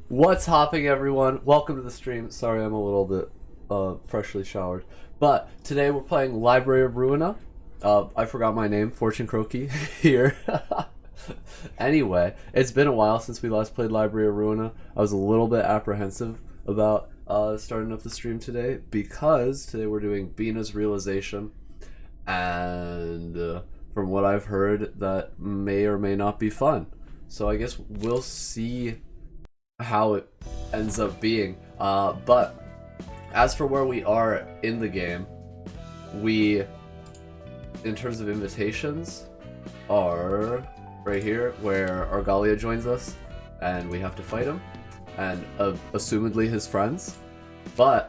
What's hopping, everyone? Welcome to the stream. Sorry, I'm a little bit freshly showered. But today we're playing Library of Ruina. I forgot my name, Fortune Croaky here. Anyway, it's been a while since we last played Library of Ruina. I was a little bit apprehensive about starting up the stream today because today we're doing Binah's Realization, and from what I've heard, that may or may not be fun. So I guess we'll see how it ends up being. But as for where we are in the game, we, in terms of invitations, are right here where Argalia joins us, and we have to fight him, and assumedly his friends. But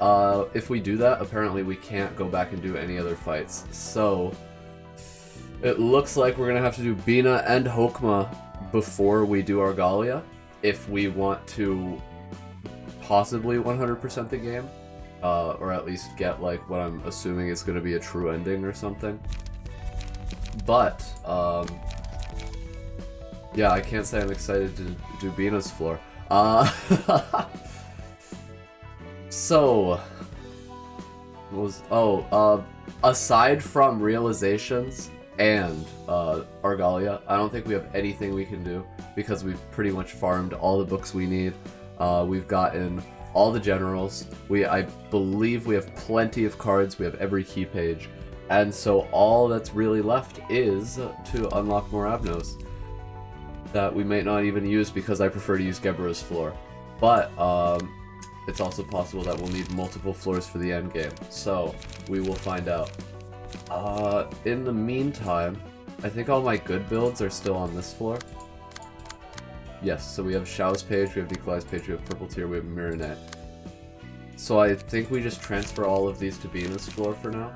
if we do that, apparently we can't go back and do any other fights. So it looks like we're gonna have to do Binah and Hokma before we do Argalia, if we want to possibly 100% the game, or at least get like what I'm assuming is going to be a true ending or something. But yeah, I can't say I'm excited to do Binah's floor. So what was aside from realizations and Argalia, I don't think we have anything we can do because we've pretty much farmed all the books we need. We've gotten all the generals. I believe we have plenty of cards. We have every key page. And so all that's really left is to unlock more Abnos that we might not even use because I prefer to use Gebra's floor. But it's also possible that we'll need multiple floors for the end game. So we will find out. In the meantime, I think all my good builds are still on this floor. Yes, so we have Xiao's page, we have Nikolai's page, we have Purple Tier, we have Mironette. So I think we just transfer all of these to Binah's floor for now.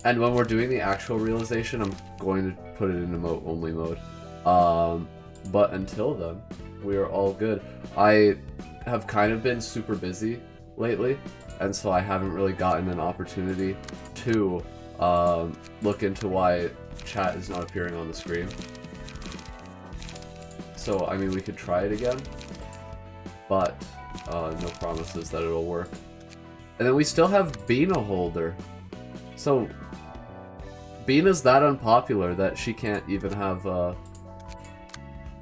And when we're doing the actual realization, I'm going to put it in emote only mode. But until then, we are all good. I have kind of been super busy lately, and so I haven't really gotten an opportunity to look into why chat is not appearing on the screen. So, I mean, we could try it again, but no promises that it'll work. And then we still have Binah Holder. So, Binah's that unpopular that she can't even have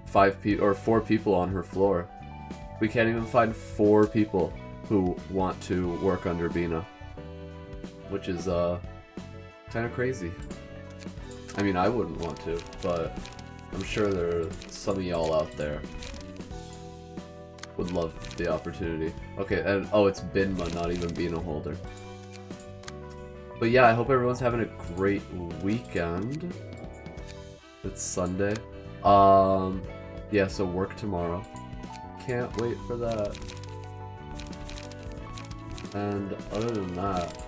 4 people on her floor. We can't even find 4 people who want to work under Binah, which is kind of crazy. I mean, I wouldn't want to, but I'm sure there are some of y'all out there would love the opportunity. Okay, and oh, it's Binma, not even Binah Holder. But yeah, I hope everyone's having a great weekend. It's Sunday. Yeah, so work tomorrow. Can't wait for that. And other than that,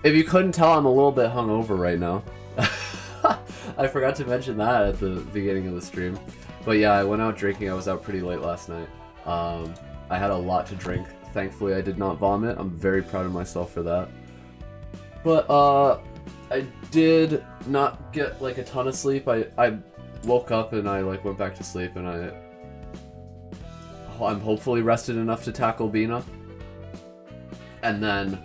if you couldn't tell, I'm a little bit hungover right now. I forgot to mention that at the beginning of the stream. But yeah, I went out drinking. I was out pretty late last night. I had a lot to drink. Thankfully, I did not vomit. I'm very proud of myself for that. But I did not get like a ton of sleep. I woke up and I like went back to sleep, and I'm hopefully rested enough to tackle Binah. And then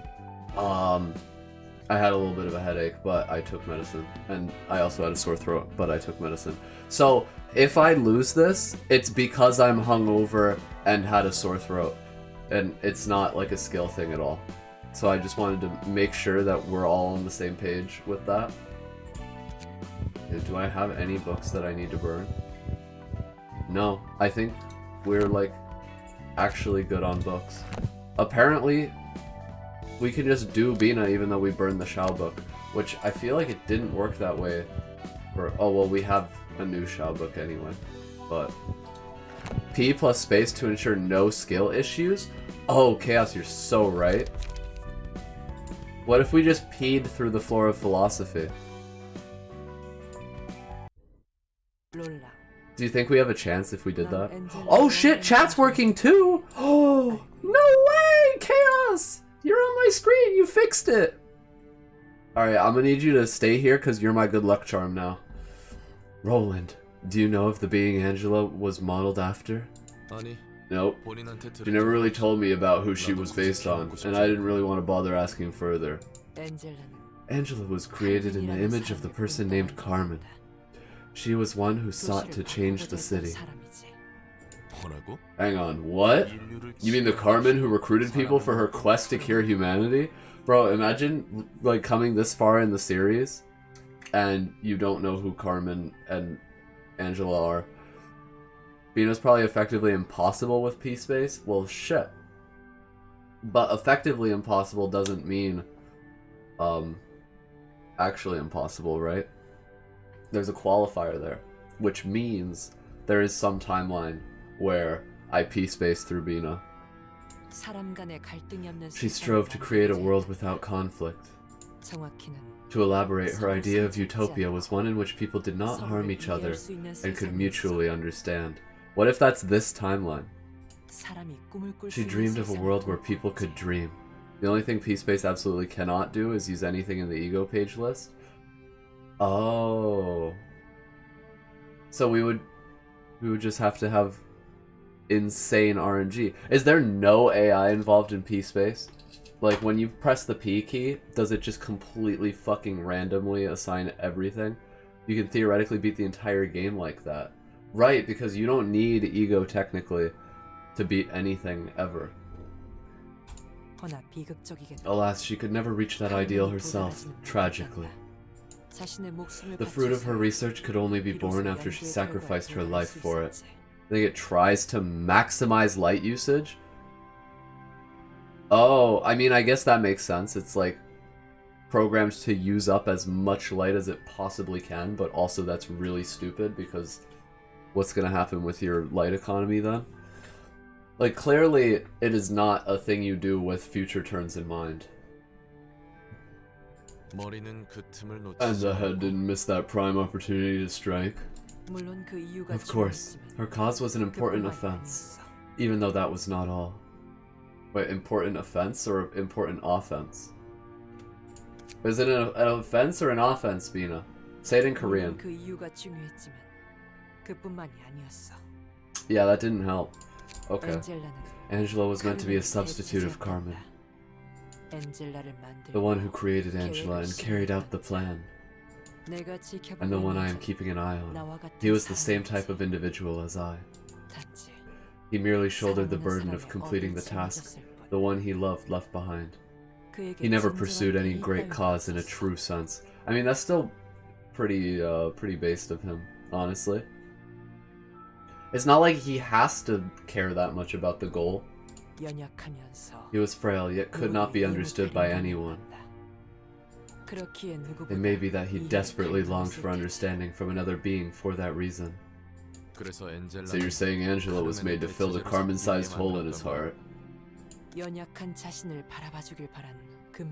I had a little bit of a headache, but I took medicine. And I also had a sore throat, but I took medicine. So if I lose this, it's because I'm hungover and had a sore throat. And it's not like a skill thing at all. So I just wanted to make sure that we're all on the same page with that. Do I have any books that I need to burn? No, I think we're like actually good on books. Apparently, we can just do Binah even though we burned the Xiao book, which I feel like it didn't work that way. Oh well, we have a new Xiao book anyway. But P plus space to ensure no skill issues? Oh, Chaos, you're so right. What if we just peed through the floor of philosophy? Do you think we have a chance if we did that? Oh shit, chat's working too! Oh, no way! Chaos! You're on my screen, you fixed it! Alright, I'm gonna need you to stay here because you're my good luck charm now. Roland, Do you know if the being Angela was modeled after? Nope. She never really told me about who she was based on, and I didn't really want to bother asking further. Angela was created in the image of the person named Carmen. She was one who sought to change the city. Hang on, what? You mean the Carmen who recruited people for her quest to cure humanity? Bro, imagine, like, coming this far in the series, and you don't know who Carmen and Angela are. Binah's probably effectively impossible with P-Space? Well, shit. But effectively impossible doesn't mean, actually impossible, right? There's a qualifier there, which means there is some timeline where I P-Space through Binah. She strove to create a world without conflict. To elaborate, her idea of utopia was one in which people did not harm each other and could mutually understand. What if that's this timeline? She dreamed of a world where people could dream. The only thing P-Space absolutely cannot do is use anything in the ego page list. Oh. So we would just have to have insane RNG. Is there no AI involved in P-Space? Like, when you press the P key, does it just completely fucking randomly assign everything? You can theoretically beat the entire game like that. Right, because you don't need ego, technically, to beat anything, ever. Alas, she could never reach that ideal herself, tragically. The fruit of her research could only be born after she sacrificed her life for it. I think it tries to maximize light usage? Oh, I mean, I guess that makes sense. It's like programmed to use up as much light as it possibly can, but also that's really stupid because what's gonna happen with your light economy then? Like, clearly it is not a thing you do with future turns in mind. And the head didn't miss that prime opportunity to strike. Of course, her cause was an important offense, even though that was not all. Wait, important offense or important offense? Is it an offense or an offense, Binah? Say it in Korean. Yeah, that didn't help. Okay. Angela was meant to be a substitute of Carmen. The one who created Angela and carried out the plan. And the one I am keeping an eye on. He was the same type of individual as I. He merely shouldered the burden of completing the task the one he loved left behind. He never pursued any great cause in a true sense. I mean, that's still pretty based of him, honestly. It's not like he has to care that much about the goal. He was frail, yet could not be understood by anyone. It may be that he desperately longed for understanding from another being for that reason. So you're saying Angela was made to fill the Carmen-sized hole in his heart? A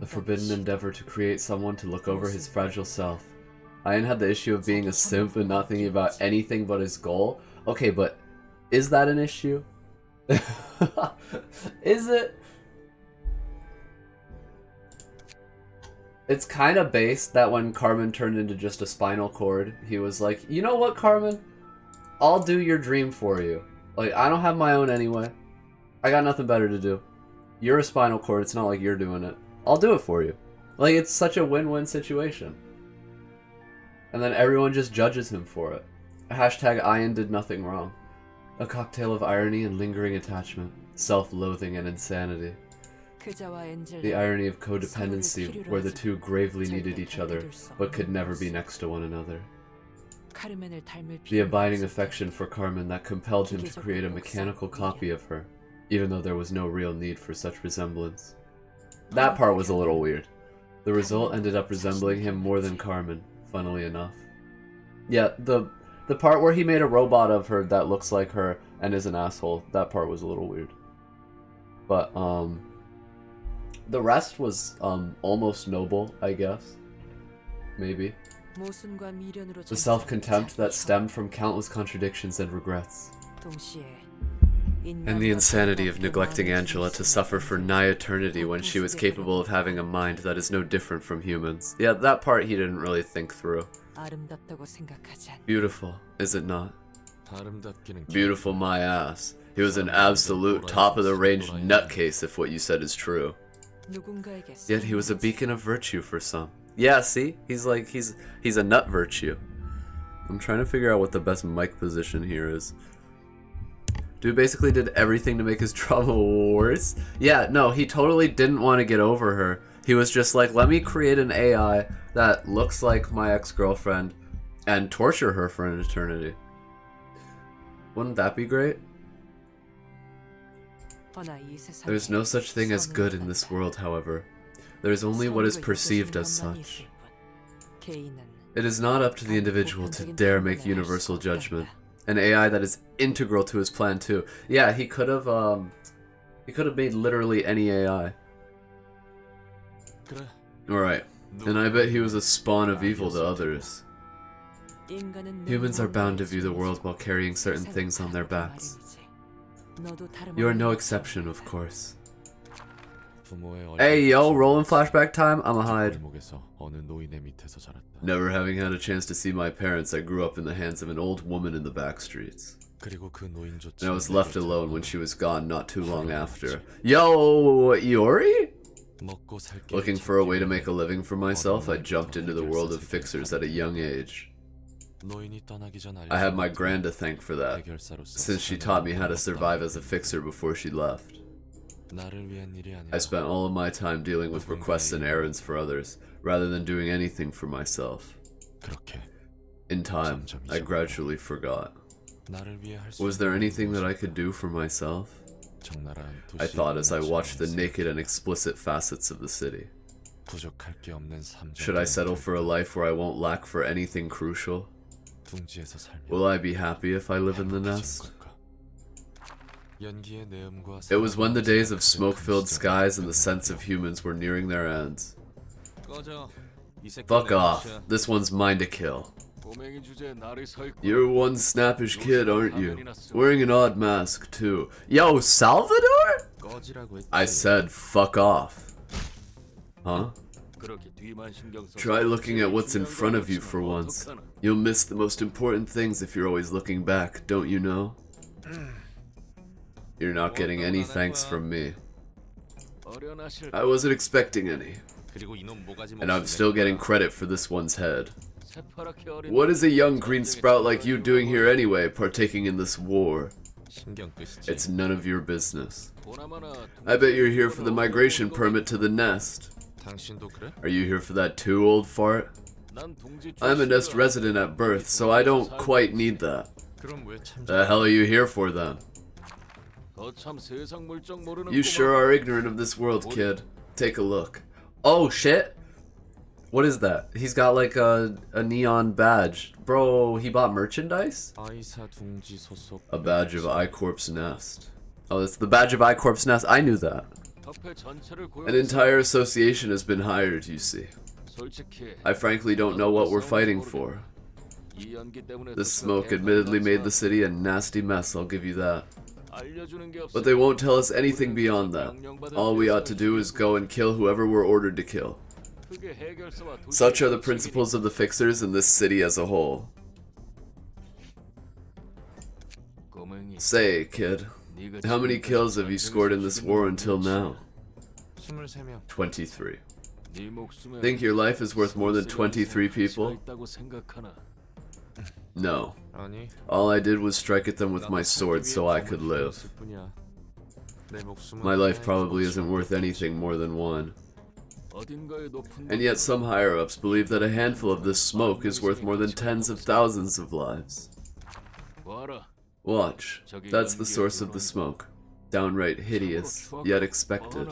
forbidden endeavor to create someone to look over his fragile self. Ian had the issue of being a simp and not thinking about anything but his goal. Okay, but is that an issue? Is it? It's kind of based that when Carmen turned into just a spinal cord, he was like, you know what, Carmen? I'll do your dream for you. Like, I don't have my own anyway. I got nothing better to do. You're a spinal cord, it's not like you're doing it. I'll do it for you. Like, it's such a win-win situation. And then everyone just judges him for it. Hashtag Ian did nothing wrong. A cocktail of irony and lingering attachment, self-loathing and insanity. The irony of codependency, where the two gravely needed each other, but could never be next to one another. The abiding affection for Carmen that compelled him to create a mechanical copy of her, even though there was no real need for such resemblance. That part was a little weird. The result ended up resembling him more than Carmen, funnily enough. Yeah, the part where he made a robot of her that looks like her and is an asshole, that part was a little weird. But, the rest was, almost noble, I guess. Maybe. The self-contempt that stemmed from countless contradictions and regrets. And the insanity of neglecting Angela to suffer for nigh eternity when she was capable of having a mind that is no different from humans. Yeah, that part he didn't really think through. Beautiful, is it not? Beautiful my ass. He was an absolute top-of-the-range nutcase if what you said is true. Yet he was a beacon of virtue for some. Yeah, see? He's a nut virtue. I'm trying to figure out what the best mic position here is. Dude basically did everything to make his trauma worse. Yeah, no, he totally didn't want to get over her. He was just like, let me create an AI that looks like my ex-girlfriend and torture her for an eternity. Wouldn't that be great? There's no such thing as good in this world, however. There is only what is perceived as such. It is not up to the individual to dare make universal judgment. An AI that is integral to his plan too. Yeah, he could have made literally any AI. Alright, and I bet he was a spawn of evil to others. Humans are bound to view the world while carrying certain things on their backs. You are no exception, of course. Hey yo, rolling flashback time? I'ma hide. Never having had a chance to see my parents, I grew up in the hands of an old woman in the back streets. And I was left alone when she was gone not too long after. Yo, Iori? Looking for a way to make a living for myself, I jumped into the world of fixers at a young age. I have my gran to thank for that, since she taught me how to survive as a fixer before she left. I spent all of my time dealing with requests and errands for others, rather than doing anything for myself. In time, I gradually forgot. Was there anything that I could do for myself? I thought as I watched the naked and explicit facets of the city. Should I settle for a life where I won't lack for anything crucial? Will I be happy if I live in the nest? It was when the days of smoke-filled skies and the sense of humans were nearing their ends. Fuck off. This one's mine to kill. You're one snappish kid, aren't you? Wearing an odd mask, too. Yo, Salvador? I said fuck off. Huh? Try looking at what's in front of you for once. You'll miss the most important things if you're always looking back, don't you know? You're not getting any thanks from me. I wasn't expecting any. And I'm still getting credit for this one's head. What is a young green sprout like you doing here anyway, partaking in this war? It's none of your business. I bet you're here for the migration permit to the nest. Are you here for that too, old fart? I'm a nest resident at birth, so I don't quite need that. The hell are you here for then? You sure are ignorant of this world, kid. Take a look. Oh shit! What is that? He's got like a neon badge. Bro, he bought merchandise? A badge of I-Corp's nest. Oh, it's the badge of I-Corp's nest. I knew that. An entire association has been hired, you see. I frankly don't know what we're fighting for. This smoke admittedly made the city a nasty mess, I'll give you that. But they won't tell us anything beyond that. All we ought to do is go and kill whoever we're ordered to kill. Such are the principles of the fixers in this city as a whole. Say, kid, how many kills have you scored in this war until now? 23. Think your life is worth more than 23 people? No. All I did was strike at them with my sword so I could live. My life probably isn't worth anything more than one. And yet some higher-ups believe that a handful of this smoke is worth more than tens of thousands of lives. Watch. That's the source of the smoke. Downright hideous, yet expected.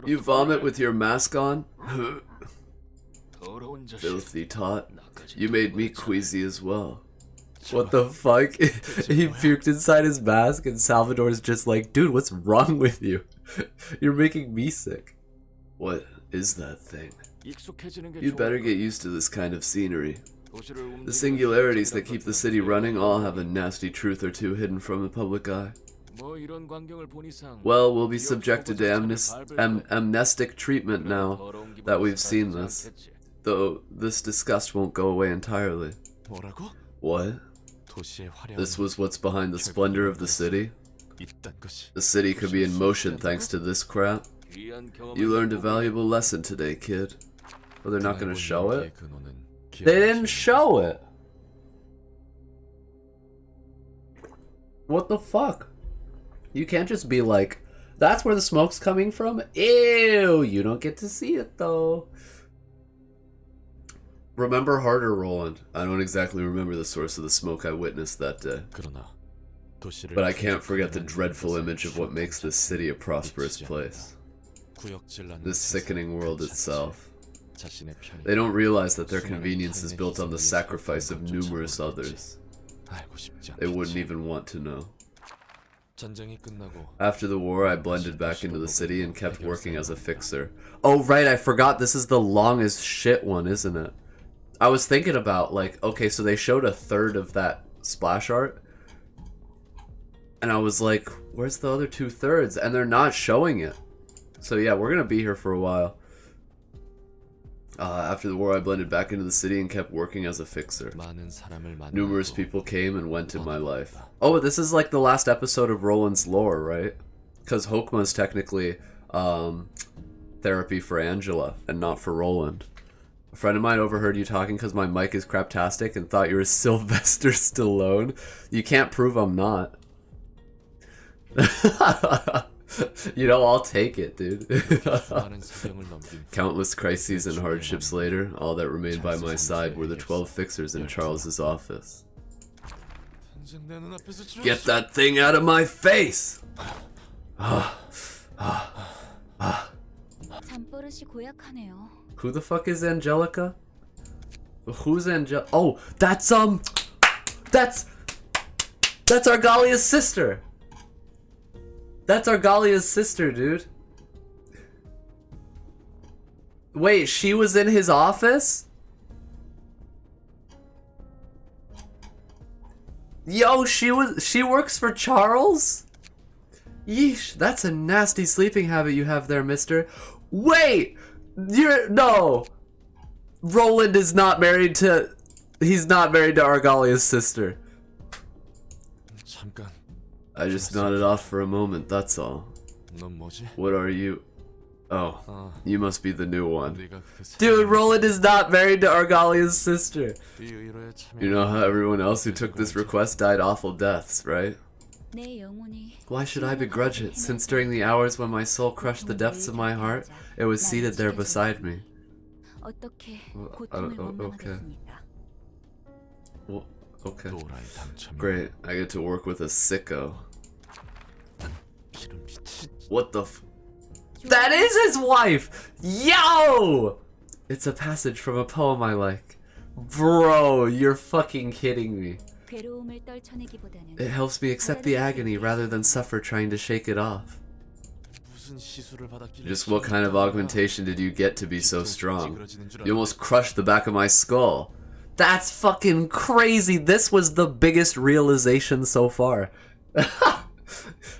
You vomit with your mask on? Filthy tot. You made me queasy as well. What the fuck? He puked inside his mask and Salvador's just like, dude, what's wrong with you? You're making me sick. What is that thing? You'd better get used to this kind of scenery. The singularities that keep the city running all have a nasty truth or two hidden from the public eye. Well, we'll be subjected to amnestic treatment now that we've seen this. Though this disgust won't go away entirely. What? This was what's behind the splendor of the city? The city could be in motion thanks to this crap? You learned a valuable lesson today, kid. Oh, they're not gonna show it? They didn't show it! What the fuck? You can't just be like, that's where the smoke's coming from? Ew! You don't get to see it though. Remember harder, Roland. I don't exactly remember the source of the smoke I witnessed that day. But I can't forget the dreadful image of what makes this city a prosperous place. This sickening world itself. They don't realize that their convenience is built on the sacrifice of numerous others. They wouldn't even want to know. After the war, I blended back into the city and kept working as a fixer. Oh right, I forgot this is the longest shit one, isn't it? I was thinking about, like, okay, so they showed a third of that splash art. And I was like, where's the other 2/3? And they're not showing it. So yeah, we're gonna be here for a while. After the war, I blended back into the city and kept working as a fixer. Numerous people came and went in my life. Oh, this is like the last episode of Roland's LoR, right? Because Hokma's technically therapy for Angela and not for Roland. A friend of mine overheard you talking because my mic is craptastic and thought you were Sylvester Stallone. You can't prove I'm not. You know, I'll take it, dude. Countless crises and hardships later, all that remained by my side were the 12 fixers in Charles's office. Get that thing out of my face! Who the fuck is Angelica? Who's Angelica? Oh, that's Argalia's sister! That's Argalia's sister, dude. Wait, she was in his office? Yo, she works for Charles? Yeesh, that's a nasty sleeping habit you have there, mister. Wait! No! Roland is not married to... He's not married to Argalia's sister. I just nodded off for a moment, that's all. What are you? Oh, you must be the new one. Dude, Roland is not married to Argalia's sister. You know how everyone else who took this request died awful deaths, right? Why should I begrudge it, since during the hours when my soul crushed the depths of my heart, it was seated there beside me? Okay. Well, okay. Great, I get to work with a sicko. What the f- That is his wife! Yo! It's a passage from a poem I like. Bro, you're fucking kidding me. It helps me accept the agony rather than suffer trying to shake it off. Just what kind of augmentation did you get to be so strong? You almost crushed the back of my skull. That's fucking crazy. This was the biggest realization so far.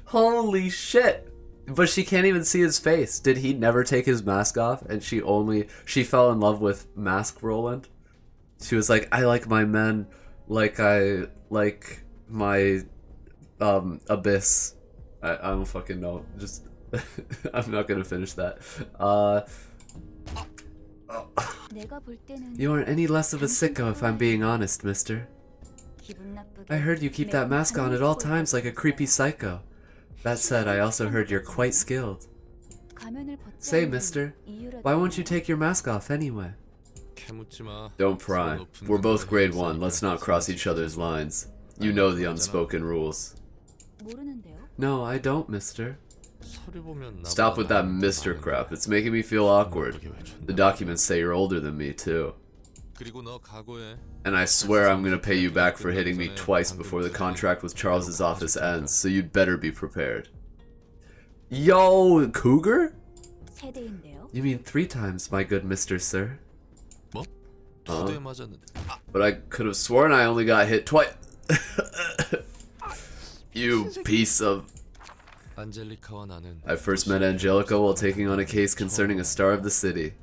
Holy shit. But she can't even see his face. Did he never take his mask off and she fell in love with Mask Roland? She was like, I like my men like I like my abyss. I don't fucking know. Just I'm not gonna finish that. You aren't any less of a sicko if I'm being honest, mister. I heard you keep that mask on at all times like a creepy psycho. That said, I also heard you're quite skilled. Say, mister, why won't you take your mask off anyway? Don't pry. We're both grade 1, let's not cross each other's lines. You know the unspoken rules. No, I don't, mister. Stop with that mister crap, it's making me feel awkward. The documents say you're older than me, too. And I swear I'm gonna pay you back for hitting me twice before the contract with Charles's office ends, so you'd better be prepared. Yo, cougar? You mean 3 times, my good Mr. Sir? But I could have sworn I only got hit twice. You piece of... I first met Angelica while taking on a case concerning a star of the city.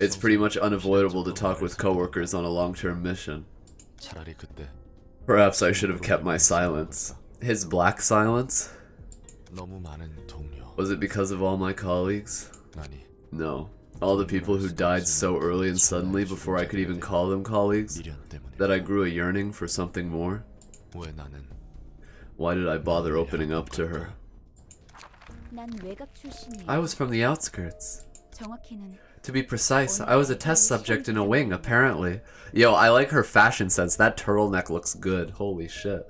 It's pretty much unavoidable to talk with coworkers on a long-term mission. Perhaps I should have kept my silence. His black silence? Was it because of all my colleagues? No. All the people who died so early and suddenly before I could even call them colleagues, that I grew a yearning for something more. Why did I bother opening up to her? I was from the outskirts. To be precise, I was a test subject in a wing, apparently. Yo, I like her fashion sense. That turtleneck looks good. Holy shit.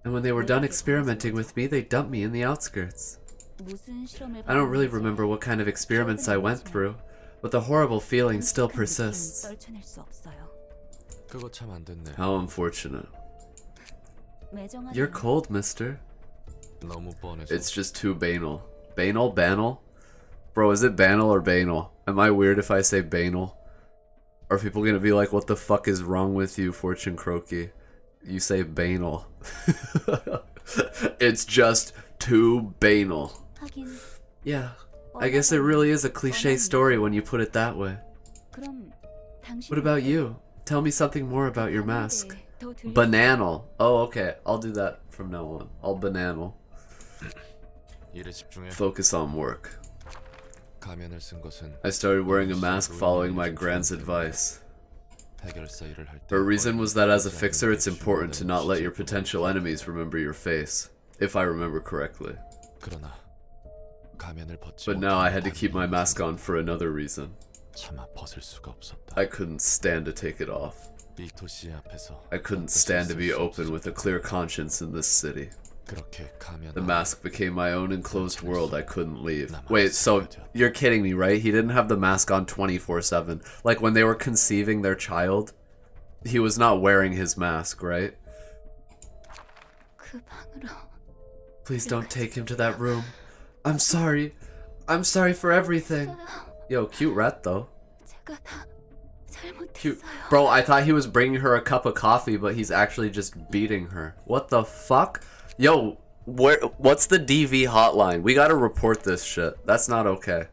And when they were done experimenting with me, they dumped me in the outskirts. I don't really remember what kind of experiments I went through, but the horrible feeling still persists. How unfortunate. You're cold, mister. It's just too banal. Banal? Banal? Bro, is it banal or banal? Am I weird if I say banal? Are people gonna be like, what the fuck is wrong with you, Fortune Croaky? You say banal. It's just too banal. Yeah, I guess it really is a cliche story when you put it that way. What about you? Tell me something more about your mask. Bananal. Oh, okay. I'll do that from now on. I'll bananal. Focus on work. I started wearing a mask following my grand's advice. Her reason was that as a fixer, it's important to not let your potential enemies remember your face, if I remember correctly. But now I had to keep my mask on for another reason. I couldn't stand to take it off. I couldn't stand to be open with a clear conscience in this city. The mask became my own enclosed world I couldn't leave. Wait, so you're kidding me, right? He didn't have the mask on 24/7. Like when they were conceiving their child, he was not wearing his mask, right? Please don't take him to that room. I'm sorry. I'm sorry for everything. Yo, cute rat though. Cute. Bro, I thought he was bringing her a cup of coffee, but he's actually just beating her. What the fuck? Yo, what's the DV hotline? We gotta report this shit. That's not okay.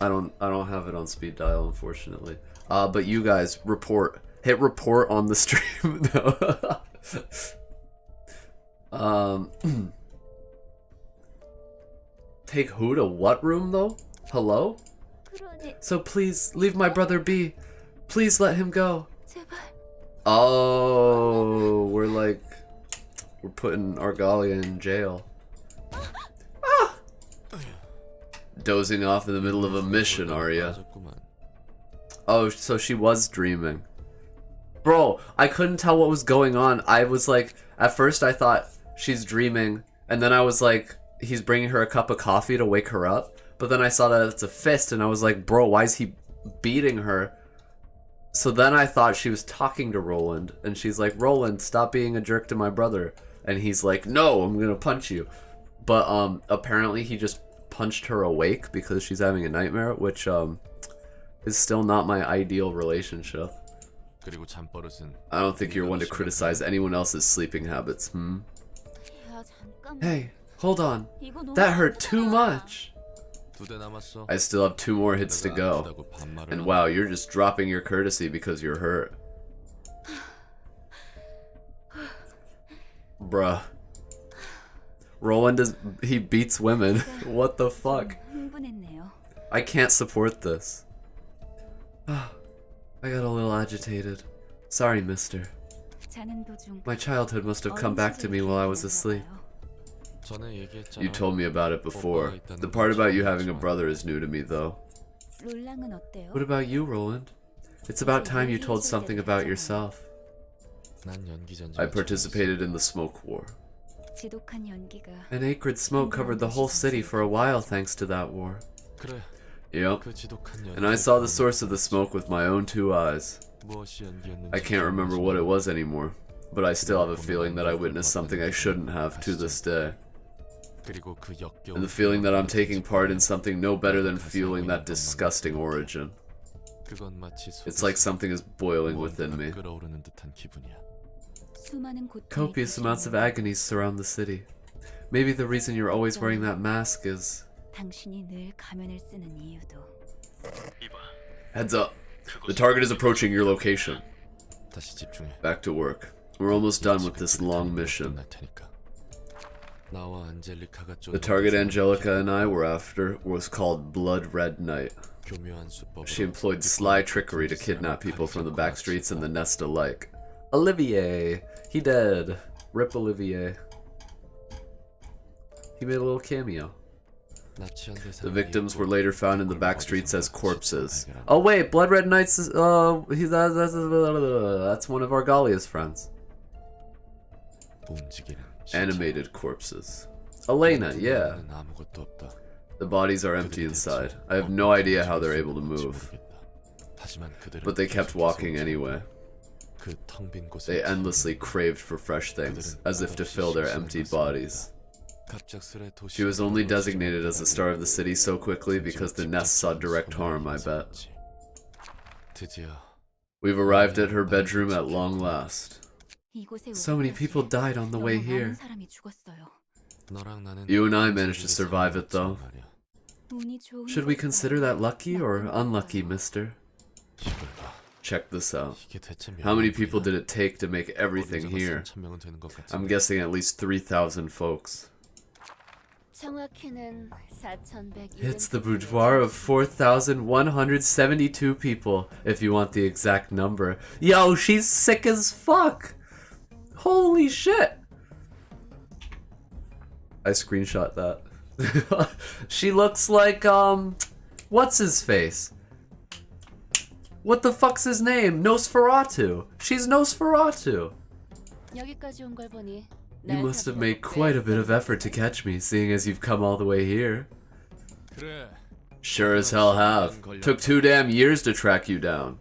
I don't have it on speed dial, unfortunately. But you guys, report. Hit report on the stream. No. Take who to what room, though? Hello? So please, leave my brother be. Please let him go. Oh, we're putting Argalia in jail. Ah! Dozing off in the middle of a mission, are ya? Oh, so she was dreaming. Bro, I couldn't tell what was going on. I was like, at first I thought she's dreaming, and then I was like, he's bringing her a cup of coffee to wake her up. But then I saw that it's a fist, and I was like, bro, why is he beating her? So then I thought she was talking to Roland, and she's like, Roland, stop being a jerk to my brother. And he's like, no, I'm gonna punch you. But apparently he just punched her awake because she's having a nightmare, which is still not my ideal relationship. I don't think you're one to criticize anyone else's sleeping habits, hmm? Hey, hold on. That hurt too much. I still have 2 more hits to go. And wow, you're just dropping your courtesy because you're hurt. Bruh. Roland he beats women. What the fuck? I can't support this. I got a little agitated. Sorry, mister. My childhood must have come back to me while I was asleep. You told me about it before. The part about you having a brother is new to me, though. What about you, Roland? It's about time you told something about yourself. I participated in the smoke war. An acrid smoke covered the whole city for a while thanks to that war. Yep. And I saw the source of the smoke with my own 2 eyes. I can't remember what it was anymore, but I still have a feeling that I witnessed something I shouldn't have to this day. And the feeling that I'm taking part in something no better than fueling that disgusting origin. It's like something is boiling within me. Copious amounts of agonies surround the city. Maybe the reason you're always wearing that mask is... Heads up. The target is approaching your location. Back to work. We're almost done with this long mission. The target Angelica and I were after was called Blood Red Knight. She employed sly trickery to kidnap people from the back streets and the nest alike. Olivier! He dead. Rip Olivier. He made a little cameo. The victims were later found in the back streets as corpses. Oh wait, Blood Red Knight's that's one of Argalia's friends. Animated corpses. Elena, yeah. The bodies are empty inside. I have no idea how they're able to move. But they kept walking anyway. They endlessly craved for fresh things, as if to fill their emptied bodies. She was only designated as the star of the city so quickly because the nest saw direct harm, I bet. We've arrived at her bedroom at long last. So many people died on the way here. You and I managed to survive it, though. Should we consider that lucky or unlucky, mister? Check this out. How many people did it take to make everything here? I'm guessing at least 3,000 folks. It's the boudoir of 4,172 people, if you want the exact number. Yo, she's sick as fuck! Holy shit! I screenshot that. She looks like, what's his face? What the fuck's his name? Nosferatu. She's Nosferatu. You must have made quite a bit of effort to catch me, seeing as you've come all the way here. Sure as hell have. Took 2 damn years to track you down.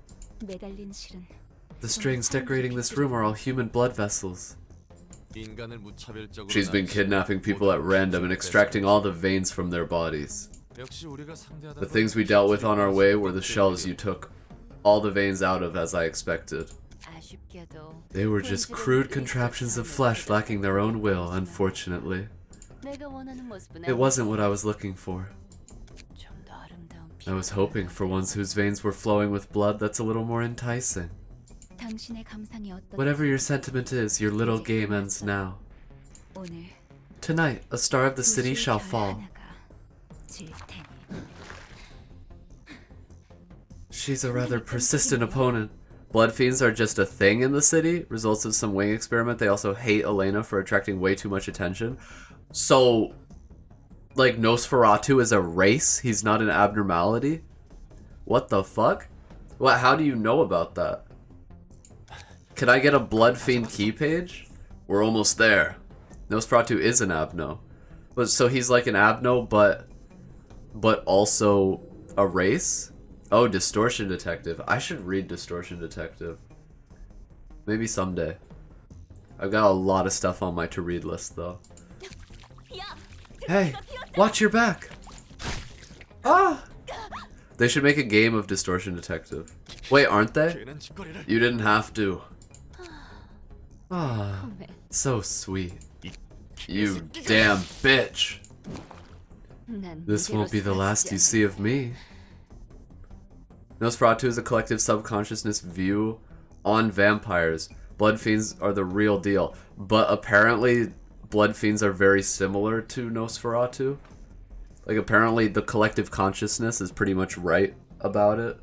The strings decorating this room are all human blood vessels. She's been kidnapping people at random and extracting all the veins from their bodies. The things we dealt with on our way were the shells you took all the veins out of, as I expected. They were just crude contraptions of flesh lacking their own will, unfortunately. It wasn't what I was looking for. I was hoping for ones whose veins were flowing with blood that's a little more enticing. Whatever your sentiment is, your little game ends now. Tonight, a star of the city shall fall. She's a rather persistent opponent. Blood fiends are just a thing in the city, results of some wing experiment. They also hate Elena for attracting way too much attention. So, like, Nosferatu is a race? He's not an abnormality? What the fuck? What? How do you know about that? Can I get a Blood Fiend key page? We're almost there. Nosferatu is an abno. But so he's like an abno, but also a race? Oh, Distortion Detective. I should read Distortion Detective. Maybe someday. I've got a lot of stuff on my to-read list, though. Hey, watch your back! Ah! They should make a game of Distortion Detective. Wait, aren't they? You didn't have to. Ah, so sweet. You damn bitch! This won't be the last you see of me. Nosferatu is a collective subconsciousness view on vampires. Blood fiends are the real deal. But apparently, blood fiends are very similar to Nosferatu. Like, apparently the collective consciousness is pretty much right about it.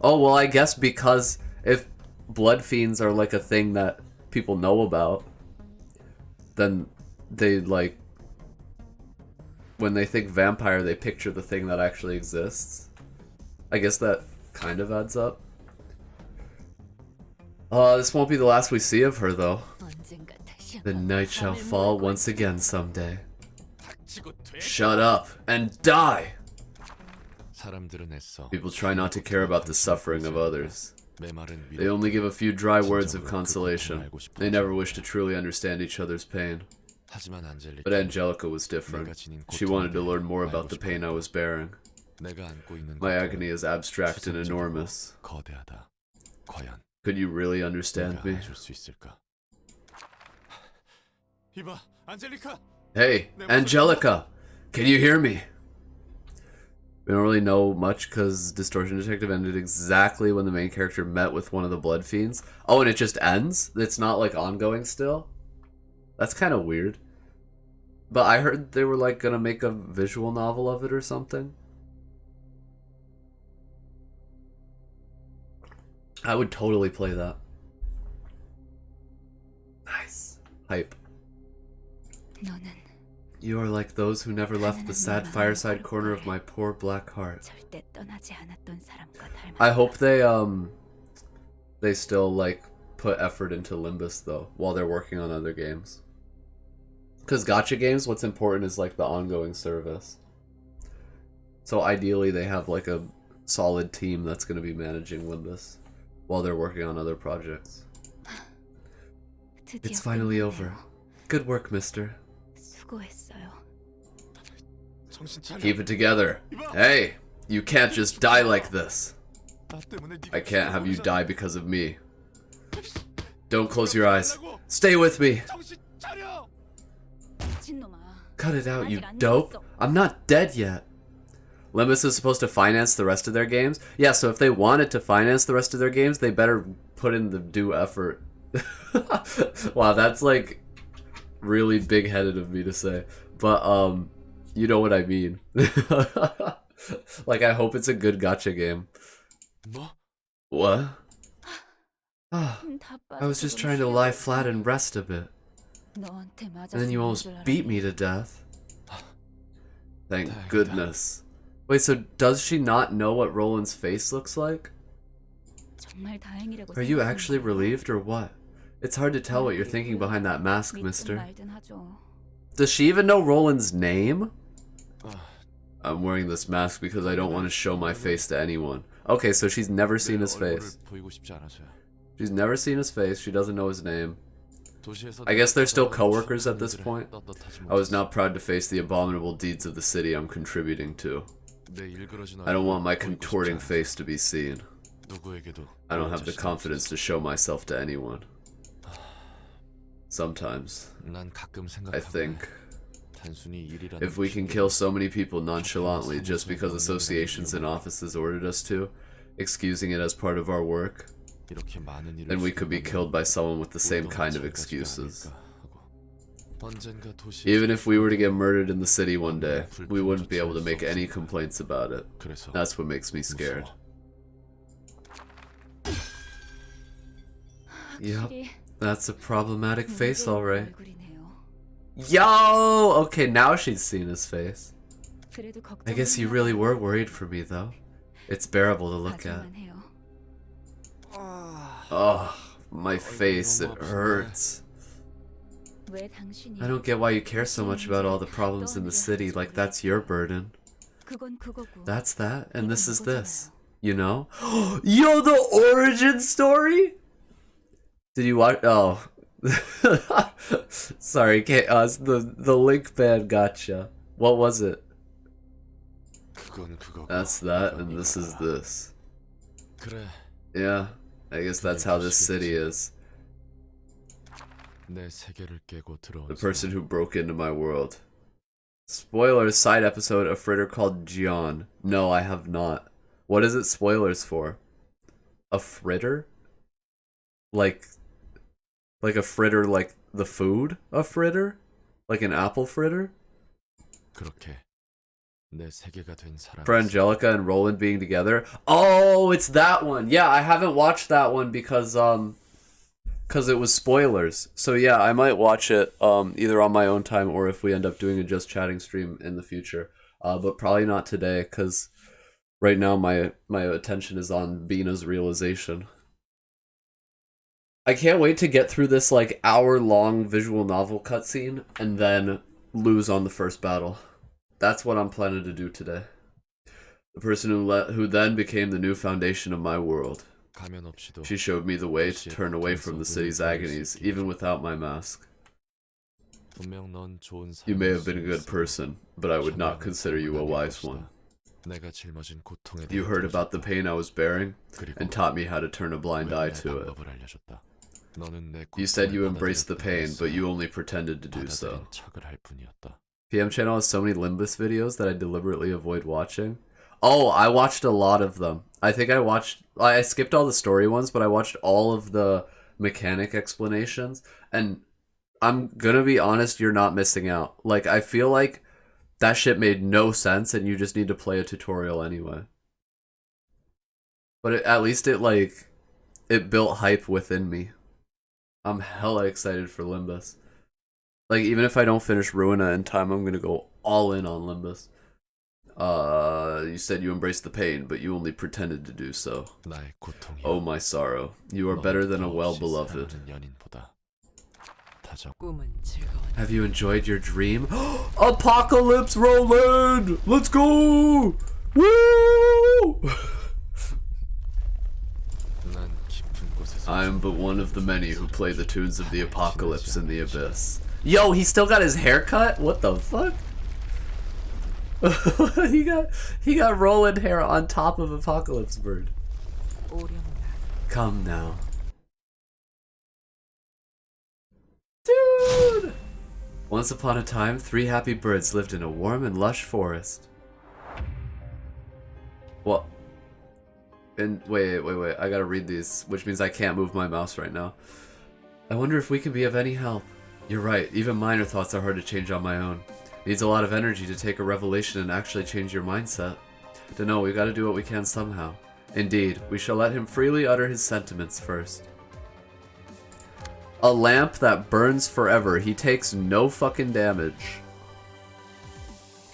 Oh, well, I guess because if blood fiends are like a thing that people know about, then they, like, when they think vampire, they picture the thing that actually exists. I guess that kind of adds up. This won't be the last we see of her, though. The night shall fall once again someday. Shut up and die! People try not to care about the suffering of others. They only give a few dry words of consolation. They never wish to truly understand each other's pain. But Angelica was different. She wanted to learn more about the pain I was bearing. My agony is abstract and enormous. Could you really understand me? Hey, Angelica! Can you hear me? We don't really know much because Distortion Detective ended exactly when the main character met with one of the Blood Fiends. Oh, and it just ends? It's not like ongoing still? That's kind of weird. But I heard they were like gonna make a visual novel of it or something. I would totally play that. Nice. Hype. You are like those who never left the sad fireside corner of my poor black heart. I hope they still like put effort into Limbus though while they're working on other games. Because gacha games, what's important is like the ongoing service. So ideally they have like a solid team that's going to be managing Limbus while they're working on other projects. It's finally over. Good work, mister. Keep it together. Hey, you can't just die like this. I can't have you die because of me. Don't close your eyes. Stay with me. Cut it out, you dope. I'm not dead yet. Limbus is supposed to finance the rest of their games? Yeah, so if they wanted to finance the rest of their games, they better put in the due effort. Wow, that's like really big-headed of me to say. But, you know what I mean. Like, I hope it's a good gacha game. What? I was just trying to lie flat and rest a bit. And then you almost beat me to death. Thank goodness. Wait, so does she not know what Roland's face looks like? Are you actually relieved or what? It's hard to tell what you're thinking behind that mask, mister. Does she even know Roland's name? I'm wearing this mask because I don't want to show my face to anyone. Okay, so she's never seen his face. She's never seen his face, she doesn't know his name. I guess they're still co-workers at this point. I was not proud to face the abominable deeds of the city I'm contributing to. I don't want my contorting face to be seen. I don't have the confidence to show myself to anyone. Sometimes, I think, if we can kill so many people nonchalantly just because associations and offices ordered us to, excusing it as part of our work, then we could be killed by someone with the same kind of excuses. Even if we were to get murdered in the city one day, we wouldn't be able to make any complaints about it. That's what makes me scared. Yep, that's a problematic face, alright. Yo! Okay, now she's seen his face. I guess you really were worried for me, though. It's bearable to look at. Oh, my face, it hurts. I don't get why you care so much about all the problems in the city, like that's your burden. That's that, and this is this. You know? Yo, the origin story? Did you watch? Oh. Sorry, can't, the link band gotcha. What was it? That's that, and this is this. Yeah, I guess that's how this city is. The person who broke into my world. Spoilers, side episode, a fritter called Gian. No, I have not. What is it spoilers for? A fritter? Like a fritter, like the food? A fritter? Like an apple fritter? For Angelica and Roland being together? Oh, it's that one! Yeah, I haven't watched that one because it was spoilers. So yeah, I might watch it either on my own time or if we end up doing a just chatting stream in the future. But probably not today because right now my attention is on Bina's realization. I can't wait to get through this like hour-long visual novel cutscene and then lose on the first battle. That's what I'm planning to do today. The person who then became the new foundation of my world. She showed me the way to turn away from the city's agonies, even without my mask. You may have been a good person, but I would not consider you a wise one. You heard about the pain I was bearing, and taught me how to turn a blind eye to it. You said you embraced the pain, but you only pretended to do so. PM channel has so many limbus videos that I deliberately avoid watching. Oh, I watched a lot of them. I think I skipped all the story ones, but I watched all of the mechanic explanations, and I'm gonna be honest, you're not missing out. Like, I feel like that shit made no sense, and you just need to play a tutorial anyway. But at least it built hype within me. I'm hella excited for Limbus. Like, even if I don't finish Ruina in time, I'm gonna go all in on Limbus. You said you embraced the pain, but you only pretended to do so. Oh, my sorrow. You are better than a well-beloved. Have you enjoyed your dream? Apocalypse Roland! Let's go! Woo! I am but one of the many who play the tunes of the apocalypse in the abyss. Yo, he still got his haircut? What the fuck? he got Roland hair on top of Apocalypse Bird. Come now. Dude! Once upon a time, 3 happy birds lived in a warm and lush forest. What? And wait, I gotta read these, which means I can't move my mouse right now. I wonder if we can be of any help. You're right, even minor thoughts are hard to change on my own. It needs a lot of energy to take a revelation and actually change your mindset. To know, we've got to do what we can somehow. Indeed, we shall let him freely utter his sentiments first. A lamp that burns forever. He takes no fucking damage.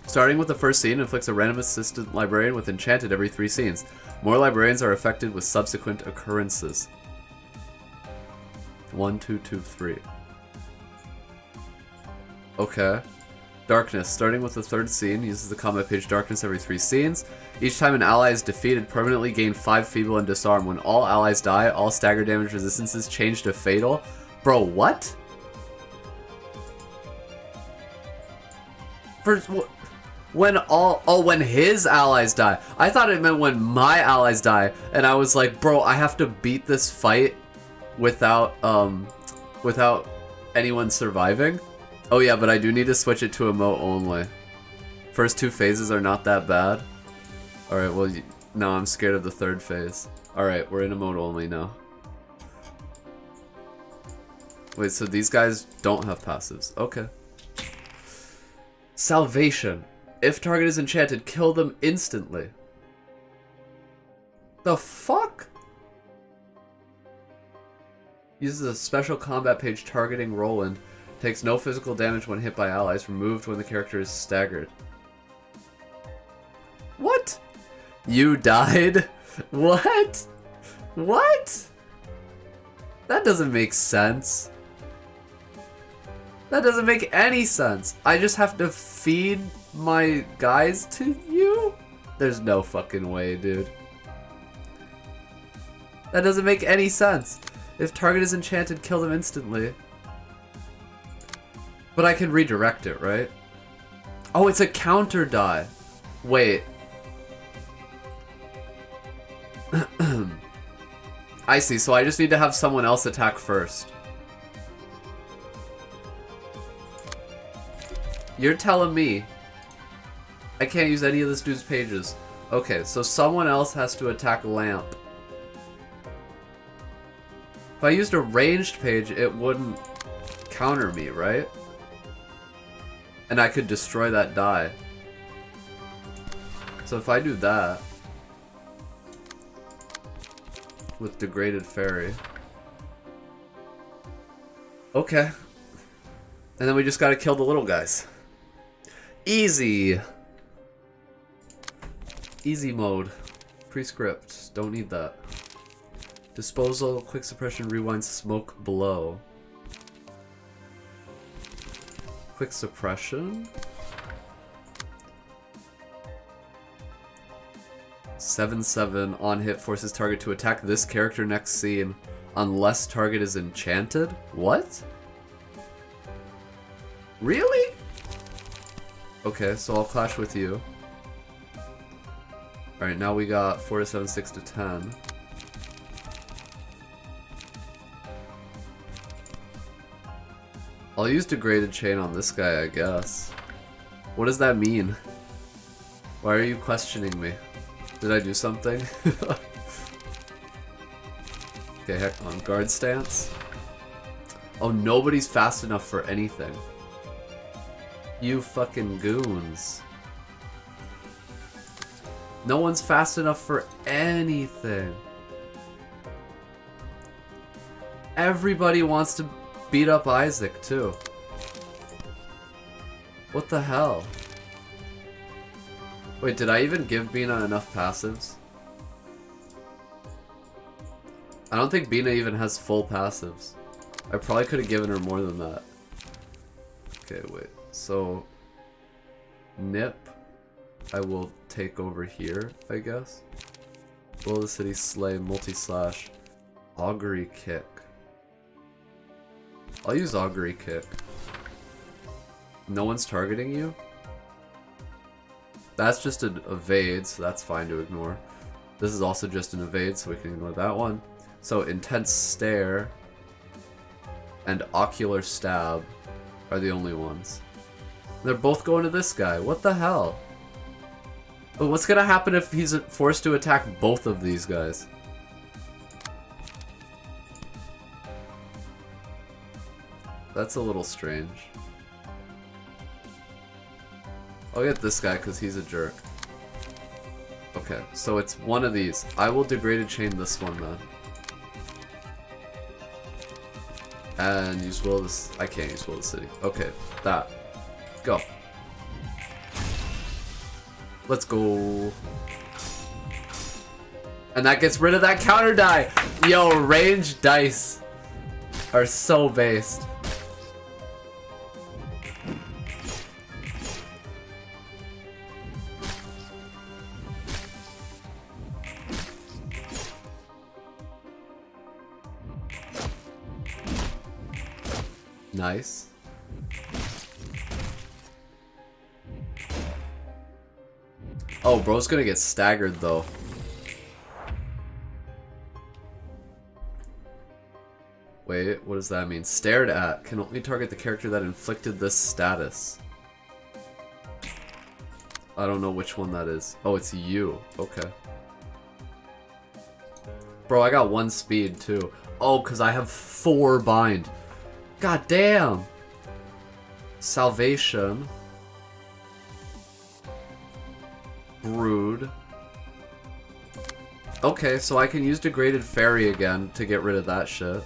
Starting with the first scene, inflicts a random assistant librarian with enchanted every 3 scenes. More librarians are affected with subsequent occurrences. 1, 2, 2, 3. Okay. Darkness. Starting with the 3rd scene, uses the combat page Darkness every 3 scenes. Each time an ally is defeated, permanently gain 5 feeble and disarm. When all allies die, all stagger damage resistances change to fatal. Bro, what? When his allies die. I thought it meant when my allies die, and I was like, bro, I have to beat this fight without anyone surviving. Oh yeah, but I do need to switch it to emote only. First 2 phases are not that bad. Alright, well, no, I'm scared of the 3rd phase. Alright, we're in emote only now. Wait, so these guys don't have passives. Okay. Salvation. If target is enchanted, kill them instantly. The fuck? Uses a special combat page targeting Roland. Takes no physical damage when hit by allies. Removed when the character is staggered. What? You died? What? What? That doesn't make sense. That doesn't make any sense. I just have to feed my guys to you? There's no fucking way, dude. That doesn't make any sense. If target is enchanted, kill them instantly. But I can redirect it, right? Oh, it's a counter die. Wait. I see, so I just need to have someone else attack first. You're telling me I can't use any of this dude's pages. Okay, so someone else has to attack Lamp. If I used a ranged page, it wouldn't counter me, right? And I could destroy that die. So if I do that with Degraded Fairy. Okay. And then we just gotta kill the little guys. Easy. Easy mode. Prescript. Don't need that. Disposal, quick suppression, rewind, smoke, blow. Quick suppression. 7/7 on hit forces target to attack this character next scene unless target is enchanted. What? Really? Okay, so I'll clash with you. Alright, now we got 4 to 7, 6 to 10. I'll use degraded chain on this guy, I guess. What does that mean? Why are you questioning me? Did I do something? Okay, heck on. Guard stance. Oh, nobody's fast enough for anything. You fucking goons. No one's fast enough for anything. Everybody wants to beat up Isaac, too. What the hell? Wait, did I even give Bina enough passives? I don't think Bina even has full passives. I probably could have given her more than that. Okay, wait. So, Nip, I will take over here, I guess. Will of the City, Slay, Multi-Slash, Augury Kick. I'll use Augury Kick. No one's targeting you? That's just an evade, so that's fine to ignore. This is also just an evade, so we can ignore that one. So, Intense Stare and Ocular Stab are the only ones. They're both going to this guy. What the hell? But what's gonna happen if he's forced to attack both of these guys? That's a little strange. I'll get this guy because he's a jerk. Okay, so it's one of these. I will degraded chain this one then. And use Will of the... I can't use Will of the City. Okay, that. Go. Let's go. And that gets rid of that counter die. Yo, ranged dice are so based. Nice. Oh, bro's gonna get staggered though. Wait, what does that mean? Stared at can only target the character that inflicted this status. I don't know which one that is. Oh, it's you. Okay. Bro, I got 1 speed too. Oh, because I have 4 bind. God damn! Salvation. Brood. Okay, so I can use Degraded Fairy again to get rid of that shit.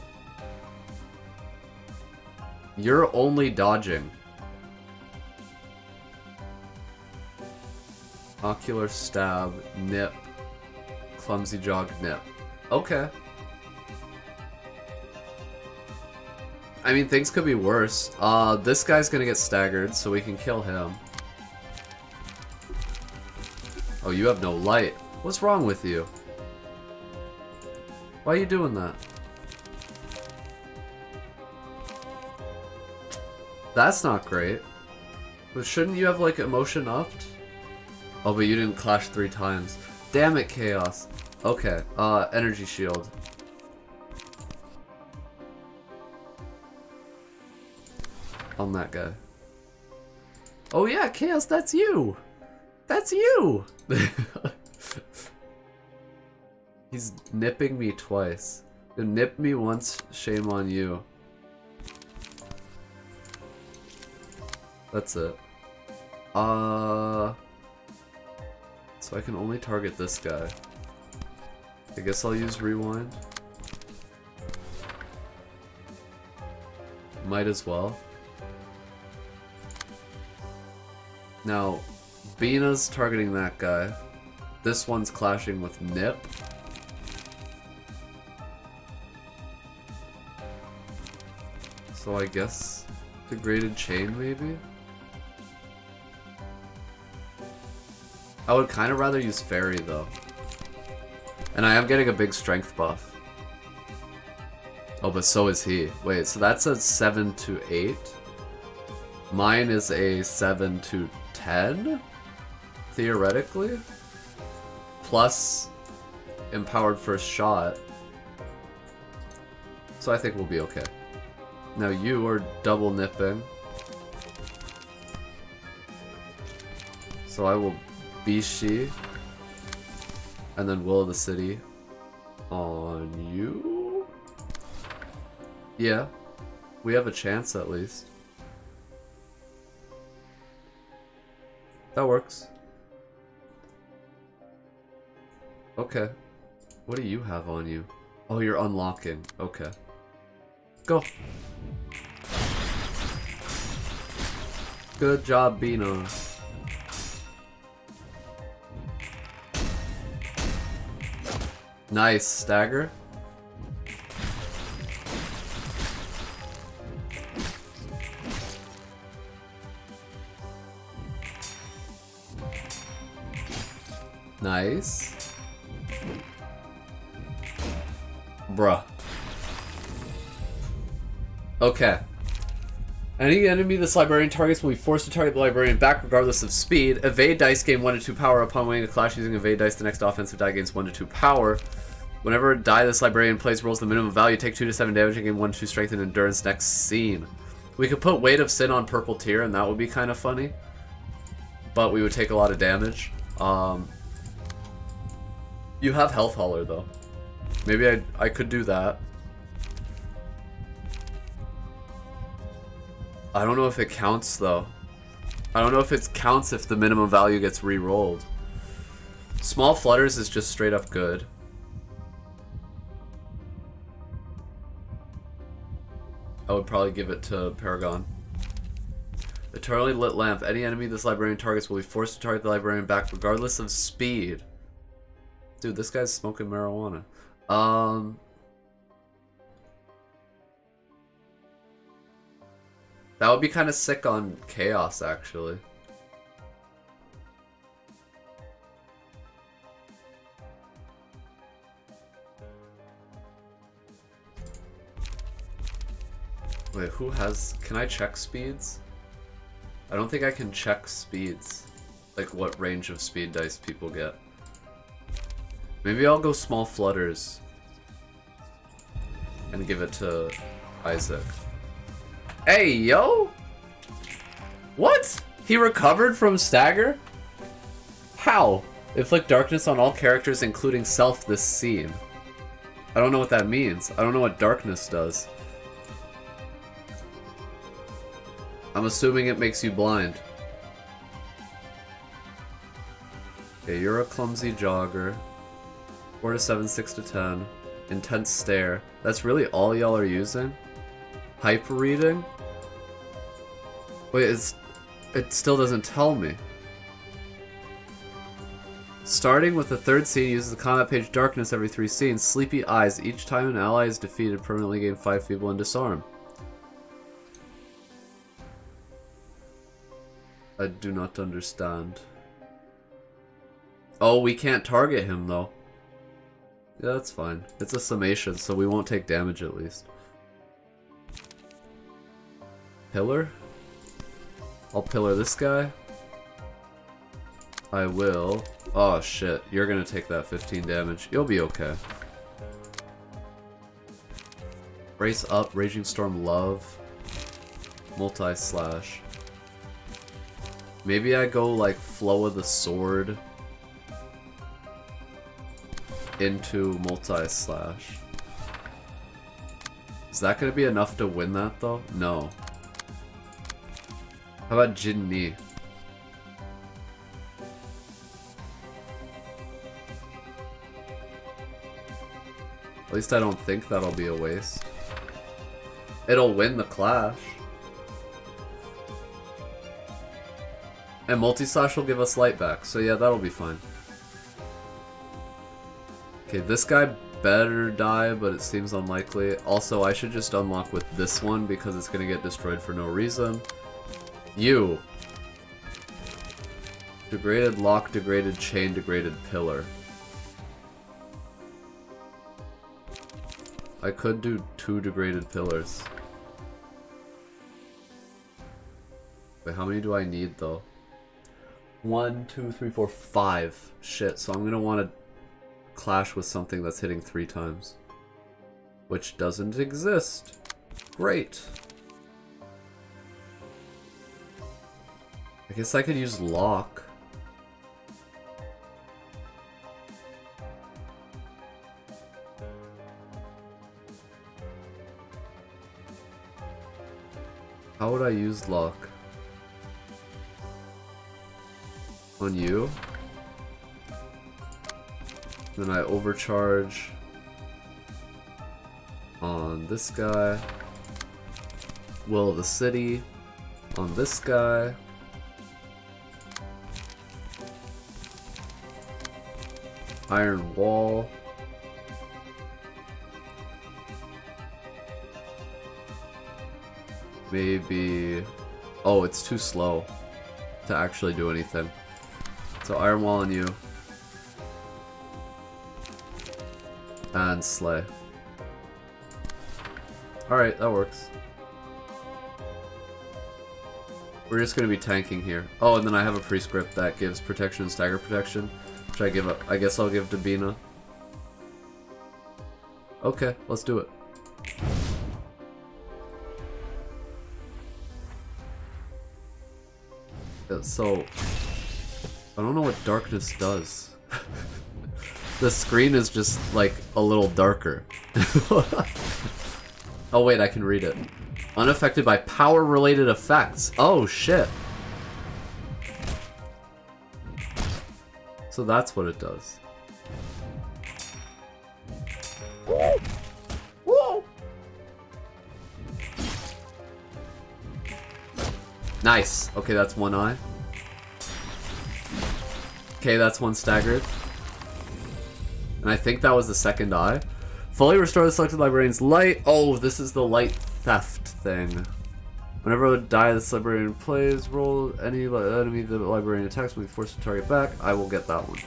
You're only dodging. Ocular Stab, Nip, Clumsy Jog, Nip. Okay. I mean, things could be worse. This guy's gonna get staggered, so we can kill him. Oh, you have no light. What's wrong with you? Why are you doing that? That's not great. But shouldn't you have, like, emotion upped? Oh, but you didn't clash 3 times. Damn it, Chaos. Okay, energy shield. On that guy. Oh yeah, Chaos, that's you! That's you! He's nipping me twice. You nip me once, shame on you. That's it. So I can only target this guy. I guess I'll use Rewind. Might as well. Now, Bina's targeting that guy. This one's clashing with Nip. So I guess Degraded Chain, maybe? I would kind of rather use Fairy, though. And I am getting a big strength buff. Oh, but so is he. Wait, so that's a 7 to 8? Mine is a 7 to 10, theoretically. Plus empowered first shot. So I think we'll be okay. Now you are double nipping. So I will Bishi. And then Will of the City on you. Yeah. We have a chance at least. That works. Okay. What do you have on you? Oh, you're unlocking. Okay. Go. Good job, Binah. Nice. Stagger. Nice. Bruh. Okay. Any enemy this librarian targets will be forced to target the librarian back regardless of speed. Evade dice gain 1 to 2 power. Upon winning a clash using evade dice, the next offensive die gains 1 to 2 power. Whenever a die this librarian plays rolls the minimum value, take 2 to 7 damage and gain 1 to 2 strength and endurance next scene. We could put Weight of Sin on purple tier and that would be kind of funny. But we would take a lot of damage. You have Health Hauler though. Maybe I could do that. I don't know if it counts though. I don't know if it counts if the minimum value gets re-rolled. Small Flutters is just straight up good. I would probably give it to Paragon. Eternally Lit Lamp. Any enemy this librarian targets will be forced to target the librarian back regardless of speed. Dude, this guy's smoking marijuana. That would be kind of sick on Chaos, actually. Wait, who has... Can I check speeds? I don't think I can check speeds. Like what range of speed dice people get. Maybe I'll go Small Flutters. And give it to Isaac. Hey, yo! What? He recovered from Stagger? How? Inflict darkness on all characters, including self, this scene. I don't know what that means. I don't know what darkness does. I'm assuming it makes you blind. Okay, you're a clumsy jogger. 4 to 7, 6 to 10. Intense stare. That's really all y'all are using? Hyper reading? Wait, it still doesn't tell me. Starting with the third scene, uses the combat page Darkness every 3 scenes. Sleepy Eyes. Each time an ally is defeated, permanently gain 5 feeble and disarm. I do not understand. Oh, we can't target him though. Yeah, that's fine. It's a summation, so we won't take damage at least. Pillar? I'll pillar this guy. I will. Oh shit, you're gonna take that 15 damage. You'll be okay. Brace up, Raging Storm Love. Multi-slash. Maybe I go like Flow of the Sword into multi-slash. Is that gonna be enough to win that though? No. How about Jinni? At least I don't think that'll be a waste. It'll win the clash. And multi-slash will give us light back, so yeah, that'll be fine. Okay, this guy better die, but it seems unlikely. Also, I should just unlock with this one because it's gonna get destroyed for no reason. You. Degraded lock, degraded chain, degraded pillar. I could do 2 degraded pillars. Wait, how many do I need though? 1, 2, 3, 4, 5. Shit, so I'm gonna want to clash with something that's hitting 3 times. Which doesn't exist. Great. I guess I could use lock. How would I use lock? On you? Then I overcharge on this guy. Will of the City on this guy. Iron Wall. Maybe... Oh, it's too slow to actually do anything. So Iron Wall on you. And Slay. Alright, that works. We're just gonna be tanking here. Oh, and then I have a prescript that gives protection and stagger protection, which I give up. I guess I'll give to Bina. Okay, let's do it. So, I don't know what darkness does. The screen is just like a little darker. Oh wait, I can read it. Unaffected by power-related effects. Oh shit. So that's what it does. Nice. Okay, that's one eye. Okay, that's one staggered. And I think that was the second eye. Fully restore the selected librarian's light. Oh, this is the light theft thing. Whenever a die this librarian plays, roll any enemy the librarian attacks will be forced to target back. I will get that one.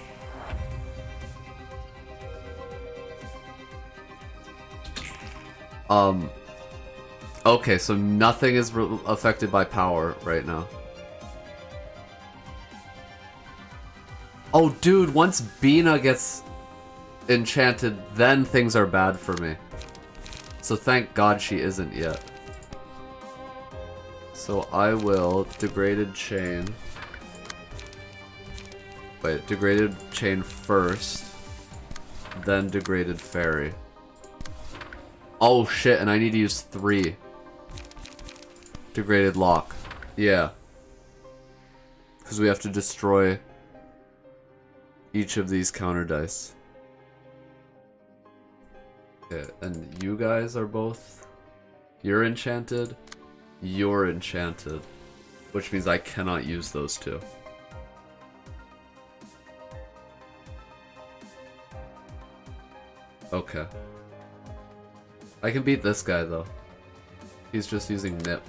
Okay, so nothing is affected by power right now. Oh, dude, once Bina gets enchanted, then things are bad for me. So thank God she isn't yet. So I will degraded chain. Wait, degraded chain first, then degraded fairy. Oh shit, and I need to use 3. Degraded lock. Yeah. Because we have to destroy each of these counter dice. Okay, and you guys are both... You're enchanted. You're enchanted. Which means I cannot use those two. Okay. I can beat this guy though. He's just using nip.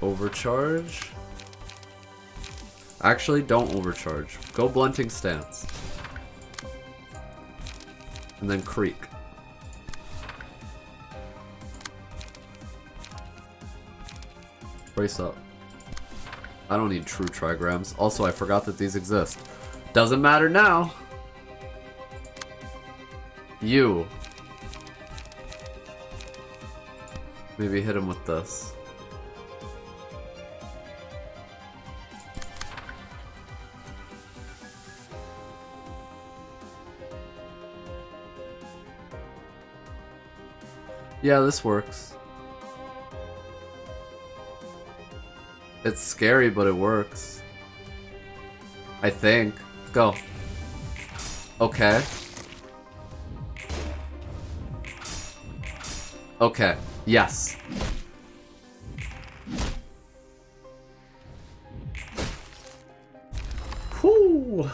Overcharge? Actually, don't overcharge. Go blunting stance. And then creek. Brace up. I don't need true trigrams. Also, I forgot that these exist. Doesn't matter now. You. Maybe hit him with this. Yeah, this works. It's scary, but it works. I think. Go. Okay. Okay. Yes. Whew.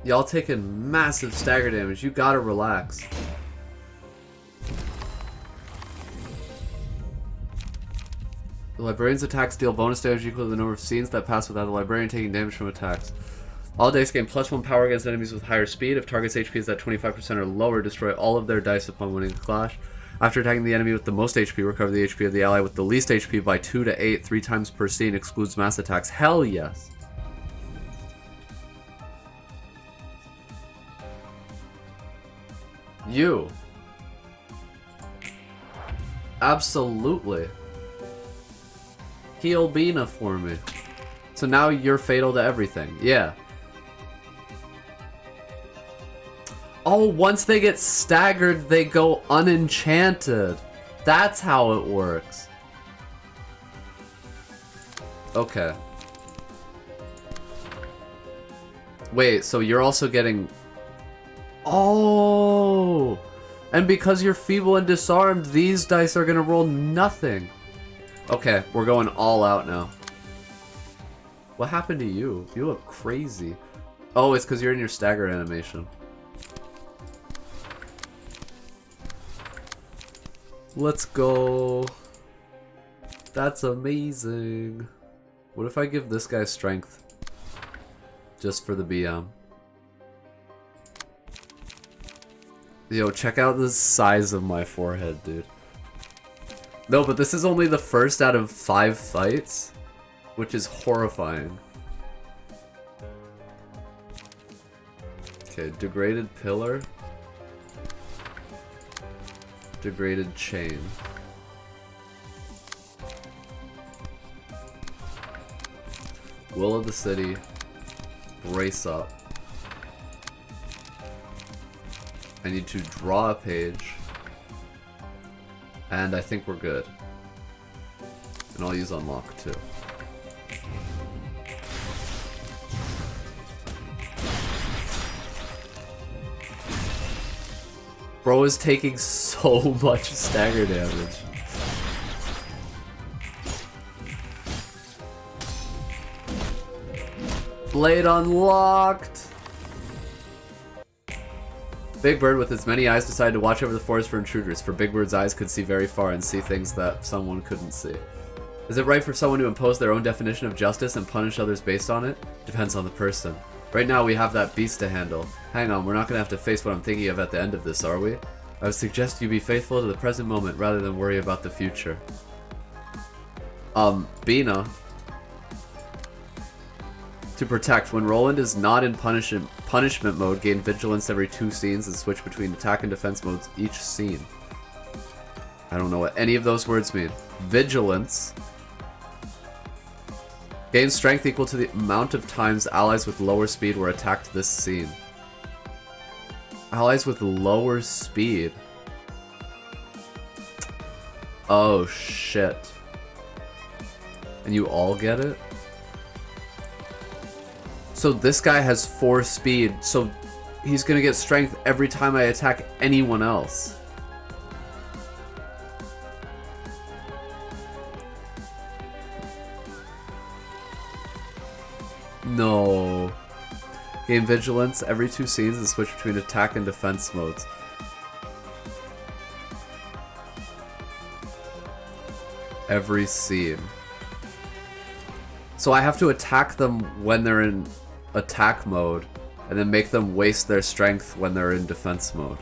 Y'all taking massive stagger damage. You gotta relax. The librarian's attacks deal bonus damage equal to the number of scenes that pass without the librarian taking damage from attacks. All dice gain +1 power against enemies with higher speed. If target's HP is at 25% or lower, destroy all of their dice upon winning the clash. After attacking the enemy with the most HP, recover the HP of the ally with the least HP by 2 to 8, 3 times per scene, excludes mass attacks. Hell yes! You. Absolutely. Heal Bina for me. So now you're fatal to everything. Yeah. Oh, once they get staggered, they go unenchanted. That's how it works. Okay. Wait, so you're also getting... Oh! And because you're feeble and disarmed, these dice are gonna roll nothing. Okay, we're going all out now. What happened to you? You look crazy. Oh, it's because you're in your stagger animation. Let's go. That's amazing. What if I give this guy strength? Just for the BM. Yo, check out the size of my forehead, dude. No, but this is only the first out of 5 fights, which is horrifying. Okay, degraded pillar. Degraded chain. Will of the city. Brace up. I need to draw a page. And I think we're good. And I'll use unlock too. Bro is taking so much stagger damage. Blade unlocked! Big Bird with its many eyes decided to watch over the forest for intruders, for Big Bird's eyes could see very far and see things that someone couldn't see. Is it right for someone to impose their own definition of justice and punish others based on it? Depends on the person. Right now we have that beast to handle. Hang on, we're not gonna have to face what I'm thinking of at the end of this, are we? I would suggest you be faithful to the present moment rather than worry about the future. Bina. To protect. When Roland is not in punishment mode, gain vigilance every 2 scenes and switch between attack and defense modes each scene. I don't know what any of those words mean. Vigilance. Gain strength equal to the amount of times allies with lower speed were attacked this scene. Allies with lower speed. Oh shit. And you all get it? So this guy has 4 speed, so he's gonna get strength every time I attack anyone else. No. Gain vigilance every 2 scenes and switch between attack and defense modes. Every scene. So I have to attack them when they're in attack mode, and then make them waste their strength when they're in defense mode.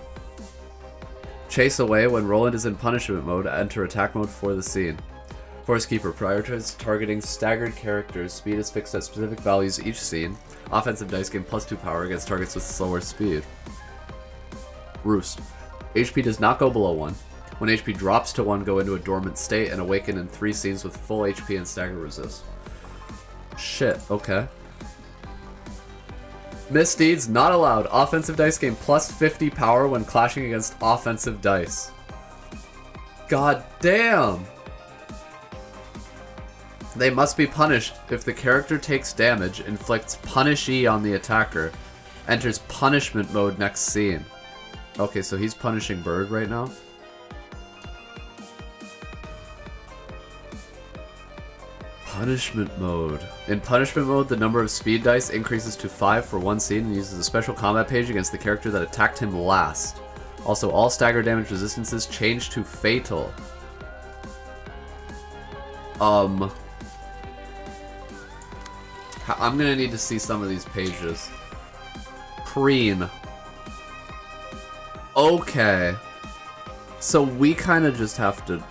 Chase away when Roland is in punishment mode, enter attack mode for the scene. Forest Keeper, prioritize targeting staggered characters. Speed is fixed at specific values each scene. Offensive dice gain +2 power against targets with slower speed. Roost. HP does not go below 1. When HP drops to 1, go into a dormant state and awaken in 3 scenes with full HP and stagger resist. Shit, okay. Misdeeds not allowed. Offensive dice gain +50 power when clashing against offensive dice. God damn! They must be punished if the character takes damage, inflicts punish E on the attacker, enters punishment mode next scene. Okay, so he's punishing Bird right now. Punishment mode. In punishment mode, the number of speed dice increases to 5 for 1 scene and uses a special combat page against the character that attacked him last. Also, all stagger damage resistances change to fatal. I'm gonna need to see some of these pages. Preen. Okay. So we kind of just have to...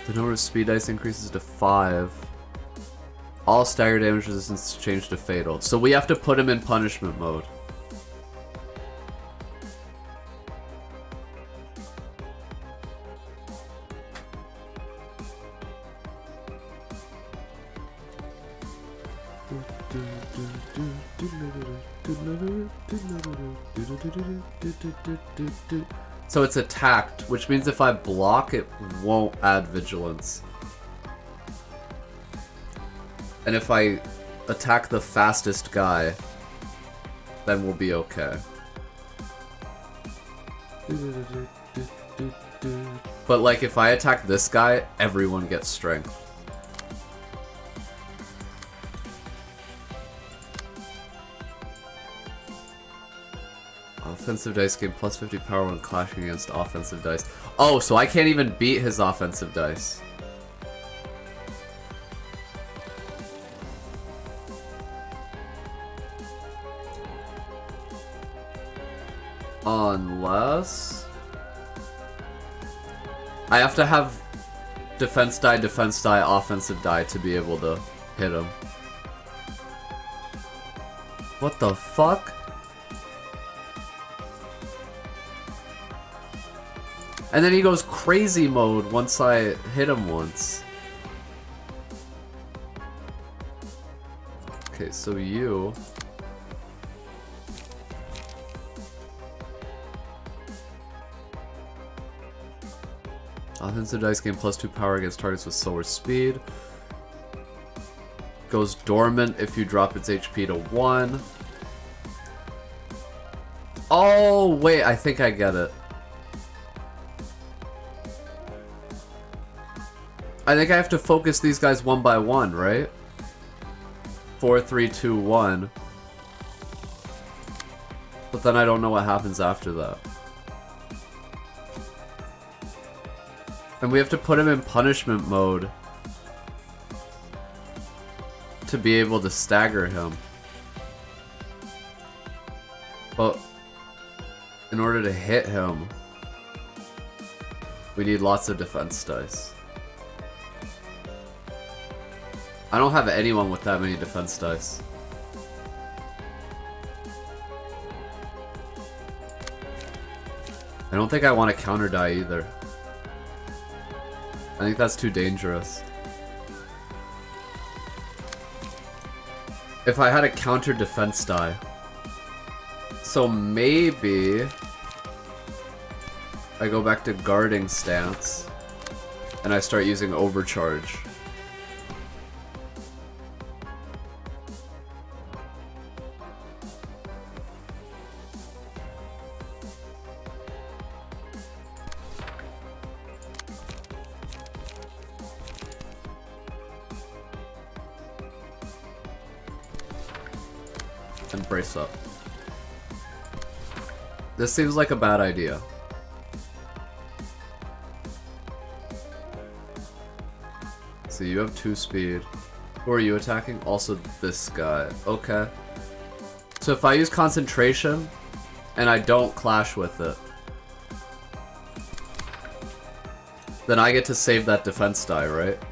The number of speed dice increases to 5. All stagger damage resistance change to fatal. So we have to put him in punishment mode. So it's attacked, which means if I block, it won't add vigilance. And if I attack the fastest guy, then we'll be okay. But like if I attack this guy, everyone gets strength. Offensive dice gain plus 50 power when clashing against offensive dice. Oh, so I can't even beat his offensive dice. Unless... I have to have defense die, offensive die to be able to hit him. What the fuck? And then he goes crazy mode once I hit him once. Okay, so you... Offensive dice gain plus 2 power against targets with slower speed. Goes dormant if you drop its HP to 1. Oh, wait, I think I get it. I think I have to focus these guys one by one, right? 4, 3, 2, 1. But then I don't know what happens after that. And we have to put him in punishment mode to be able to stagger him. But in order to hit him, we need lots of defense dice. I don't have anyone with that many defense dice. I don't think I want to counter die either. I think that's too dangerous. If I had a counter defense die. So maybe I go back to guarding stance and I start using overcharge. And brace up. This seems like a bad idea. So you have 2 speed. Who are you attacking? Also this guy. Okay. So if I use concentration and I don't clash with it, then I get to save that defense die, right?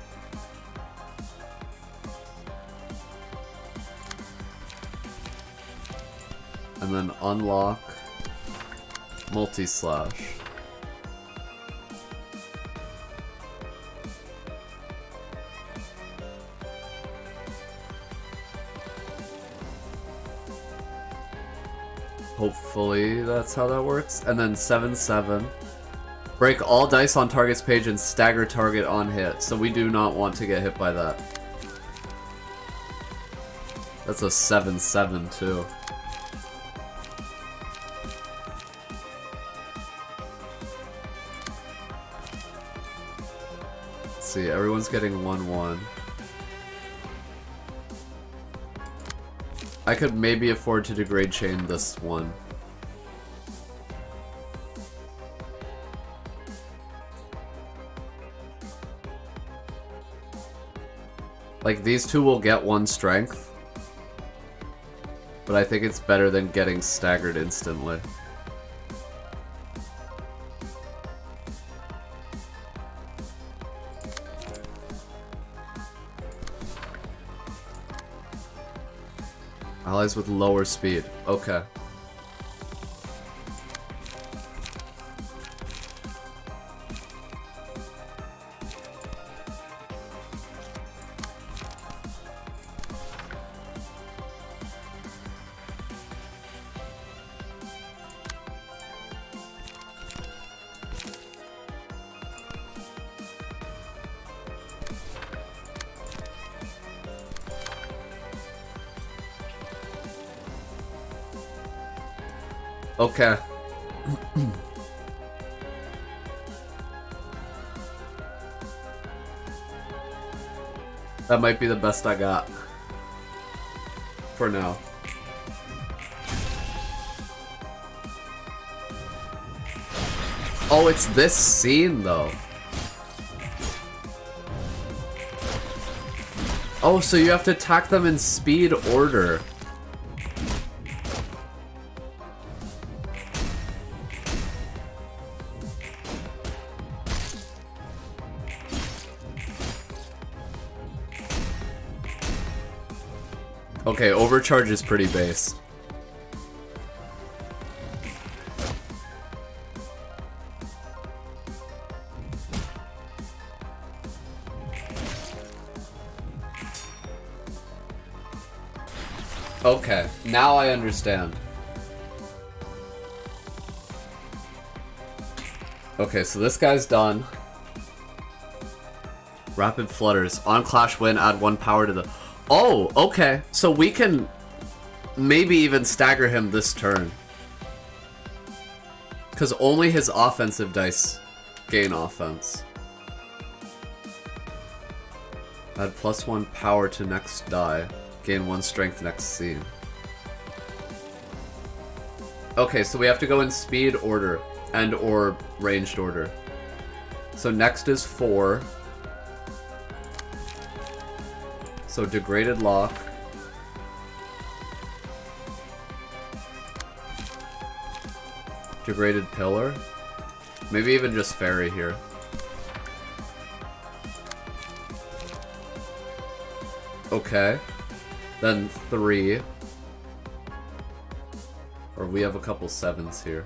And then unlock multi-slash. Hopefully that's how that works. And then 7/7. Break all dice on target's page and stagger target on hit. So we do not want to get hit by that. That's a 7/7 too. See, everyone's getting 1/1. I could maybe afford to degrade chain this one. Like, these two will get 1 strength. But I think it's better than getting staggered instantly. Allies with lower speed. Okay. Okay. That might be the best I got. For now. Oh, it's this scene, though. Oh, so you have to attack them in speed order. Okay, overcharge is pretty base. Okay, now I understand. Okay, so this guy's done. Rapid flutters. On clash win, add 1 power to the... Oh, okay. So we can maybe even stagger him this turn. Because only his offensive dice gain offense. Add +1 power to next die. Gain 1 strength next scene. Okay, so we have to go in speed order and or ranged order. So next is 4. So degraded lock. Degraded pillar. Maybe even just fairy here. Okay. Then 3. Or we have a couple 7s here.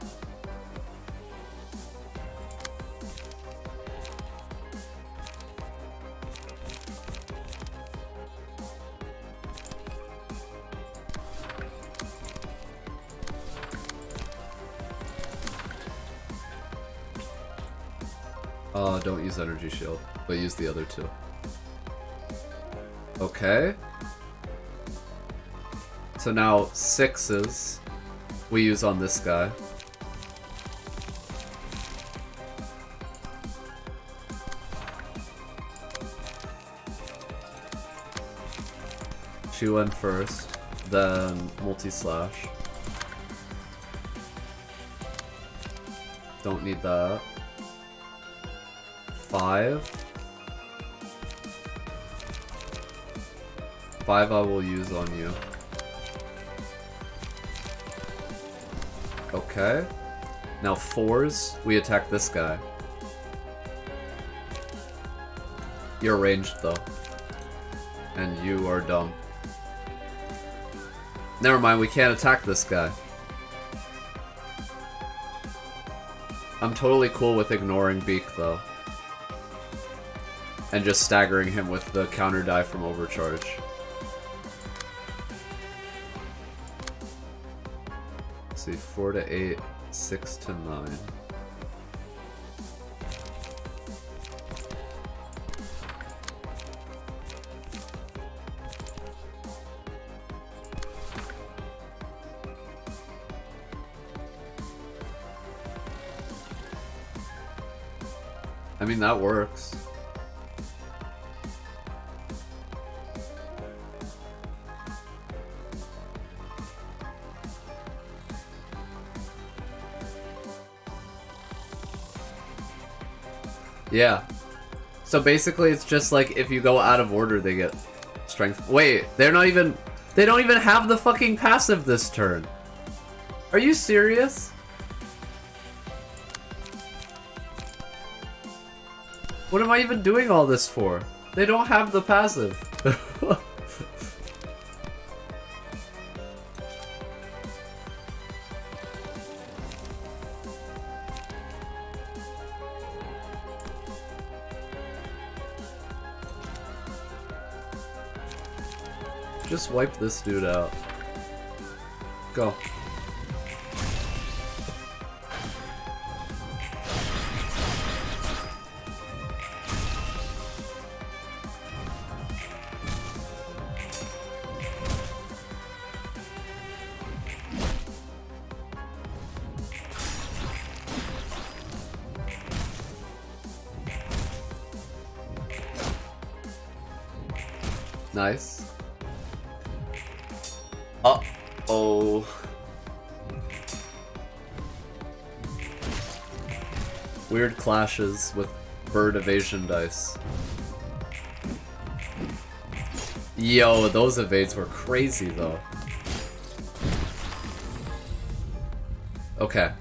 Don't use energy shield, but use the other 2. Okay. So now 6s we use on this guy. She went first, then multi-slash. Don't need that. 5. 5 I will use on you. Okay. Now 4s, we attack this guy. You're ranged though. And you are dumb. Never mind, we can't attack this guy. I'm totally cool with ignoring Beak though. And just staggering him with the counter die from overcharge. Let's see, 4 to 8, 6 to 9. I mean, that works. Yeah. So basically it's just like if you go out of order they get strength. Wait, they're not even... They don't even have the fucking passive this turn. Are you serious? What am I even doing all this for? They don't have the passive. Just wipe this dude out. Go. Nice. Uh-oh. Weird clashes with bird evasion dice. Yo, those evades were crazy though. Okay.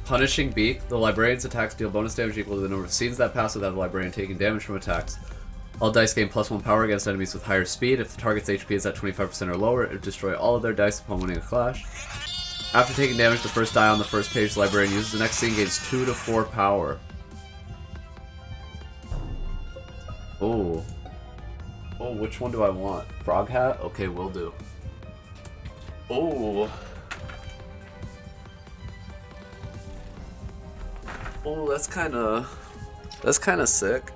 Punishing Beak. The librarian's attacks deal bonus damage equal to the number of scenes that pass without the librarian taking damage from attacks. All dice gain +1 power against enemies with higher speed. If the target's HP is at 25% or lower, it will destroy all of their dice upon winning a clash. After taking damage, the first die on the first page the librarian uses the next scene gains 2 to 4 power. Oh. Oh, which one do I want? Frog Hat? Okay, will do. Oh. Oh, that's kinda sick.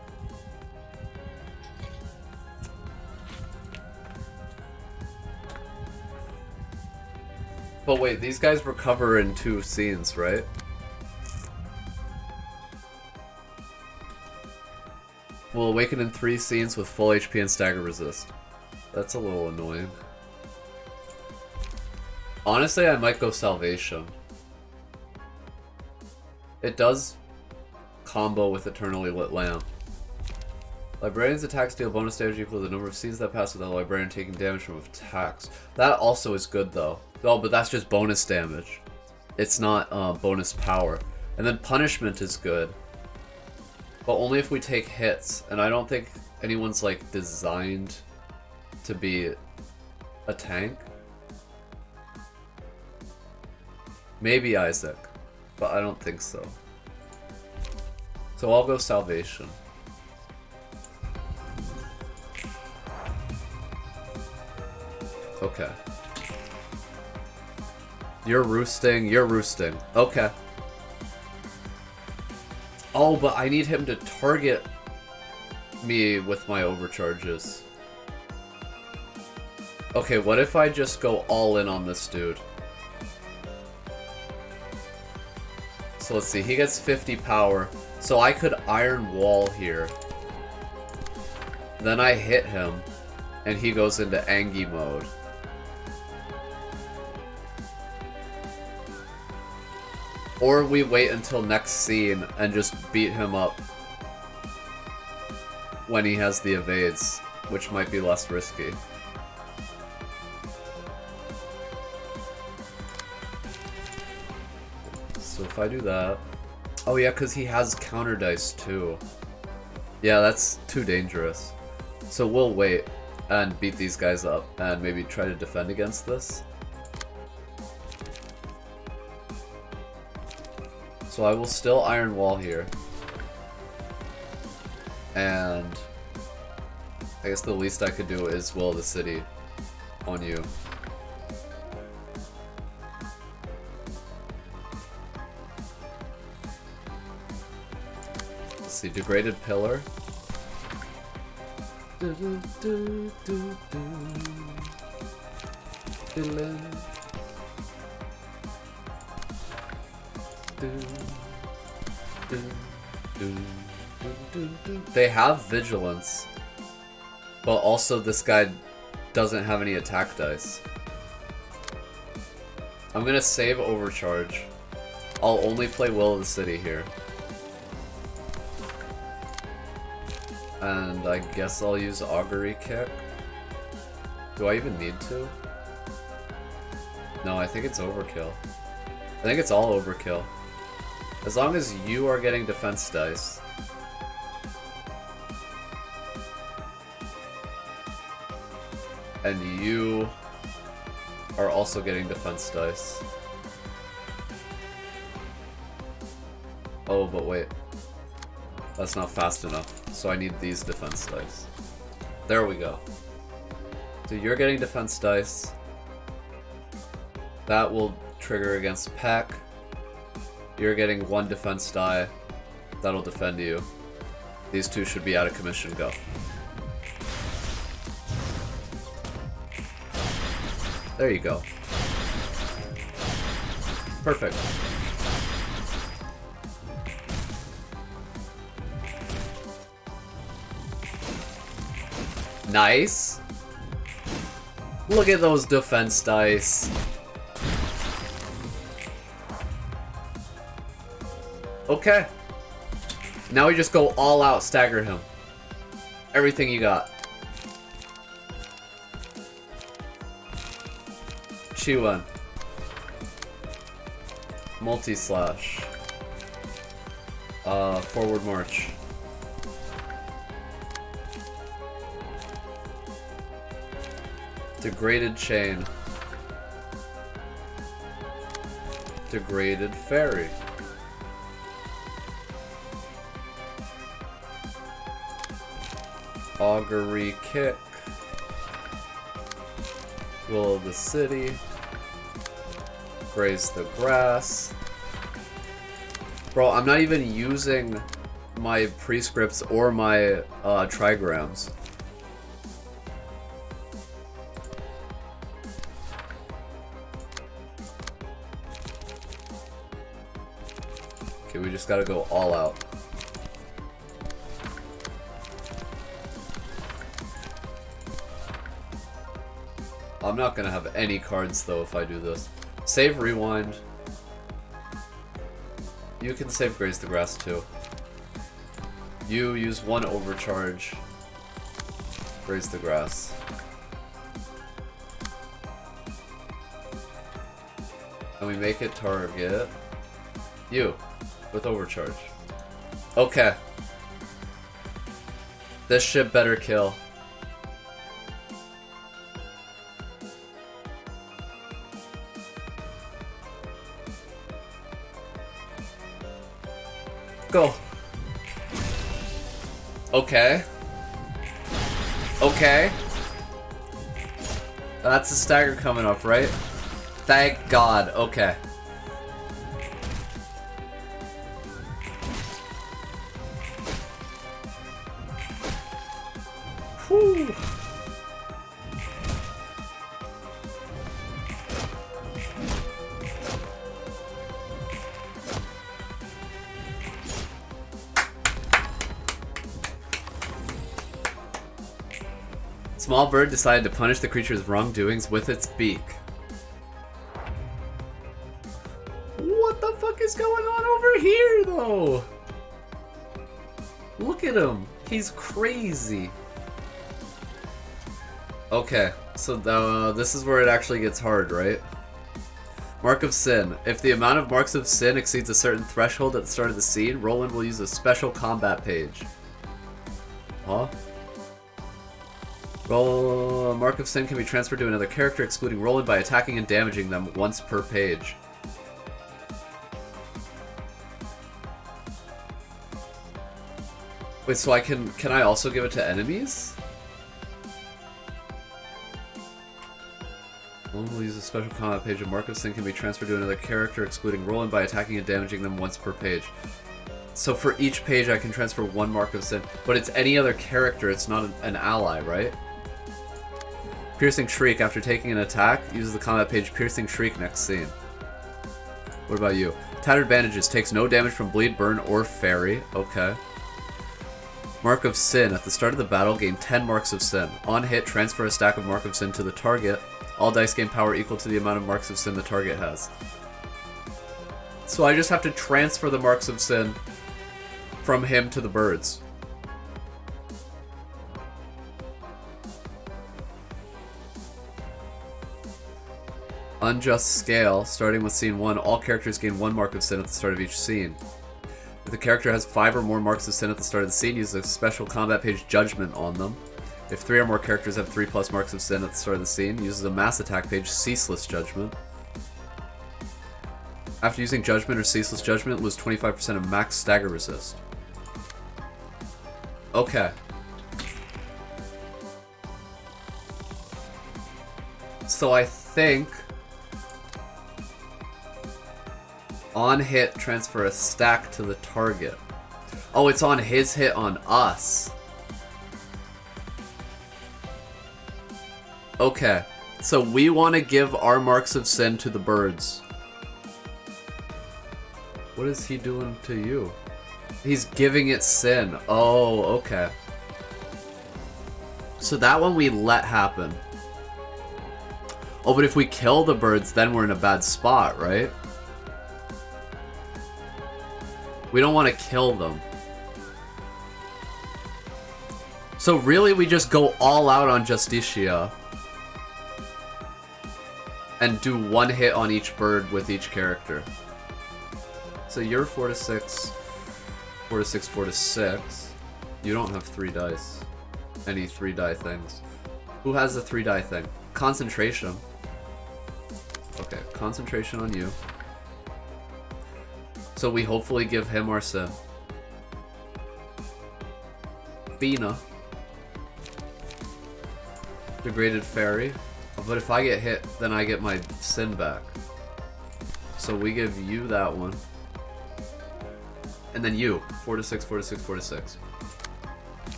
But wait, these guys recover in 2 scenes, right? Will awaken in 3 scenes with full HP and stagger resist. That's a little annoying. Honestly, I might go Salvation. It does combo with Eternally Lit Lamp. Librarian's attacks deal bonus damage equal to the number of scenes that pass without the librarian taking damage from attacks. That also is good though. Oh, but that's just bonus damage. It's not bonus power. And then punishment is good. But only if we take hits. And I don't think anyone's like designed to be a tank. Maybe Isaac. But I don't think so. So I'll go Salvation. Okay. You're roosting, you're roosting. Okay. Oh, but I need him to target me with my overcharges. Okay, what if I just go all in on this dude? So let's see, he gets 50 power. So I could Iron Wall here. Then I hit him, and he goes into Angie mode. Or we wait until next scene and just beat him up when he has the evades, which might be less risky. So if I do that... Oh yeah, because he has counter dice too. Yeah, that's too dangerous. So we'll wait and beat these guys up and maybe try to defend against this. So I will still Iron Wall here. And I guess the least I could do is Will of the City on you. Let's see, Degraded Pillar. They have Vigilance, but also this guy doesn't have any attack dice. I'm gonna save Overcharge. I'll only play Will of the City here. And I guess I'll use Augury Kick. Do I even need to? No, I think it's overkill. I think it's all overkill. As long as you are getting defense dice. And you are also getting defense dice. Oh, but wait. That's not fast enough. So I need these defense dice. There we go. So you're getting defense dice. That will trigger against Peck. You're getting 1 defense die. That'll defend you. These two should be out of commission. Go. There you go. Perfect. Nice. Look at those defense dice. Okay. Now we just go all out, stagger him. Everything you got. Chiwan. Multi-slash. Forward march. Degraded chain. Degraded fairy. Augury kick. Will of the city. Graze the grass. Bro, I'm not even using my prescripts or my trigrams. Okay, we just gotta go all out. I'm not gonna have any cards though if I do this. Save rewind. You can save Graze the Grass too. You use 1 overcharge. Graze the Grass. And we make it target you with overcharge. Okay. This shit better kill. Go. Okay. Okay. That's a stagger coming up, right? Thank God. Okay. Whew. Small bird decided to punish the creature's wrongdoings with its beak. What the fuck is going on over here, though? Look at him. He's crazy. Okay, so this is where it actually gets hard, right? Mark of Sin. If the amount of Marks of Sin exceeds a certain threshold at the start of the scene, Roland will use a special combat page. Huh? Mark of Sin can be transferred to another character, excluding Roland, by attacking and damaging them once per page. Wait, so I can I also give it to enemies? Roland will use a special combat page, and Mark of Sin can be transferred to another character, excluding Roland, by attacking and damaging them once per page. So for each page I can transfer 1 Mark of Sin, but it's any other character, it's not an ally, right? Piercing Shriek. After taking an attack, uses the combat page Piercing Shriek next scene. What about you? Tattered Bandages. Takes no damage from Bleed, Burn, or Fairy. Okay. Mark of Sin. At the start of the battle, gain 10 Marks of Sin. On hit, transfer a stack of Mark of Sin to the target. All dice gain power equal to the amount of Marks of Sin the target has. So I just have to transfer the Marks of Sin from him to the birds. Unjust scale. Starting with scene 1, all characters gain 1 mark of sin at the start of each scene. If the character has 5 or more marks of sin at the start of the scene, use a special combat page judgment on them. If 3 or more characters have 3 plus marks of sin at the start of the scene, uses a mass attack page ceaseless judgment. After using judgment or ceaseless judgment, lose 25% of max stagger resist. Okay. So I think on hit, transfer a stack to the target. Oh, it's on his hit on us. Okay. So we want to give our marks of sin to the birds. What is he doing to you? He's giving it sin. Oh, okay. So that one we let happen. Oh, but if we kill the birds, then we're in a bad spot, right? We don't want to kill them. So really, we just go all out on Justicia. And do 1 hit on each bird with each character. So you're 4 to 6. 4 to 6, 4 to 6. You don't have 3 dice. Any 3 die things. Who has the 3 die thing? Concentration. Okay, concentration on you. So we hopefully give him our sin. Binah. Degraded fairy. But if I get hit, then I get my sin back. So we give you that one. And then you. 4 to 6, 4 to 6, 4 to 6.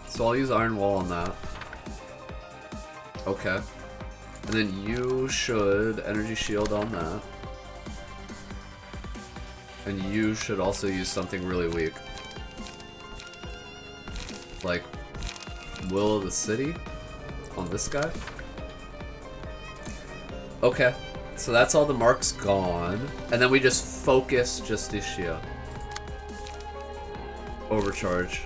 So I'll use Iron Wall on that. Okay. And then you should Energy Shield on that. And you should also use something really weak. Like Will of the City on this guy. Okay. So that's all the marks gone. And then we just focus Justicia. Overcharge.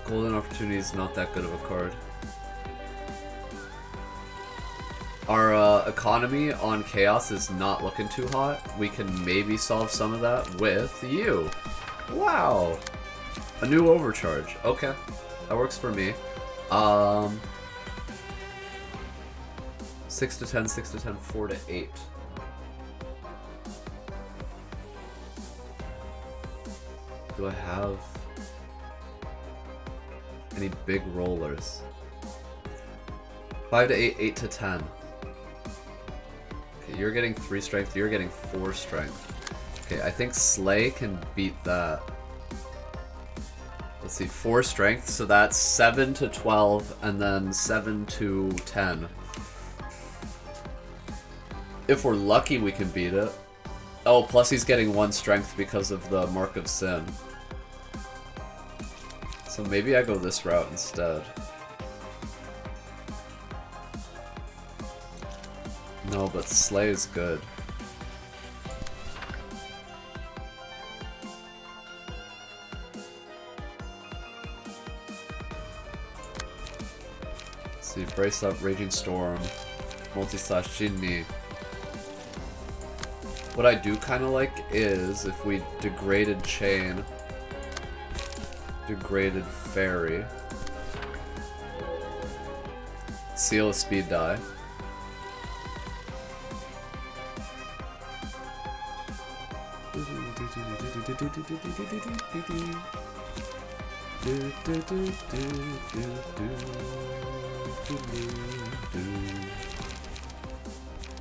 Golden Opportunity is not that good of a card. Our economy on Chaos is not looking too hot. We can maybe solve some of that with you. Wow. A new overcharge. Okay. That works for me. 6 to 10, 6 to 10, 4 to 8. Do I have any big rollers? 5 to 8, 8 to 10. Okay, you're getting 3 strength, you're getting 4 strength. Okay, I think Slay can beat that. Let's see, 4 strength, so that's 7 to 12, and then 7 to 10. If we're lucky, we can beat it. Oh, plus he's getting 1 strength because of the Mark of Sin. So maybe I go this route instead. No, but Slay is good. Let's see, Brace Up, Raging Storm, Multi-Slash Jinni. What I do kind of like is if we Degraded Chain, Degraded Fairy, Seal a Speed die.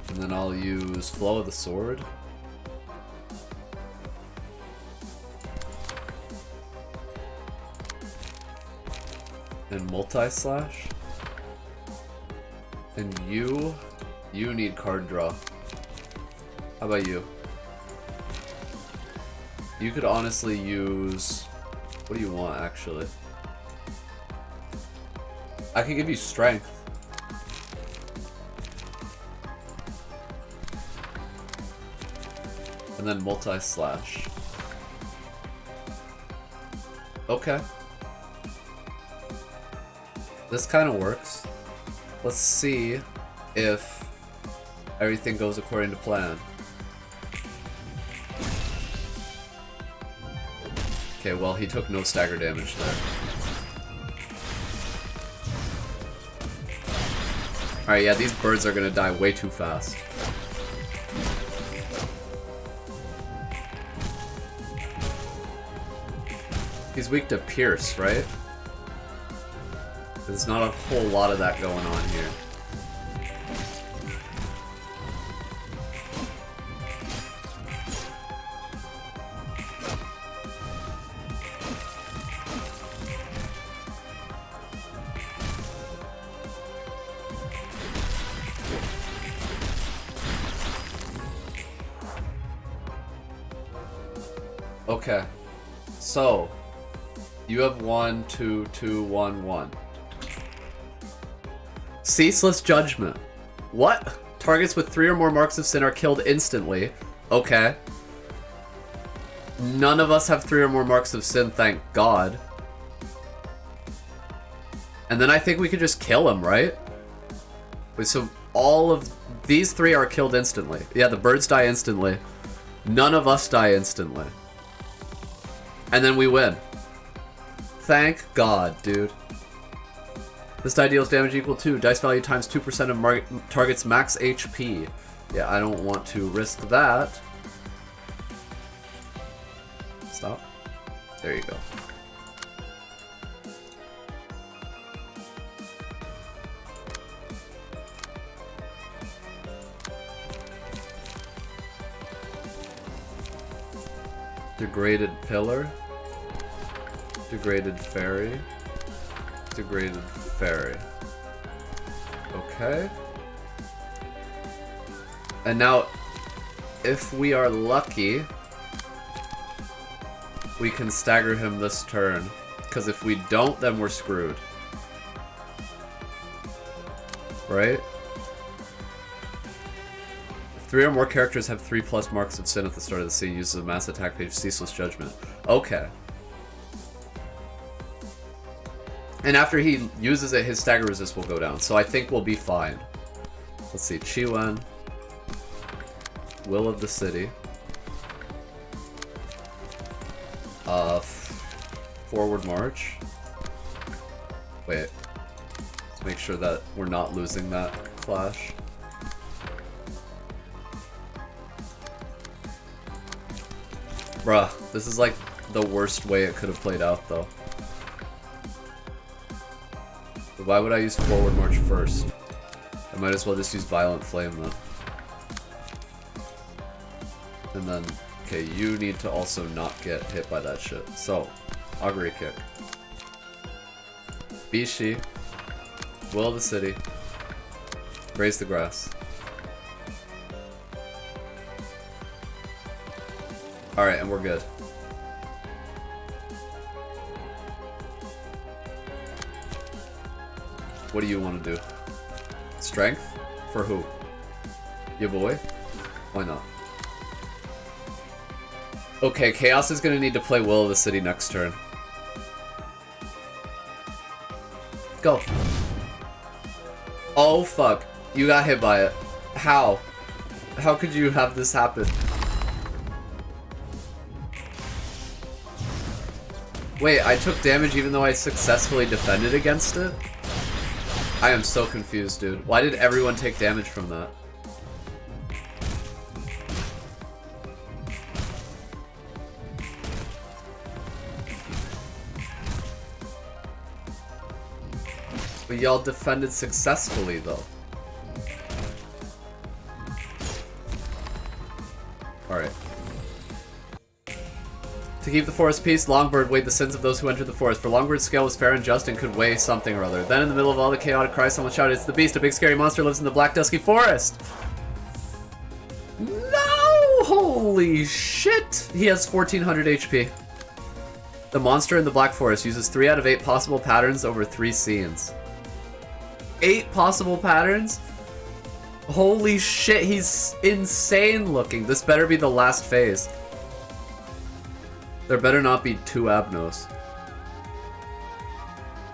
And then I'll use Flow of the Sword. And Multi-Slash. And you need card draw. How about you? You could honestly use... What do you want, actually? I could give you strength. And then Multi-Slash. Okay. This kind of works. Let's see if everything goes according to plan. Okay, well, he took no stagger damage there. Alright, yeah, these birds are gonna die way too fast. He's weak to Pierce, right? There's not a whole lot of that going on here. Okay, so you have 1, 2, 2, 1, 1. Ceaseless Judgment. What? Targets with 3 or more marks of sin are killed instantly. Okay. None of us have 3 or more marks of sin, thank God. And then I think we could just kill him, right? Wait, so all of these 3 are killed instantly. Yeah, the birds die instantly. None of us die instantly. And then we win. Thank God, dude. This die deals damage equal to dice value times 2% of target's max HP. Yeah, I don't want to risk that. Stop. There you go. Degraded Pillar. Degraded Fairy. Degraded Fairy. Okay. And now, if we are lucky, we can stagger him this turn. Because if we don't, then we're screwed. Right? If 3 or more characters have 3+ marks of sin at the start of the scene, uses a mass attack page, Ceaseless Judgment. Okay. And after he uses it, his stagger resist will go down. So I think we'll be fine. Let's see. Chiwen. Will of the City. Forward March. Wait. Let's make sure that we're not losing that clash. Bruh, this is like the worst way it could have played out though. But why would I use Forward March first? I might as well just use Violent Flame then. And then, okay, you need to also not get hit by that shit. So, Augury Kick. Bishi. Will of the City. Raise the Grass. Alright, and we're good. What do you want to do? Strength? For who? Your boy? Why not? Okay, Chaos is gonna need to play Will of the City next turn. Go. Oh fuck. You got hit by it. How? How could you have this happen? Wait, I took damage even though I successfully defended against it? I am so confused, dude. Why did everyone take damage from that? But y'all defended successfully, though. Alright. To keep the forest peace, Longbird weighed the sins of those who entered the forest. For Longbird's scale was fair and just and could weigh something or other. Then in the middle of all the chaotic cries, someone shouted, "It's the beast! A big scary monster lives in the black dusky forest!" No! Holy shit! He has 1400 HP. The monster in the black forest uses 3 out of 8 possible patterns over 3 scenes. 8 possible patterns? Holy shit, he's insane looking. This better be the last phase. There better not be 2 Abnos.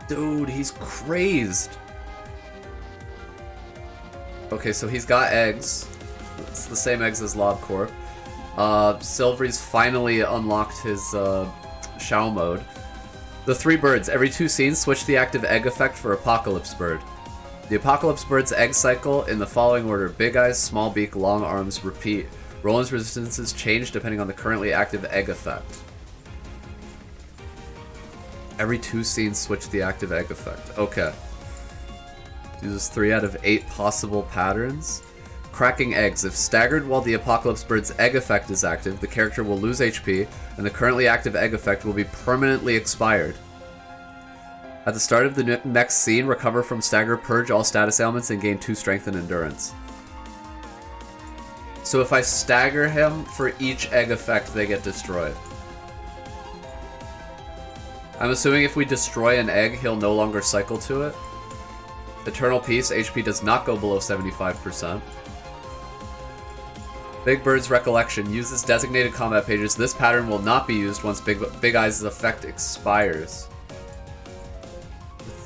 Dude, he's crazed. Okay, so he's got eggs. It's the same eggs as LobCorp. Silvery's finally unlocked his Shao mode. The 3 birds. Every 2 scenes, switch the active egg effect for Apocalypse Bird. The Apocalypse Bird's egg cycle in the following order: big eyes, small beak, long arms, repeat. Roland's resistances change depending on the currently active egg effect. Every 2 scenes, switch the active egg effect. Okay. Uses 3 out of 8 possible patterns. Cracking eggs. If staggered while the Apocalypse Bird's egg effect is active, the character will lose HP, and the currently active egg effect will be permanently expired. At the start of the next scene, recover from stagger, purge all status ailments, and gain 2 strength and endurance. So if I stagger him, for each egg effect, they get destroyed. I'm assuming if we destroy an egg, he'll no longer cycle to it. Eternal Peace, HP does not go below 75%. Big Bird's Recollection, uses designated combat pages. This pattern will not be used once Big Eyes' effect expires.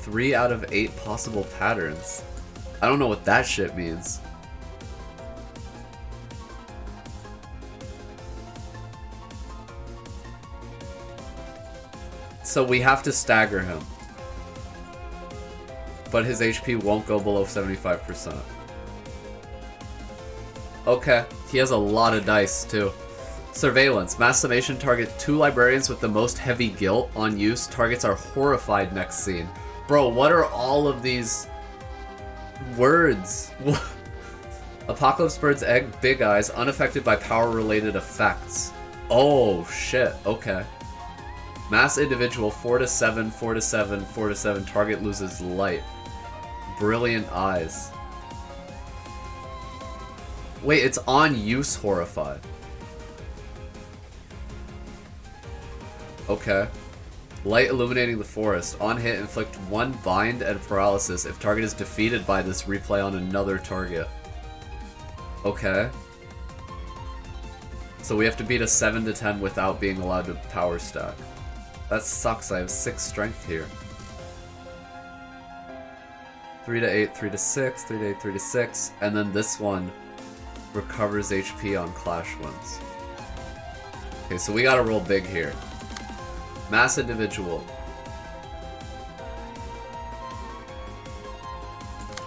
3 out of 8 possible patterns. I don't know what that shit means. So we have to stagger him. But his HP won't go below 75%. Okay, he has a lot of dice too. Surveillance. Mass summation, target 2 librarians with the most heavy guilt on use. Targets are horrified next scene. Bro, what are all of these words? Apocalypse Bird's egg, big eyes, unaffected by power-related effects. Oh, shit. Okay. Mass individual, 4 to 7, 4 to 7, 4 to 7. Target loses light. Brilliant eyes. Wait, it's on use horrified. Okay. Light illuminating the forest. On hit, inflict 1 bind and paralysis. If target is defeated by this, replay on another target. Okay. So we have to beat a 7 to 10 without being allowed to power stack. That sucks, I have 6 strength here. 3 to 8, 3 to 6, 3 to 8, 3 to 6, and then this one recovers HP on Clash Winds. Okay, so we gotta roll big here. Mass individual.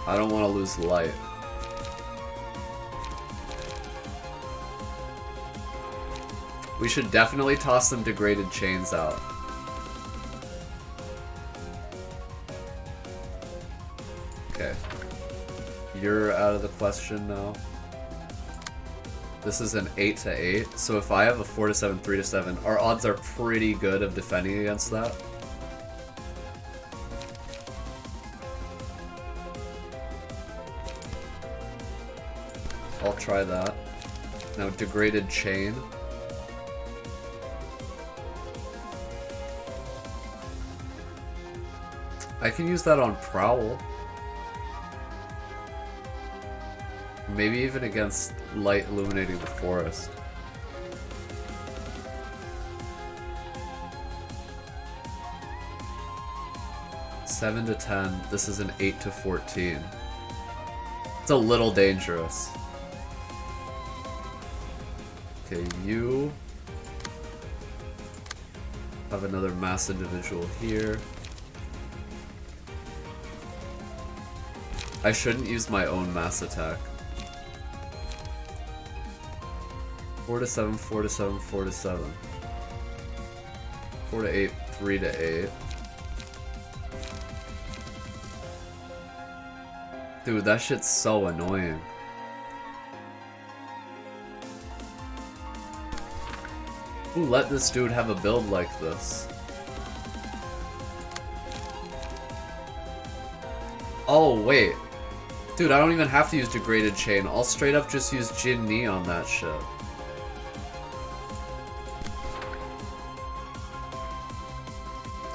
I don't want to lose light. We should definitely toss some degraded chains out. Okay. You're out of the question now. This is an 8 to 8, so if I have a 4 to 7, 3 to 7, our odds are pretty good of defending against that. I'll try that. Now, degraded chain. I can use that on Prowl. Maybe even against light illuminating the forest. (7 to 10). This is an 8 to 14. It's a little dangerous. Okay, you have another mass individual here. I shouldn't use my own mass attack. 4 to 7, 4 to 7, 4 to 7. 4 to 8, 3 to 8. Dude, that shit's so annoying. Who let this dude have a build like this? Oh, wait. Dude, I don't even have to use Degraded Chain. I'll straight up just use Jin Ni on that shit.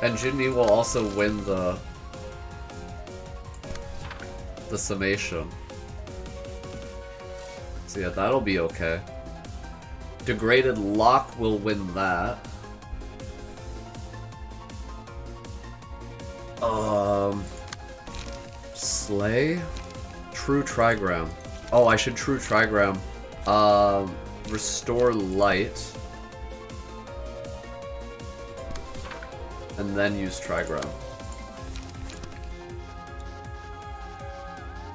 And Jin Ni will also win the summation. So yeah, that'll be okay. Degraded Lock will win that. Slay? True Trigram. Oh, I should True Trigram. Restore Light. And then use Trigram.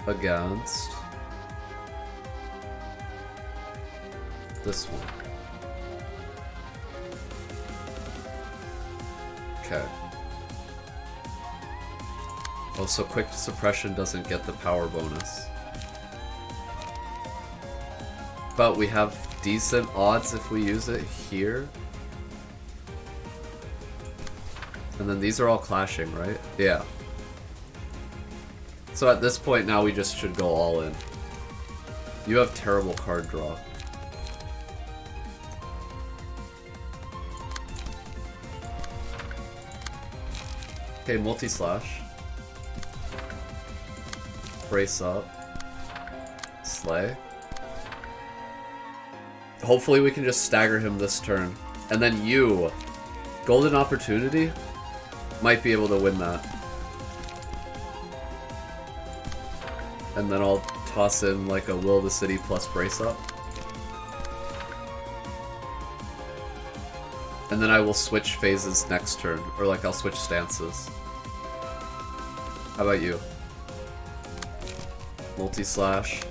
Against this one. Okay. Oh, so quick suppression doesn't get the power bonus. But we have decent odds if we use it here. And then these are all clashing, right? Yeah. So at this point now we just should go all in. You have terrible card draw. Okay, multi-slash. Brace up. Slay. Hopefully we can just stagger him this turn. And then you, Golden Opportunity, might be able to win that. And then I'll toss in like a Will of the City plus Brace Up. And then I will switch phases next turn, or like I'll switch stances. How about you? Multi-slash.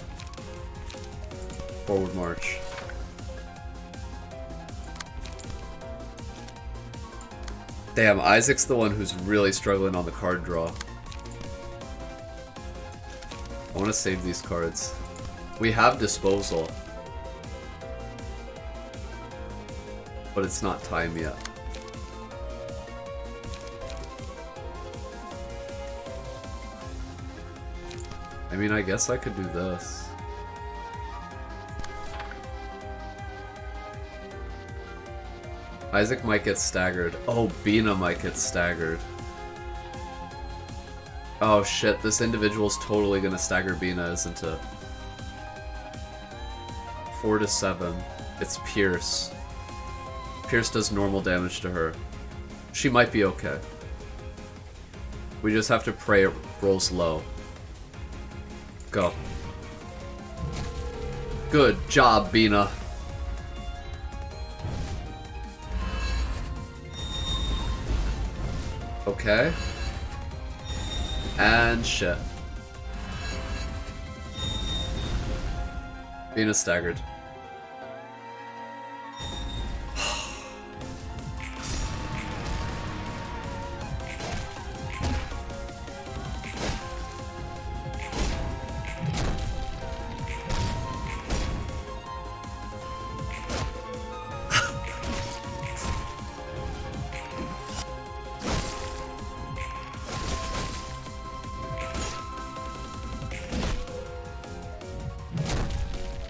Forward march. Damn, Isaac's the one who's really struggling on the card draw. I want to save these cards. We have disposal. But it's not time yet. I mean, I guess I could do this. Isaac might get staggered. Oh, Binah might get staggered. Oh shit, this individual's totally gonna stagger Binah, isn't it? 4 to 7. It's Pierce. Pierce does normal damage to her. She might be okay. We just have to pray it rolls low. Go. Good job, Binah. Okay. And shit. Binah staggered.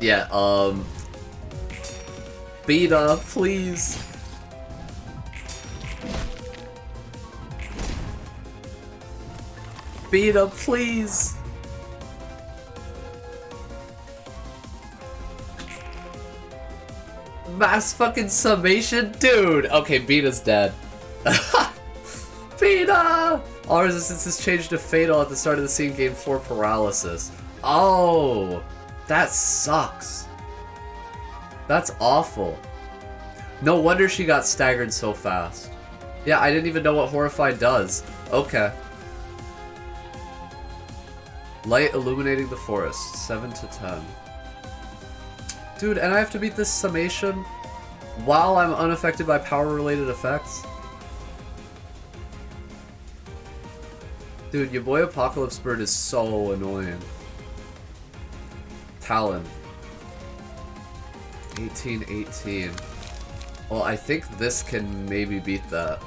Yeah, Binah, please. Binah, please. Mass fucking summation? Dude! Okay, Binah's dead. Binah! All resistance is changed to fatal at the start of the scene, gain 4 paralysis. Oh! That sucks. That's awful. No wonder she got staggered so fast. Yeah, I didn't even know what Horrified does. Okay. Light illuminating the forest. 7 to 10. Dude, and I have to beat this summation while I'm unaffected by power-related effects? Dude, your boy Apocalypse Bird is so annoying. Talon. 1818. Well, I think this can maybe beat that.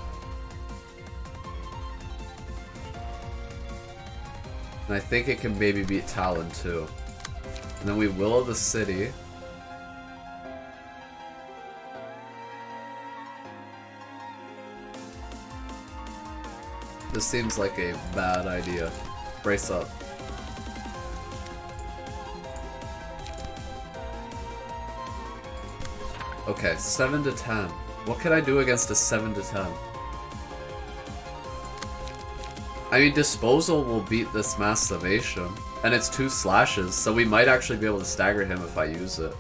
And I think it can maybe beat Talon too. And then we Will of the City. This seems like a bad idea. Brace up. Okay, 7 to 10. What can I do against a 7 to 10? I mean, disposal will beat this mass summation. And it's 2 slashes, so we might actually be able to stagger him if I use it.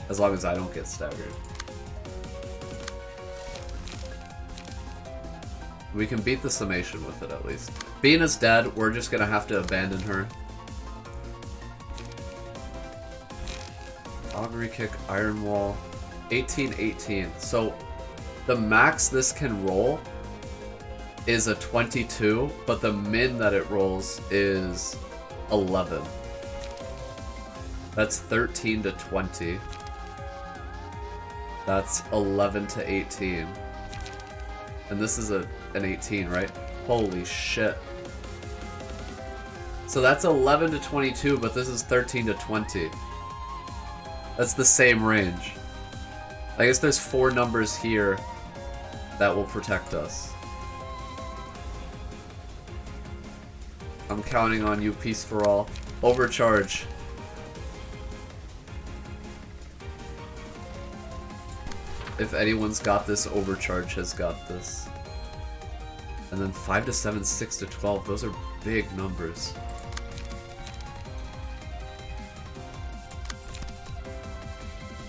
As long as I don't get staggered. We can beat the summation with it at least. Bina's dead, we're just gonna have to abandon her. Augury Kick, Iron Wall, 18-18. So the max this can roll is a 22, but the min that it rolls is 11. That's 13 to 20. That's 11 to 18. And this is an 18, right? Holy shit. So that's 11 to 22, but this is 13 to 20. That's the same range. I guess there's 4 numbers here that will protect us. I'm counting on you, Peace for All. Overcharge. If anyone's got this, Overcharge has got this. And then 5 to 7, 6 to 12. Those are big numbers.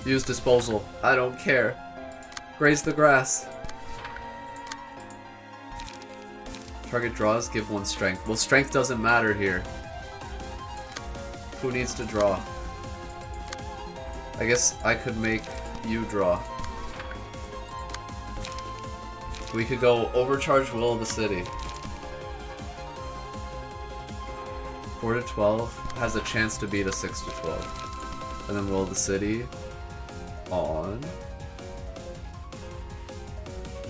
Use disposal. I don't care. Graze the grass. Target draws, give 1 strength. Well, strength doesn't matter here. Who needs to draw? I guess I could make you draw. We could go Overcharge Will of the City. 4 to 12 has a chance to beat a 6 to 12. And then Will of the City on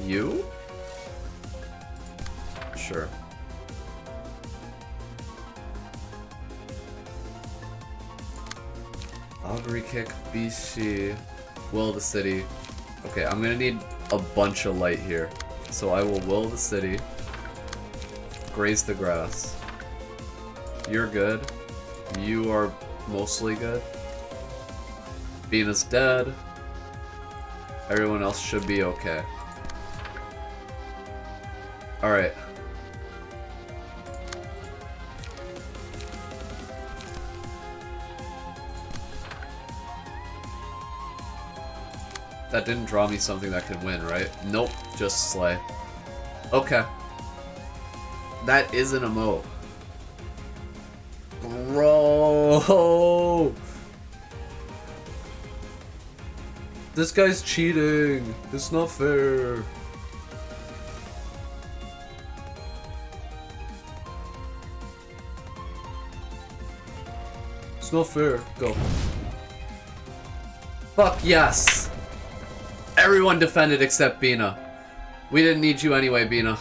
you? Sure. Augury Kick, BC, Will of the City. Okay, I'm gonna need a bunch of light here. So I will Will the City. Graze the grass. You're good. You are mostly good. Bina's dead. Everyone else should be okay. Alright. That didn't draw me something that could win, right? Nope, just Slay. Okay. That is an emote. Bro! This guy's cheating. It's not fair. It's not fair. Go. Fuck yes! Everyone defended except Bina. We didn't need you anyway, Bina.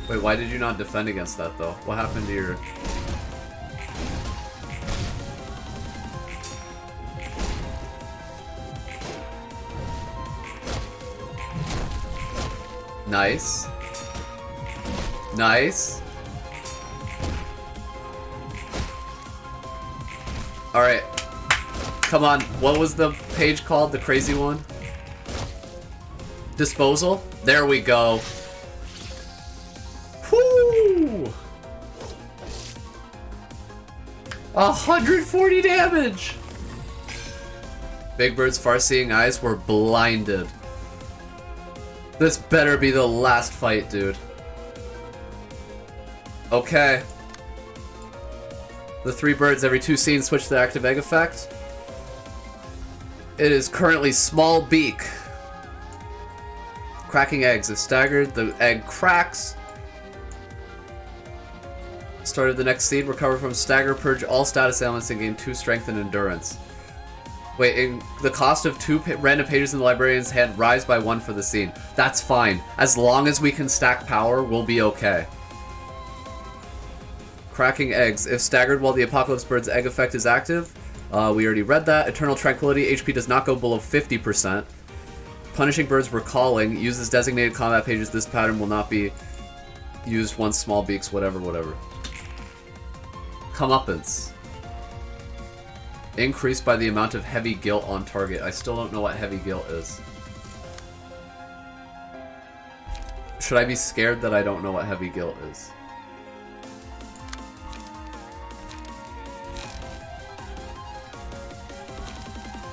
Wait, why did you not defend against that, though? What happened to your... Nice. Nice. Alright. Come on. What was the page called? The crazy one? Disposal? There we go. Whoo! 140 damage! Big Bird's far-seeing eyes were blinded. This better be the last fight, dude. Okay. The 3 birds every 2 scenes switch to the active egg effect. It is currently Small Beak. Cracking eggs. If staggered, the egg cracks. Start of the next scene, recover from stagger, purge all status ailments, and gain 2 strength and endurance. Wait, the cost of 2 random pages in the librarian's hand rise by 1 for the scene. That's fine. As long as we can stack power, we'll be okay. Cracking eggs. If staggered while the Apocalypse Bird's egg effect is active, we already read that. Eternal Tranquility. HP does not go below 50%. Punishing Birds Recalling. Uses designated combat pages. This pattern will not be used once Small Beaks, whatever. Comeuppance. Increased by the amount of heavy guilt on target. I still don't know what heavy guilt is. Should I be scared that I don't know what heavy guilt is?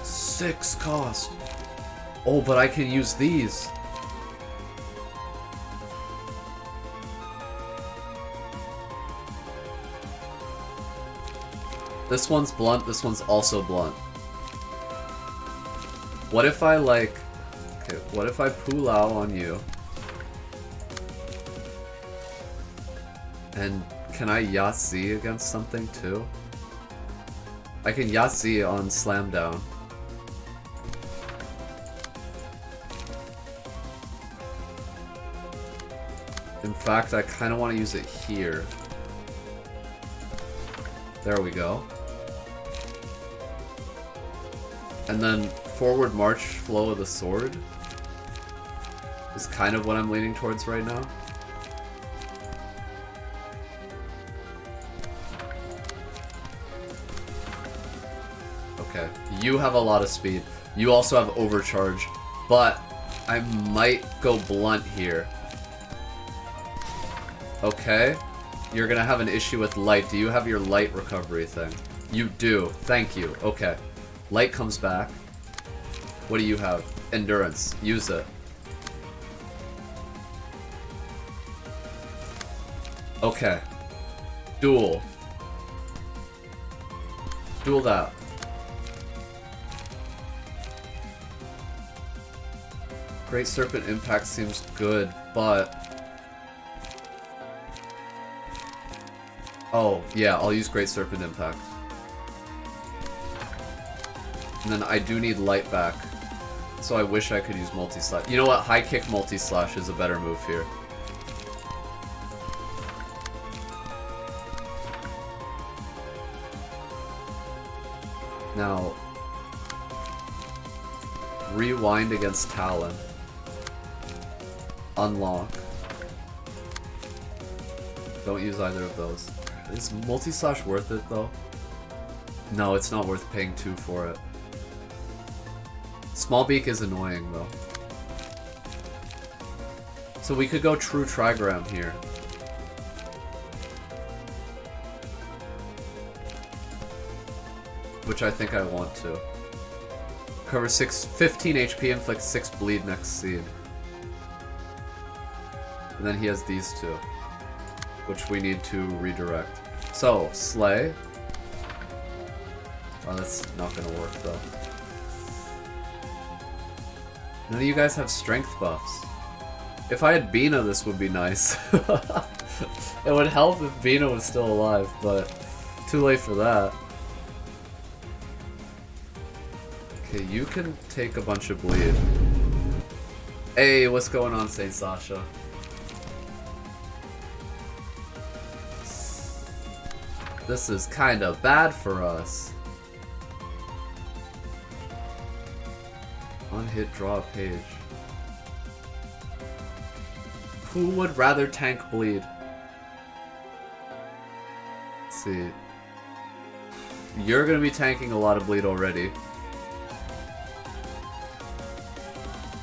Six cost. Oh, but I can use these. This one's blunt, this one's also blunt. What if I like... Okay, what if I pull out on you? And can I Yahtzee against something too? I can Yahtzee on Slam Down. In fact, I kind of want to use it here. There we go. And then forward march flow of the sword is kind of what I'm leaning towards right now. Okay, you have a lot of speed. You also have overcharge, but I might go blunt here. Okay, you're gonna have an issue with light. Do you have your light recovery thing? You do, thank you. Okay, light comes back. What do you have? Endurance, use it. Okay, duel. Duel that. Great Serpent Impact seems good, but... Oh, yeah, I'll use Great Serpent Impact. And then I do need light back. So I wish I could use multi-slash. You know what? High kick multi-slash is a better move here. Now... Rewind against Talon. Unlock. Don't use either of those. Is multi-slash worth it, though? No, it's not worth paying 2 for it. Small Beak is annoying, though. So we could go True Trigram here. Which I think I want to. Cover 15 HP, inflict 6 bleed next seed. And then he has these two, which we need to redirect. So, Slay. Oh, that's not gonna work, though. None of you guys have strength buffs. If I had Bina, this would be nice. It would help if Bina was still alive, but too late for that. Okay, you can take a bunch of bleed. Hey, what's going on, Saint Sasha? This is kinda bad for us. On hit, draw a page. Who would rather tank bleed? Let's see. You're gonna be tanking a lot of bleed already.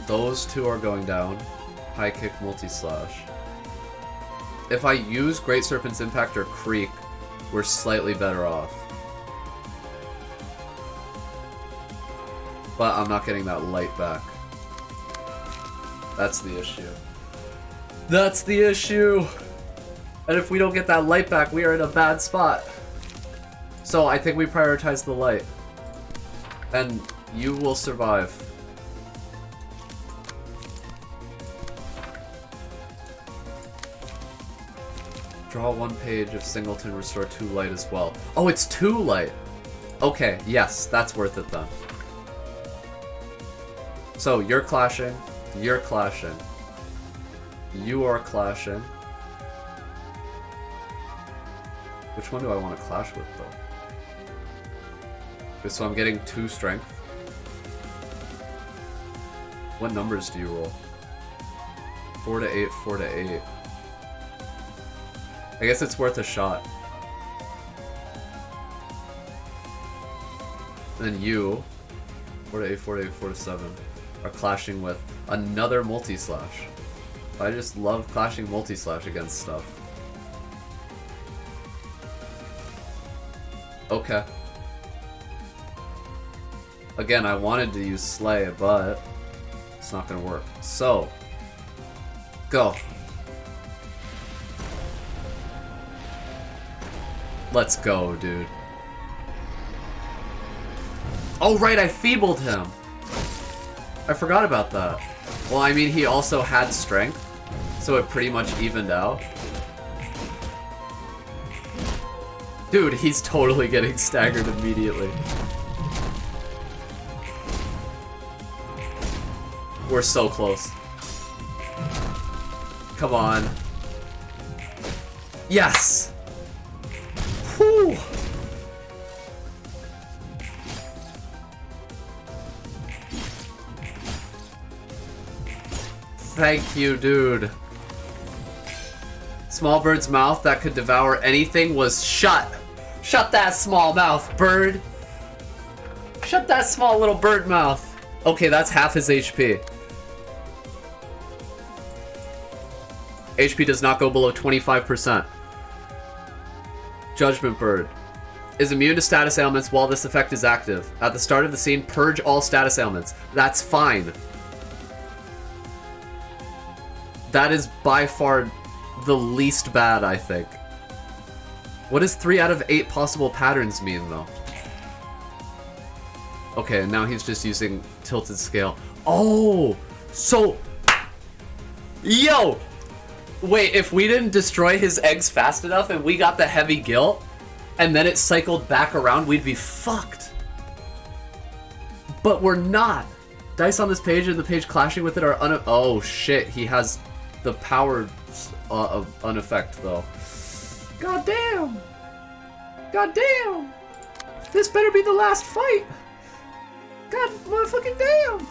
Those two are going down. High kick, multi-slash. If I use Great Serpent's Impact or Creek, we're slightly better off. But I'm not getting that light back. That's the issue. That's the issue! And if we don't get that light back, we are in a bad spot. So I think we prioritize the light. And you will survive. Draw 1 page of Singleton, restore 2 light as well. Oh, it's 2 light! Okay, yes, that's worth it then. So, you're clashing, you are clashing. Which one do I want to clash with, though? Okay, so I'm getting 2 strength. What numbers do you roll? 4 to 8, 4 to 8. I guess it's worth a shot. And then you, 4 to 8, 4 to 8, 4 to 7, are clashing with another multi-slash. I just love clashing multi-slash against stuff. Okay. Again, I wanted to use Slay, but it's not gonna work. So, go. Let's go, dude. Oh, right, I feebled him. I forgot about that. Well, I mean, he also had strength, so it pretty much evened out. Dude, he's totally getting staggered immediately. We're so close. Come on. Yes! Whew! Thank you, dude. Small bird's mouth that could devour anything was shut. Shut that small mouth, bird. Shut that small little bird mouth. Okay, that's half his HP. HP does not go below 25%. Judgment Bird is immune to status ailments while this effect is active. At the start of the scene, purge all status ailments. That's fine. That is by far the least bad, I think. What does 3 out of 8 possible patterns mean, though? Okay, now he's just using tilted scale. Oh! So... Yo! Wait, if we didn't destroy his eggs fast enough and we got the heavy guilt, and then it cycled back around, we'd be fucked. But we're not. Dice on this page and the page clashing with it are oh shit, he has the power of uneffect though. God damn! God damn! This better be the last fight! God motherfucking damn!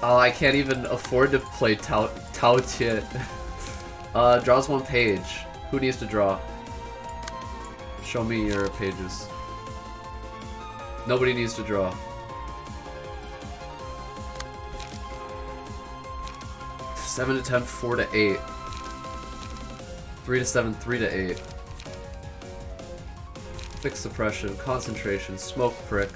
Oh, I can't even afford to play tout yet. Draws 1 page. Who needs to draw? Show me your pages. Nobody needs to draw. 7 to 10, 4 to 8. 3 to 7, 3 to 8. Fixed suppression, concentration, smoke prick.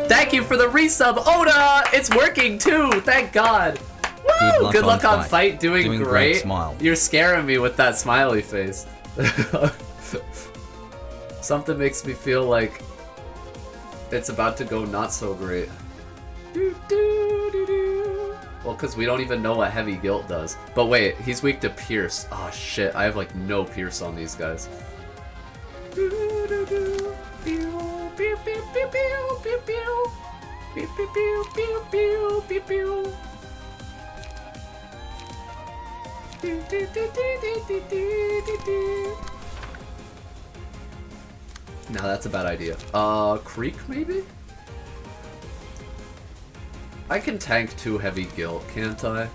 Thank you for the resub, Oda! It's working too, thank God. Woo! Good luck on fight. Doing great. Smile. You're scaring me with that smiley face. Something makes me feel like it's about to go not so great. Well, because we don't even know what heavy guilt does. But wait, he's weak to pierce. Oh shit, I have like no pierce on these guys. No, that's a bad idea. Creek maybe? I can tank 2 heavy guilt, can't I?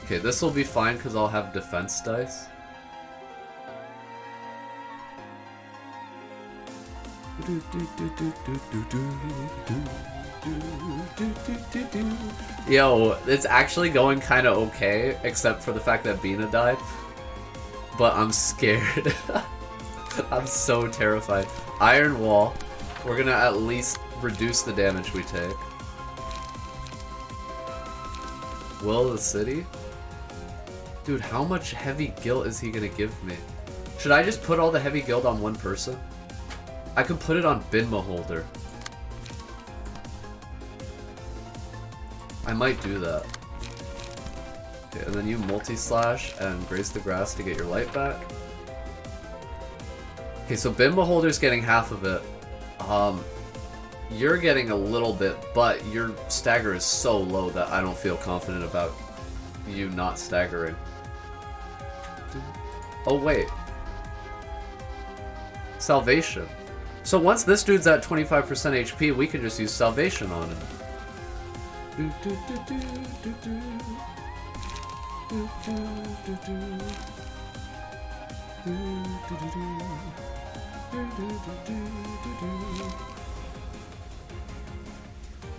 Okay, this will be fine because I'll have defense dice. Yo, it's actually going kind of okay, except for the fact that Binah died. But I'm scared. I'm so terrified. Iron Wall. We're gonna at least reduce the damage we take. Will of the City? Dude, how much heavy guilt is he gonna give me? Should I just put all the heavy guilt on one person? I could put it on Bin Beholder. I might do that. Okay, and then you multi-slash and grace the grass to get your light back. Okay, so Bin Beholder's getting half of it. You're getting a little bit, but your stagger is so low that I don't feel confident about you not staggering. Oh wait. Salvation. So once this dude's at 25% HP, we can just use Salvation on him.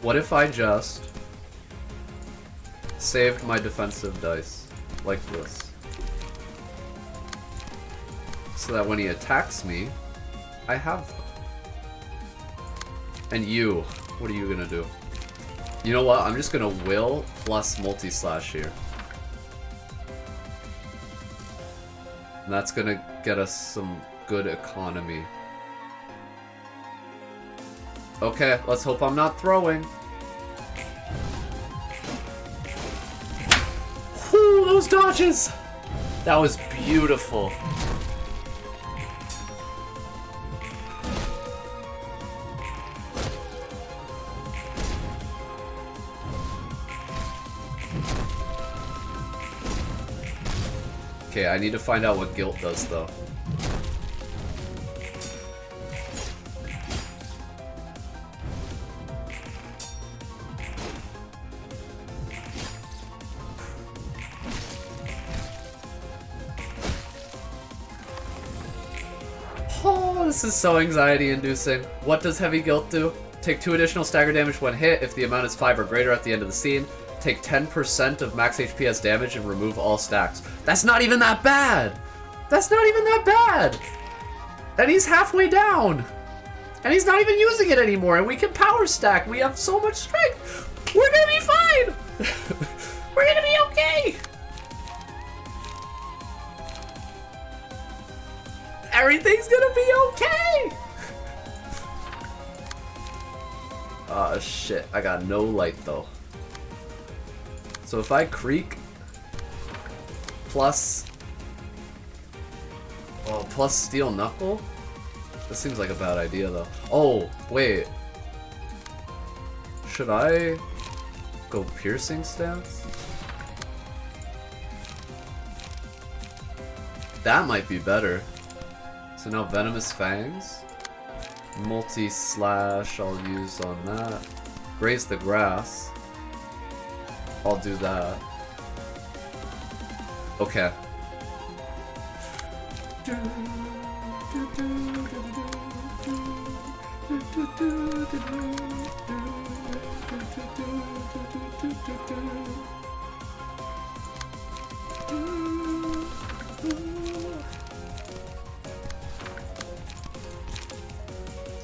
What if I just saved my defensive dice like this? So that when he attacks me, I have them. And you, what are you gonna do? You know what? I'm just gonna will plus multi-slash here. And that's gonna get us some good economy. Okay, let's hope I'm not throwing. Whoo, those dodges! That was beautiful. Okay, I need to find out what guilt does, though. Oh, this is so anxiety-inducing. What does heavy guilt do? Take 2 additional stagger damage when hit if the amount is 5 or greater at the end of the scene. Take 10% of max HP as damage and remove all stacks. That's not even that bad! That's not even that bad! And he's halfway down! And he's not even using it anymore, and we can power stack! We have so much strength! We're gonna be fine! We're gonna be okay! Everything's gonna be okay! Oh shit, I got no light though. So if I creak plus steel knuckle, this seems like a bad idea though. Oh wait, should I go piercing stance? That might be better. So now venomous fangs, multi-slash I'll use on that. Raise the grass. I'll do that. Okay.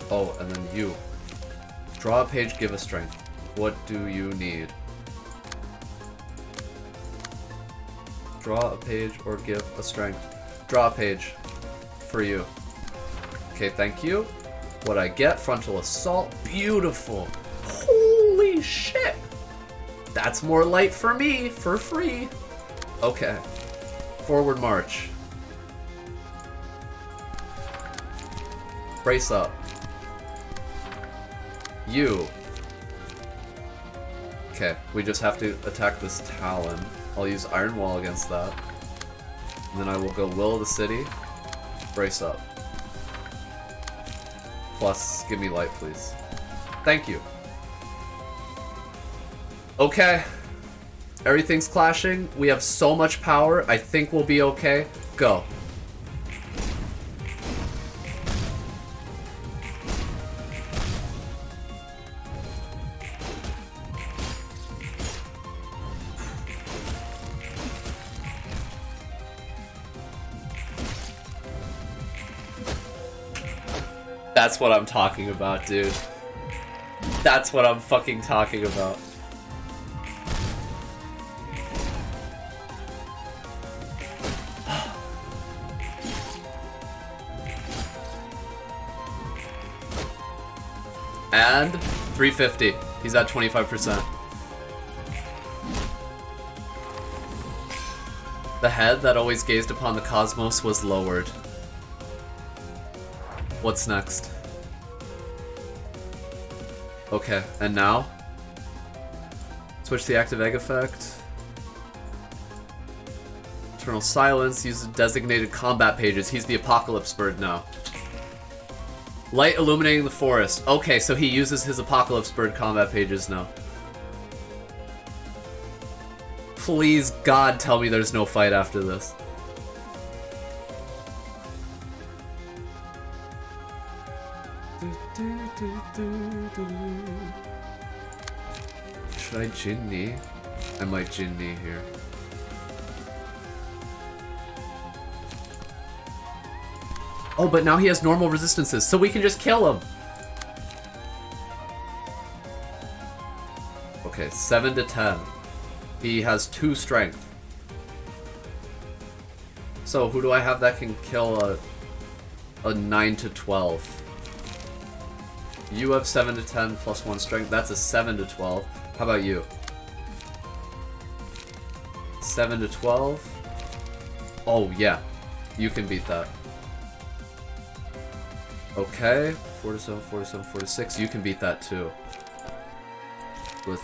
Oh, and then you. Draw a page, give a strength. What do you need? Draw a page or give a strength. Draw a page for you. Okay, thank you. What I get? Frontal assault. Beautiful. Holy shit. That's more light for me, for free. Okay. Forward march. Brace up. You. Okay, we just have to attack this Talon. I'll use Iron Wall against that. And then I will go Will of the City. Brace up. Plus, give me light, please. Thank you. Okay. Everything's clashing. We have so much power. I think we'll be okay. Go. That's what I'm talking about, dude. That's what I'm fucking talking about. And 350. He's at 25%. The head that always gazed upon the cosmos was lowered. What's next? Okay, and now? Switch the active egg effect. Eternal Silence, use the designated combat pages. He's the Apocalypse Bird now. Light illuminating the forest. Okay, so he uses his Apocalypse Bird combat pages now. Please, God, tell me there's no fight after this. Should I Jin-Knee? I might Jin-Knee here. Oh, but now he has normal resistances, so we can just kill him! Okay, 7 to 10. He has 2 strength. So, who do I have that can kill a 9 to 12? You have 7 to 10 plus 1 strength. That's a 7 to 12. How about you? 7 to 12? Oh, yeah. You can beat that. Okay. 4 to 7, 4 to 7, 4 to 6. You can beat that too. With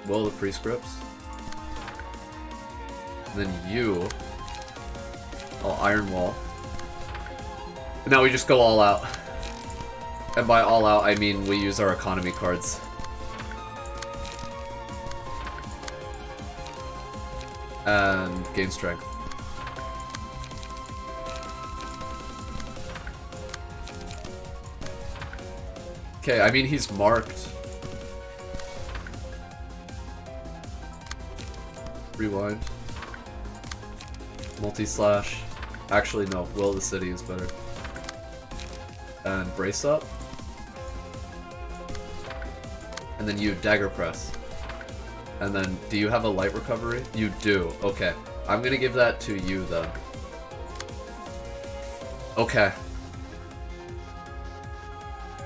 Will of the Prescripts. And then you. Oh, Iron Wall. And now we just go all out. And by all out, I mean we use our economy cards. And gain strength. Okay, I mean he's marked. Rewind. Multi-slash. Actually, no. Will of the City is better. And brace up. And then you dagger press. And then, do you have a light recovery? You do. Okay. I'm gonna give that to you then. Okay.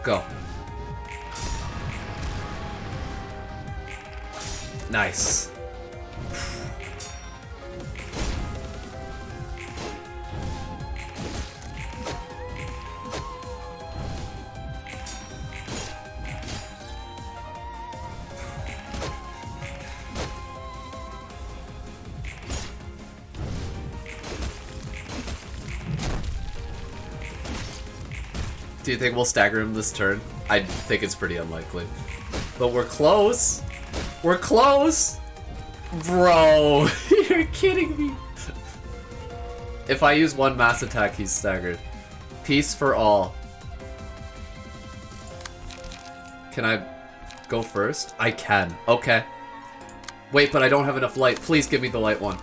Go. Nice. Do you think we'll stagger him this turn? I think it's pretty unlikely. But we're close! We're close! Bro, you're kidding me. If I use 1 mass attack, he's staggered. Peace for all. Can I go first? I can. Okay. Wait, but I don't have enough light. Please give me the light one.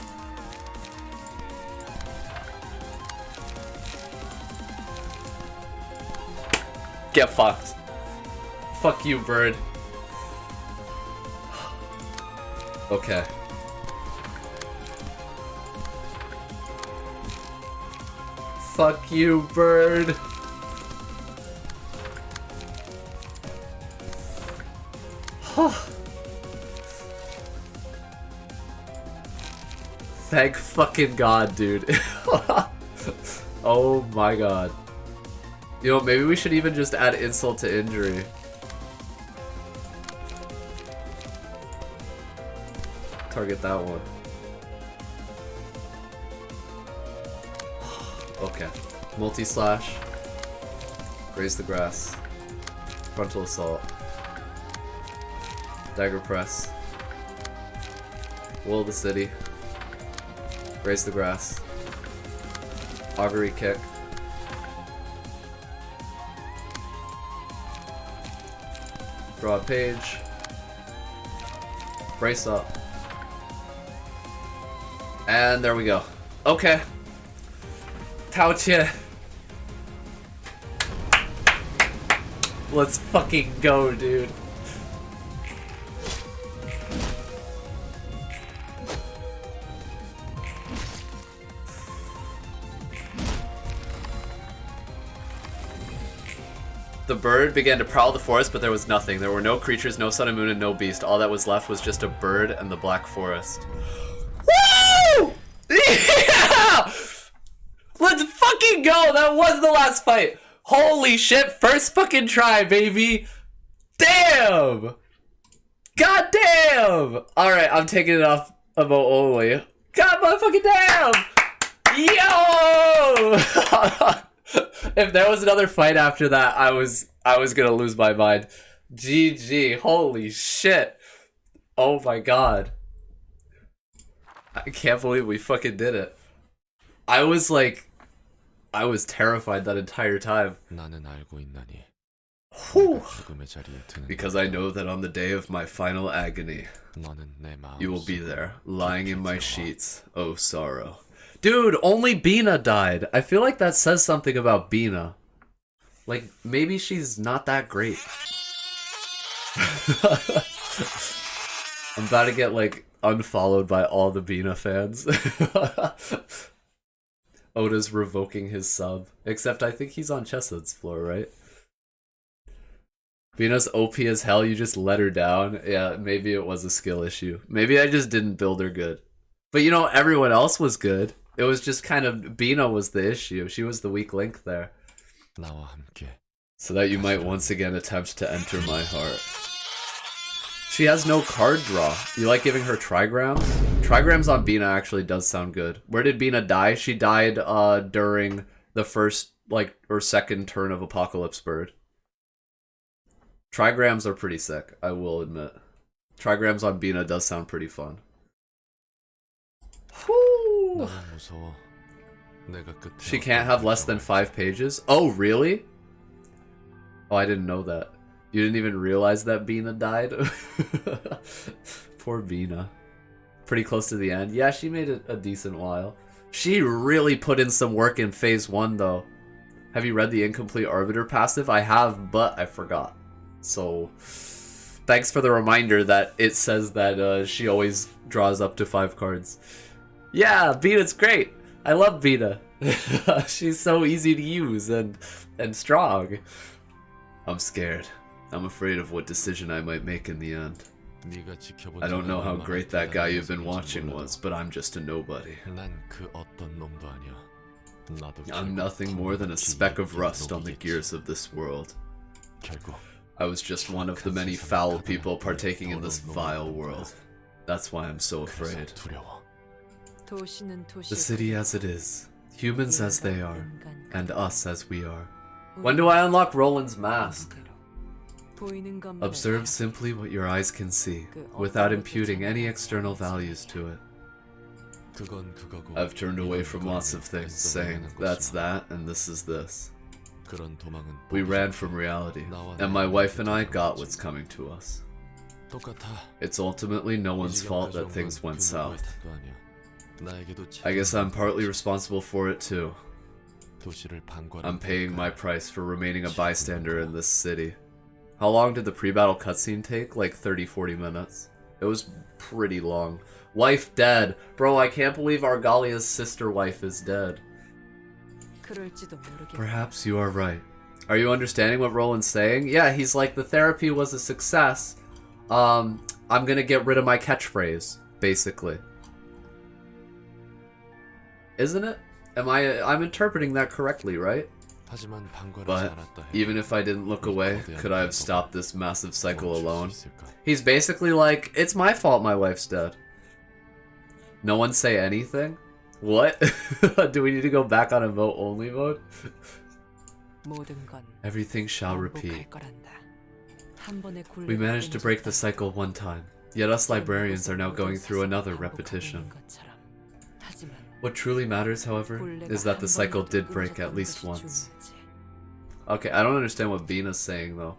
Get fucked. Fuck you, bird. Okay. Fuck you, bird. Thank fucking God, dude. Oh my God. You know, maybe we should even just add insult to injury. Target that one. Okay. Multi-slash. Graze the grass. Frontal assault. Dagger press. Will of the City. Graze the grass. Augury kick. Draw a page. Brace up. And there we go. Okay. Taotie. Let's fucking go, dude. The bird began to prowl the forest, but there was nothing. There were no creatures, no sun and moon, and no beast. All that was left was just a bird and the black forest. Woo! Yeah! Let's fucking go! That was the last fight! Holy shit, first fucking try, baby! Damn! God damn! Alright, I'm taking it off emote only. God motherfucking damn! Yo! If there was another fight after that, I was gonna lose my mind. GG, holy shit. Oh my god. I can't believe we fucking did it. I was terrified that entire time. Whew. Because I know that on the day of my final agony, you will be there, lying in my sheets. Oh, sorrow. Dude, only Binah died. I feel like that says something about Binah. Like, maybe she's not that great. I'm about to get, like, unfollowed by all the Binah fans. Oda's revoking his sub. Except I think he's on Chessed's floor, right? Binah's OP as hell, you just let her down. Yeah, maybe it was a skill issue. Maybe I just didn't build her good. But you know, everyone else was good. It was just kind of, Binah was the issue. She was the weak link there. So that you might once again attempt to enter my heart. She has no card draw. You like giving her trigrams? Trigrams on Binah actually does sound good. Where did Binah die? She died during the first, like, or second turn of Apocalypse Bird. Trigrams are pretty sick, I will admit. Trigrams on Binah does sound pretty fun. Whew. She can't have less than 5 pages? Oh, really? Oh, I didn't know that. You didn't even realize that Binah died? Poor Binah. Pretty close to the end. Yeah, she made it a decent while. She really put in some work in phase 1, though. Have you read the Incomplete Arbiter passive? I have, but I forgot. So, thanks for the reminder that it says that she always draws up to 5 cards. Yeah, Binah's great. I love Binah. She's so easy to use and strong. I'm scared. I'm afraid of what decision I might make in the end. I don't know how great that guy you've been watching was, but I'm just a nobody. I'm nothing more than a speck of rust on the gears of this world. I was just one of the many foul people partaking in this vile world. That's why I'm so afraid. The city as it is, humans as they are, and us as we are. When do I unlock Roland's mask? Observe simply what your eyes can see, without imputing any external values to it. I've turned away from lots of things, saying, that's that, and this is this. We ran from reality, and my wife and I got what's coming to us. It's ultimately no one's fault that things went south. I guess I'm partly responsible for it too. I'm paying my price for remaining a bystander in this city. How long did the pre-battle cutscene take? Like 30-40 minutes. It was pretty long. Wife dead. Bro, I can't believe Argalia's sister wife is dead. Perhaps you are right. Are you understanding what Roland's saying? Yeah, he's like, the therapy was a success. I'm gonna get rid of my catchphrase, basically. Isn't it? I'm interpreting that correctly, right? But even if I didn't look away, could I have stopped this massive cycle alone? He's basically like, it's my fault my wife's dead. No one say anything? What? Do we need to go back on emote only mode? Everything shall repeat. We managed to break the cycle one time, yet us librarians are now going through another repetition. What truly matters, however, is that the cycle did break at least once. Okay, I don't understand what Binah's saying, though.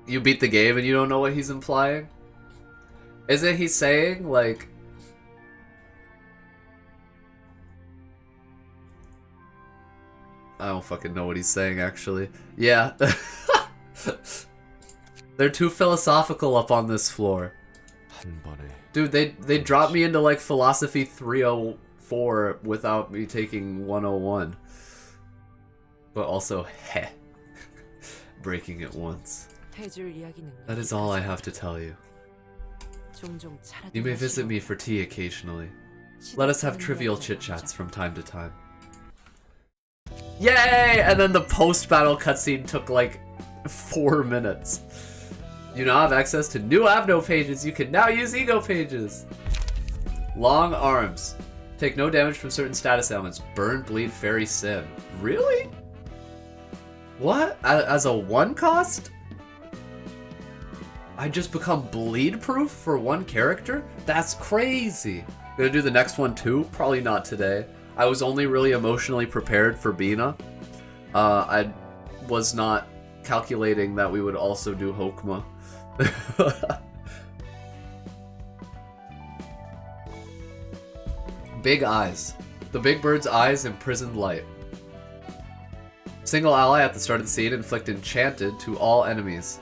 You beat the game and you don't know what he's implying? Isn't he saying, like... I don't fucking know what he's saying, actually. Yeah. They're too philosophical up on this floor. Dude, they dropped me into like philosophy 304 without me taking 101. But also, heh. Breaking it once. That is all I have to tell you. You may visit me for tea occasionally. Let us have trivial chit-chats from time to time. Yay! And then the post-battle cutscene took like 4 minutes. You now have access to new Avno pages. You can now use Ego pages. Long arms. Take no damage from certain status elements. Burn, bleed, fairy, sin. Really? What? As a 1 cost? I just become bleed proof for 1 character? That's crazy. Gonna do the next one too? Probably not today. I was only really emotionally prepared for Binah. I was not calculating that we would also do Hokma. Big eyes. The big bird's eyes imprisoned light. Single ally at the start of the scene inflict enchanted to all enemies.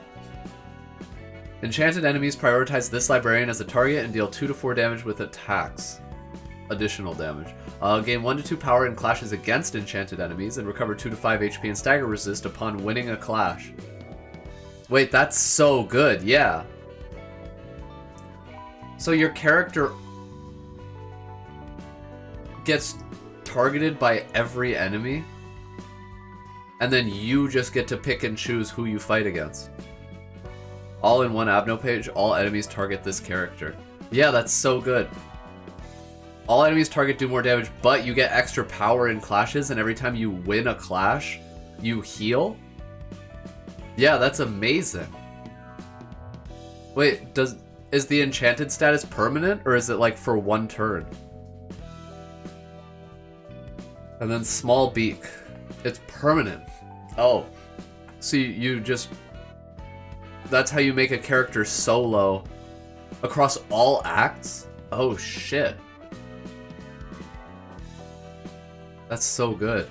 Enchanted enemies prioritize this librarian as a target and deal 2 to 4 damage with attacks. Additional damage. Gain 1 to 2 power in clashes against enchanted enemies and recover 2 to 5 HP and stagger resist upon winning a clash. Wait, that's so good, yeah. So your character gets targeted by every enemy, and then you just get to pick and choose who you fight against. All in one Abno page, all enemies target this character. Yeah, that's so good. All enemies target do more damage, but you get extra power in clashes, and every time you win a clash, you heal? Yeah, that's amazing. Wait, is the enchanted status permanent, or is it like for 1 turn? And then small beak. It's permanent. Oh. So you just... That's how you make a character solo across all acts? Oh shit. That's so good.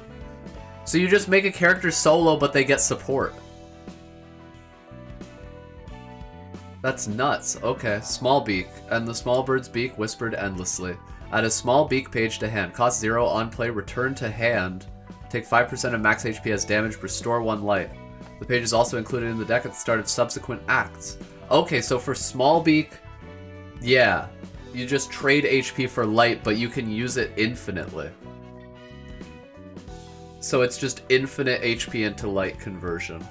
So you just make a character solo, but they get support. That's nuts. Okay, small beak. And the small bird's beak whispered endlessly. Add a small beak page to hand. Cost 0 on play. Return to hand. Take 5% of max HP as damage. Restore 1 light. The page is also included in the deck at the start of subsequent acts. Okay, so for small beak, yeah, you just trade HP for light, but you can use it infinitely. So it's just infinite HP into light conversion.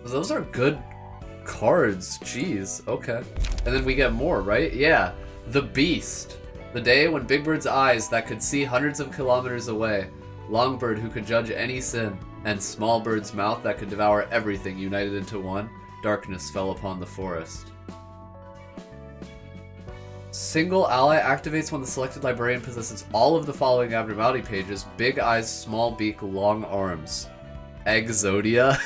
Those are good cards. Jeez, okay. And then we get more, right? Yeah. The Beast. The day when Big Bird's eyes that could see hundreds of kilometers away, Longbird who could judge any sin, and Small Bird's mouth that could devour everything united into one, darkness fell upon the forest. Single ally activates when the selected librarian possesses all of the following abnormality pages: big eyes, small beak, long arms. Exodia.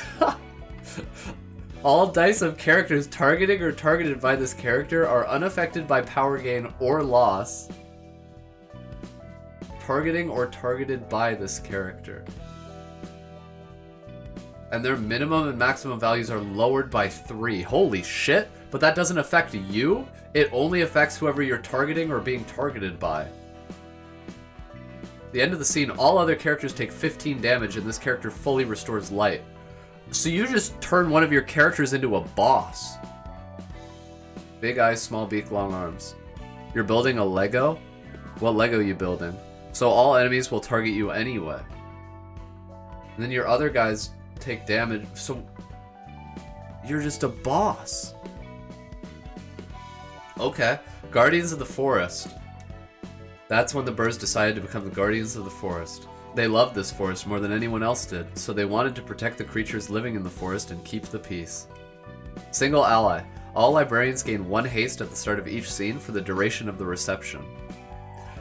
All dice of characters targeting or targeted by this character are unaffected by power gain or loss. Targeting or targeted by this character. And their minimum and maximum values are lowered by 3. Holy shit! But that doesn't affect you? It only affects whoever you're targeting or being targeted by. At the end of the scene, all other characters take 15 damage and this character fully restores light. So you just turn one of your characters into a boss. Big eyes, small beak, long arms. You're building a Lego? What Lego are you building? So all enemies will target you anyway. And then your other guys take damage, so you're just a boss. Okay. Guardians of the Forest. That's when the birds decided to become the Guardians of the Forest. They loved this forest more than anyone else did, so they wanted to protect the creatures living in the forest and keep the peace. Single ally. All librarians gain 1 haste at the start of each scene for the duration of the reception.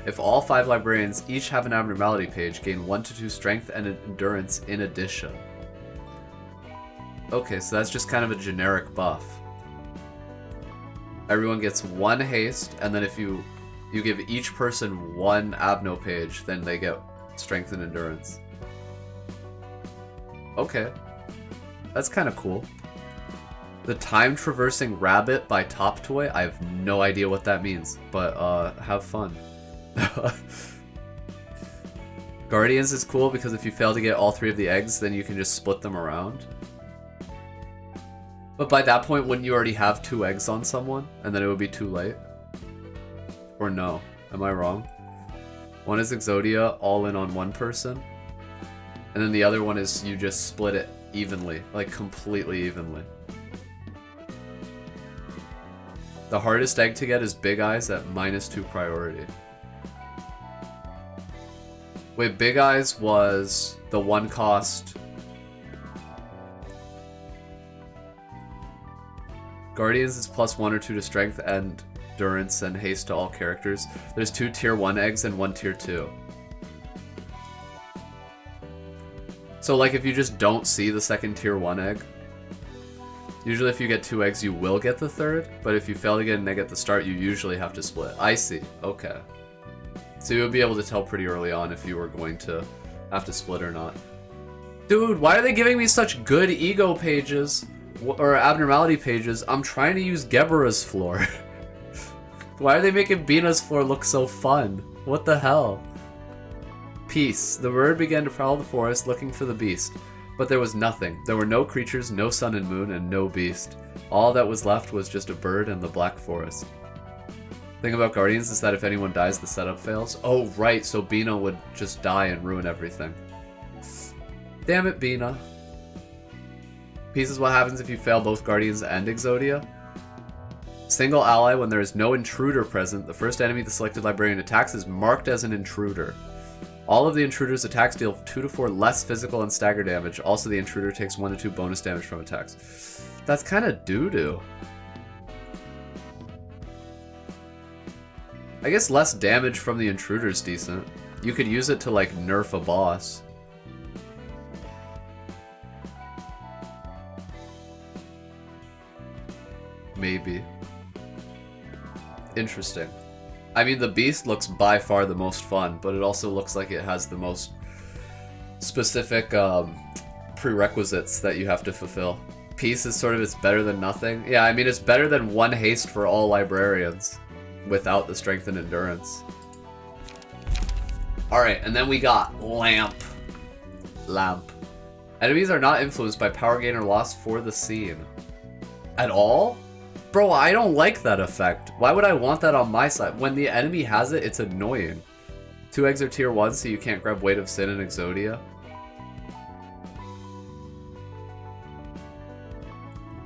If all 5 librarians each have an abnormality page, gain 1 to 2 strength and endurance in addition. Okay, so that's just kind of a generic buff. Everyone gets 1 haste, and then if you give each person 1 abno page, then they get strength and endurance. Okay. That's kind of cool. The Time Traversing Rabbit by Top Toy. I have no idea what that means, but have fun. Guardians is cool because if you fail to get all 3 of the eggs, then you can just split them around. But by that point, wouldn't you already have 2 eggs on someone? And then it would be too late? Or no? Am I wrong? One is Exodia, all in on 1 person. And then the other one is you just split it evenly. Like, completely evenly. The hardest egg to get is Big Eyes at -2 priority. Wait, Big Eyes was the 1 cost. Guardians is +1 or 2 to strength and endurance and haste to all characters. There's 2 tier 1 eggs and 1 tier 2. So like if you just don't see the second tier 1 egg, usually if you get 2 eggs you will get the third, but if you fail to get an egg at the start you usually have to split. I see, okay. So you would be able to tell pretty early on if you were going to have to split or not. Dude, why are they giving me such good ego pages? Or abnormality pages? I'm trying to use Gebera's floor. Why are they making Binah's floor look so fun? What the hell? Peace. The bird began to prowl the forest looking for the beast. But there was nothing. There were no creatures, no sun and moon, and no beast. All that was left was just a bird and the black forest. Thing about Guardians is that if anyone dies, the setup fails. Oh, right, so Binah would just die and ruin everything. Damn it, Binah. Peace is what happens if you fail both Guardians and Exodia. Single ally when there is no intruder present. The first enemy the selected librarian attacks is marked as an intruder. All of the intruder's attacks deal 2 to 4 less physical and stagger damage. Also, the intruder takes 1 to 2 bonus damage from attacks. That's kind of doo-doo. I guess less damage from the intruder's decent. You could use it to, like, nerf a boss. Maybe. Interesting. I mean, the beast looks by far the most fun, but it also looks like it has the most specific prerequisites that you have to fulfill. Peace is sort of, it's better than nothing. Yeah, I mean, it's better than 1 haste for all librarians without the strength and endurance. Alright, and then we got Lamp. Lamp. Enemies are not influenced by power gain or loss for the scene. At all? Bro, I don't like that effect. Why would I want that on my side? When the enemy has it, it's annoying. 2 eggs are tier 1, so you can't grab Weight of Sin and Exodia.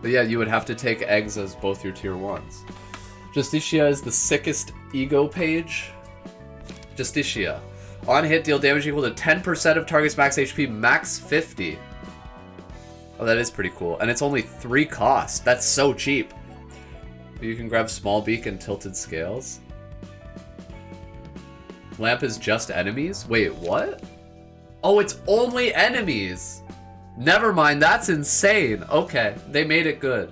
But yeah, you would have to take eggs as both your tier 1s. Justicia is the sickest ego page. Justicia. On hit, deal damage equal to 10% of target's max HP, max 50. Oh, that is pretty cool. And it's only 3 cost. That's so cheap. You can grab Small Beak and Tilted Scales. Lamp is just enemies? Wait, what? Oh, it's only enemies! Never mind, that's insane! Okay, they made it good.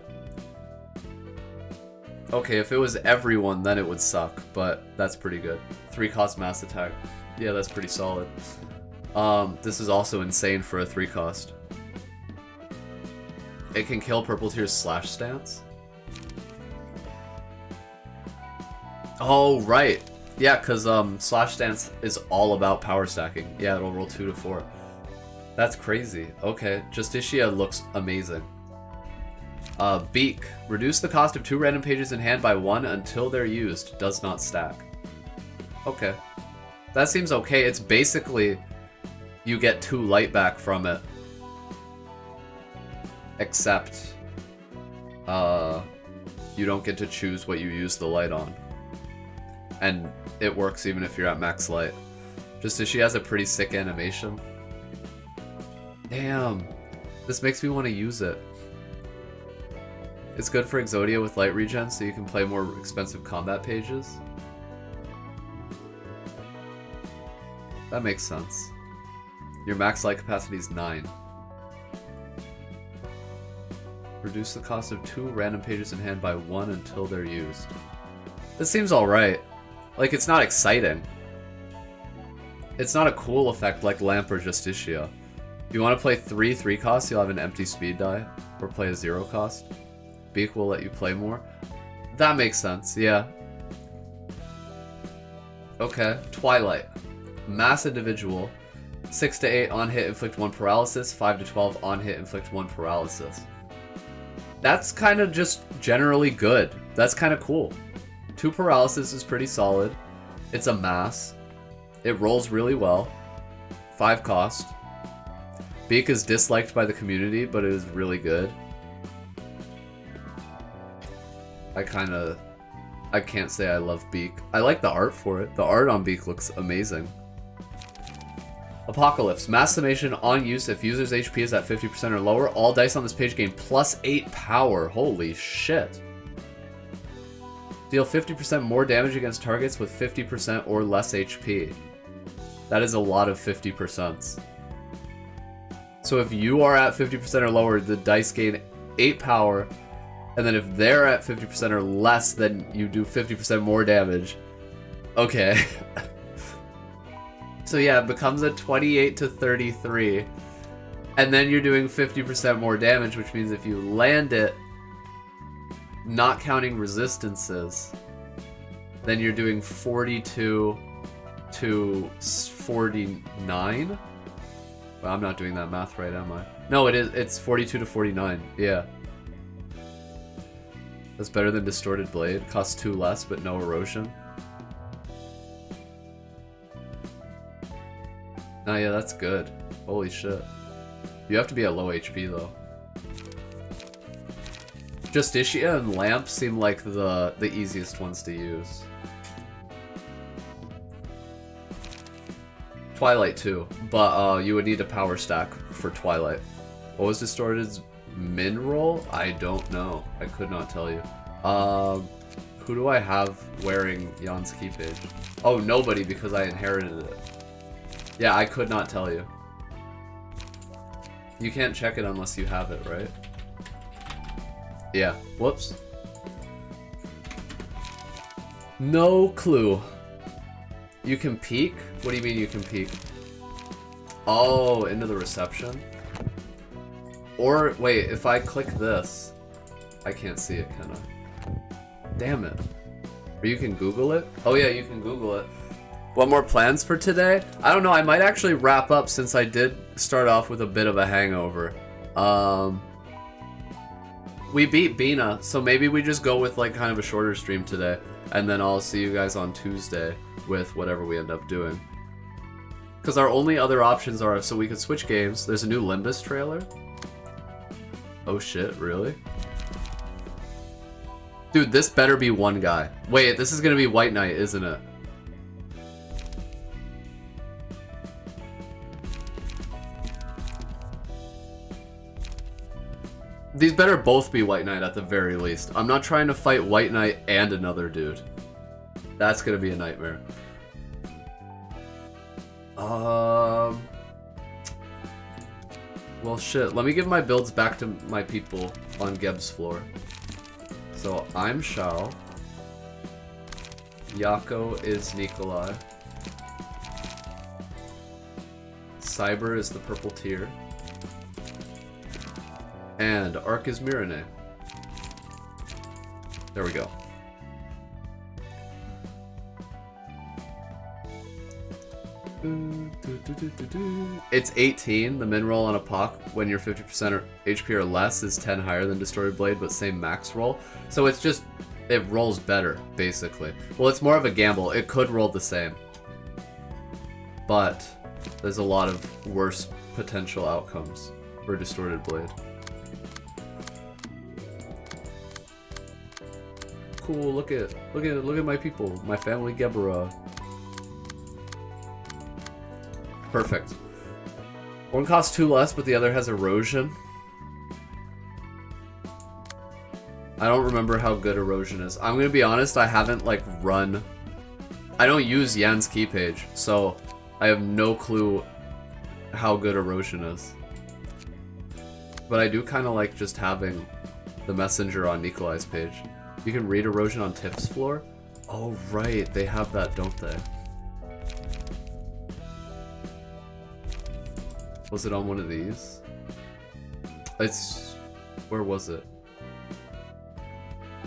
Okay, if it was everyone, then it would suck, but that's pretty good. 3 cost mass attack. Yeah, that's pretty solid. This is also insane for a 3 cost. It can kill Purple Tear's Slash Stance. Oh, right. Yeah, because Slash Stance is all about power stacking. Yeah, it'll roll 2 to 4. That's crazy. Okay, Justicia looks amazing. Beak. Reduce the cost of 2 random pages in hand by 1 until they're used. Does not stack. Okay. That seems okay. It's basically you get 2 light back from it. Except you don't get to choose what you use the light on. And it works even if you're at max light. Justicia has a pretty sick animation. Damn. This makes me want to use it. It's good for Exodia with light regen, so you can play more expensive combat pages. That makes sense. Your max light capacity is 9. Reduce the cost of 2 random pages in hand by 1 until they're used. This seems alright. Like, it's not exciting. It's not a cool effect like Lamp or Justicia. If you want to play 3 costs, you'll have an empty speed die, or play a 0 cost. Beak will let you play more. That makes sense, yeah. Okay, Twilight. Mass individual. 6 to 8 on hit, inflict 1 paralysis. 5 to 12 on hit, inflict 1 paralysis. That's kind of just generally good. That's kind of cool. 2 paralysis is pretty solid. It's a mass. It rolls really well. 5 cost. Beak is disliked by the community, but it is really good. I kind of I can't say I love Beak. I like the art for it. The art on Beak looks amazing. Apocalypse. Mass summation on use if user's HP is at 50% or lower. All dice on this page gain +8 power. Holy shit. Deal 50% more damage against targets with 50% or less HP. That is a lot of 50%. So if you are at 50% or lower, the dice gain 8 power. And then if they're at 50% or less, then you do 50% more damage. Okay. So yeah, it becomes a 28 to 33. And then you're doing 50% more damage, which means if you land it, not counting resistances, then you're doing 42 to 49? Well, I'm not doing that math right, am I? No, it is. It's 42 to 49. Yeah. That's better than Distorted Blade. Costs 2 less, but no erosion. Oh yeah, that's good. Holy shit. You have to be at low HP though. Justicia and Lamp seem like the easiest ones to use. Twilight too, but you would need a power stack for Twilight. What was Distorted's min roll? I don't know. I could not tell you. Who do I have wearing Jan's key page? Oh, nobody, because I inherited it. Yeah, I could not tell you. You can't check it unless you have it, right? Yeah. Whoops. No clue. You can peek? What do you mean you can peek? Oh, into the reception? Or, wait, if I click this, I can't see it, can I? Damn it. Or you can Google it? Oh yeah, you can Google it. What more plans for today? I don't know, I might actually wrap up since I did start off with a bit of a hangover. We beat Binah, so maybe we just go with like kind of a shorter stream today, and then I'll see you guys on Tuesday with whatever we end up doing. Because our only other options are, so we could switch games. There's a new Limbus trailer. Oh shit, really? Dude, this better be one guy. Wait, this is gonna be White Knight, isn't it? These better both be White Knight at the very least. I'm not trying to fight White Knight and another dude. That's gonna be a nightmare. Well, shit. Let me give my builds back to my people on Geb's floor. So, I'm Shao. Yako is Nikolai. Cyber is the purple tier. And Arc is Mirane. There we go. It's 18. The min roll on a POC when you're 50% or HP or less is 10 higher than Distorted Blade, but same max roll. So it's just, it rolls better, basically. Well, it's more of a gamble. It could roll the same. But there's a lot of worse potential outcomes for Distorted Blade. Cool, look at my people, my family Gebera. Perfect. One costs 2 less, but the other has erosion. I don't remember how good erosion is. I'm gonna be honest, I haven't like run. I don't use Jan's key page, so I have no clue how good erosion is. But I do kind of like just having the messenger on Nikolai's page. You can read erosion on Tiff's floor? Oh right, they have that, don't they? Was it on one of these? It's... where was it?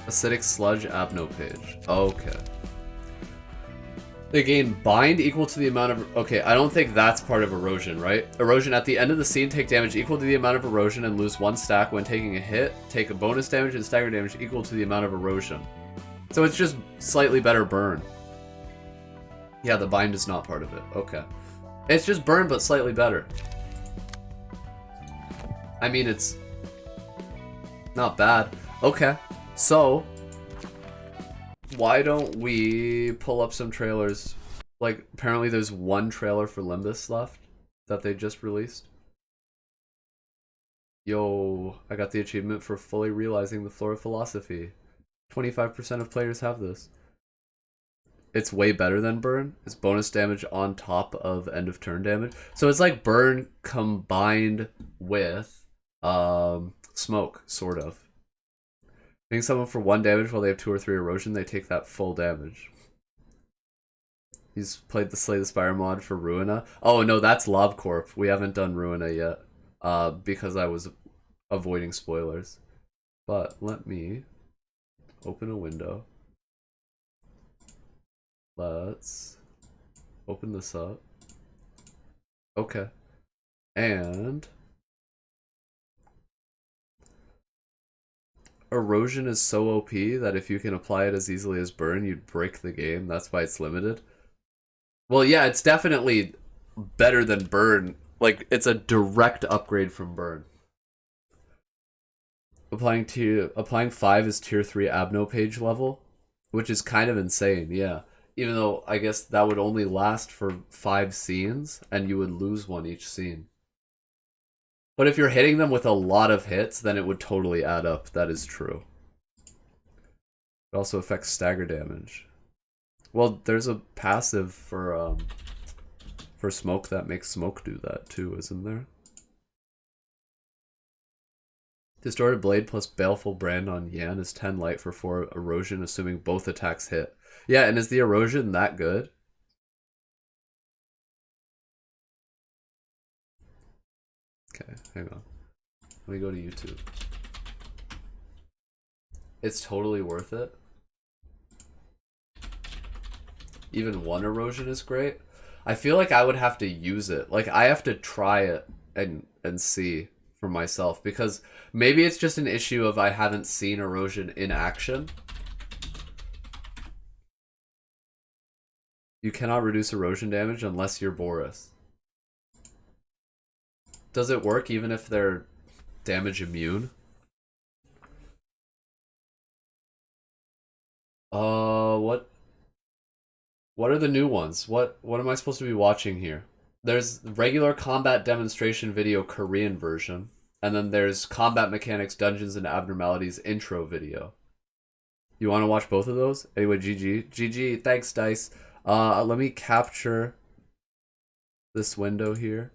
Acidic Sludge Abno page. Okay. They gain bind equal to the amount of... Okay, I don't think that's part of erosion, right? Erosion at the end of the scene, take damage equal to the amount of erosion and lose 1 stack when taking a hit. Take a bonus damage and stagger damage equal to the amount of erosion. So it's just slightly better burn. Yeah, the bind is not part of it. Okay. It's just burn, but slightly better. I mean, it's not bad. Okay, so Why don't we pull up some trailers? Like, apparently there's one trailer for Limbus left that they just released. Yo, I got the achievement for fully realizing the floor of philosophy. 25% of players have this. It's way better than burn. It's bonus damage on top of end of turn damage. So it's like burn combined with smoke, sort of. Hitting someone for 1 damage while they have 2 or 3 erosion, they take that full damage. He's played the Slay the Spire mod for RUINA. Oh no, that's LobCorp. We haven't done RUINA yet. Because I was avoiding spoilers. But let me open a window. Let's open this up. Okay. And erosion is so OP that if you can apply it as easily as burn, you'd break the game. That's why it's limited. Well, yeah, it's definitely better than burn. Like, it's a direct upgrade from burn. Applying 5 is tier 3 Abno page level, which is kind of insane, yeah. Even though I guess that would only last for 5 scenes, and you would lose one each scene. But if you're hitting them with a lot of hits, then it would totally add up. That is true. It also affects stagger damage. Well, there's a passive for smoke that makes smoke do that too, isn't there? Distorted Blade plus Baleful Brand on Yan is 10 light for 4 erosion, assuming both attacks hit. Yeah, and is the erosion that good? Okay, hang on. Let me go to YouTube. It's totally worth it. Even 1 erosion is great. I feel like I would have to use it. Like, I have to try it and see for myself, because maybe it's just an issue of I haven't seen erosion in action. You cannot reduce erosion damage unless you're Boris. Does it work even if they're damage immune? What are the new ones? What am I supposed to be watching here? There's regular combat demonstration video Korean version, and then there's combat mechanics, dungeons, and abnormalities intro video. You want to watch both of those? Anyway, GG, thanks, Dice. Let me capture this window here.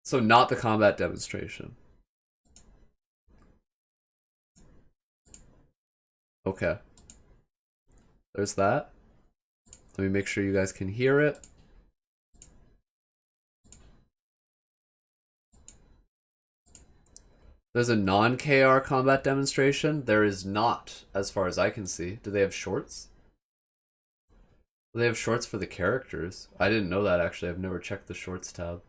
So not the combat demonstration. Okay. There's that. Let me make sure you guys can hear it. There's a non-KR combat demonstration. There is not, as far as I can see. Do they have shorts? They have shorts for the characters. I didn't know that, actually. I've never checked the shorts tab.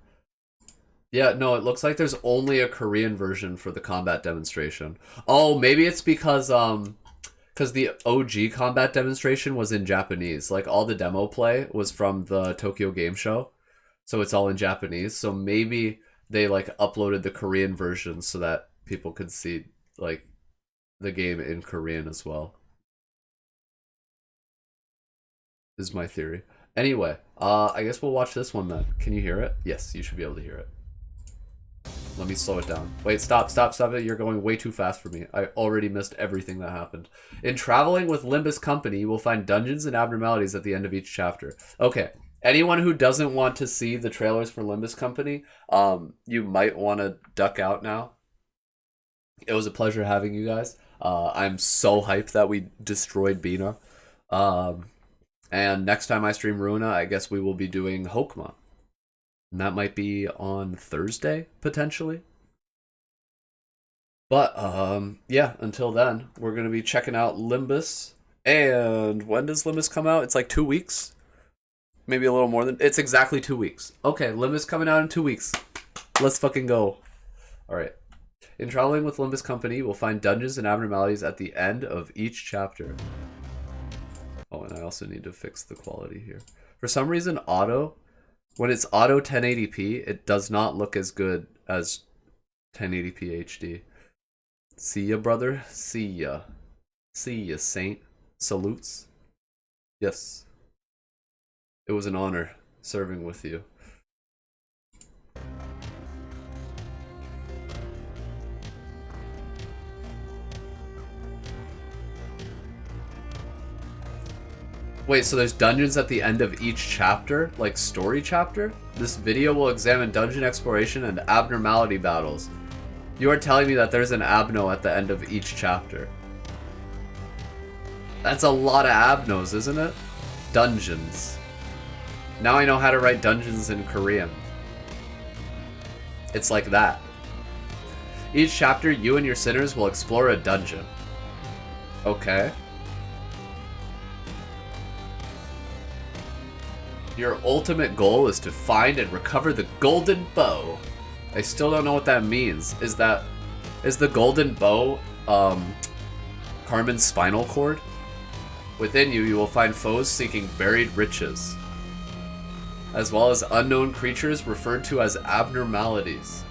Yeah, no, it looks like there's only a Korean version for the combat demonstration. Oh, maybe it's because the OG combat demonstration was in Japanese. Like, all the demo play was from the Tokyo Game Show, so it's all in Japanese. So maybe they, like, uploaded the Korean version so that people could see, like, the game in Korean as well. Is my theory. Anyway, I guess we'll watch this one then. Can you hear it? Yes, you should be able to hear it. Let me slow it down. Wait, stop it. You're going way too fast for me. I already missed everything that happened. In traveling with Limbus Company, you will find dungeons and abnormalities at the end of each chapter. Okay, anyone who doesn't want to see the trailers for Limbus Company, you might want to duck out now. It was a pleasure having you guys. I'm so hyped that we destroyed Binah. And next time I stream RUINA, I guess we will be doing Hokma. And that might be on Thursday, potentially. But, yeah, until then, we're going to be checking out Limbus. And when does Limbus come out? It's like 2 weeks? Maybe a little more than... It's exactly 2 weeks. Okay, Limbus coming out in 2 weeks. Let's fucking go. Alright. In traveling with Limbus Company, we'll find dungeons and abnormalities at the end of each chapter. Oh, and I also need to fix the quality here. For some reason, when it's auto 1080p, it does not look as good as 1080p HD. See ya, brother. See ya. See you, Saint. Salutes. Yes. It was an honor serving with you. Wait, so there's dungeons at the end of each chapter? Like story chapter? This video will examine dungeon exploration and abnormality battles. You are telling me that there's an abno at the end of each chapter. That's a lot of abnos, isn't it? Dungeons. Now I know how to write dungeons in Korean. It's like that. Each chapter, you and your sinners will explore a dungeon. Okay. Your ultimate goal is to find and recover the golden bow. I still don't know what that means. Is the golden bow Carmen's spinal cord? Within you, you will find foes seeking buried riches, as well as unknown creatures referred to as abnormalities.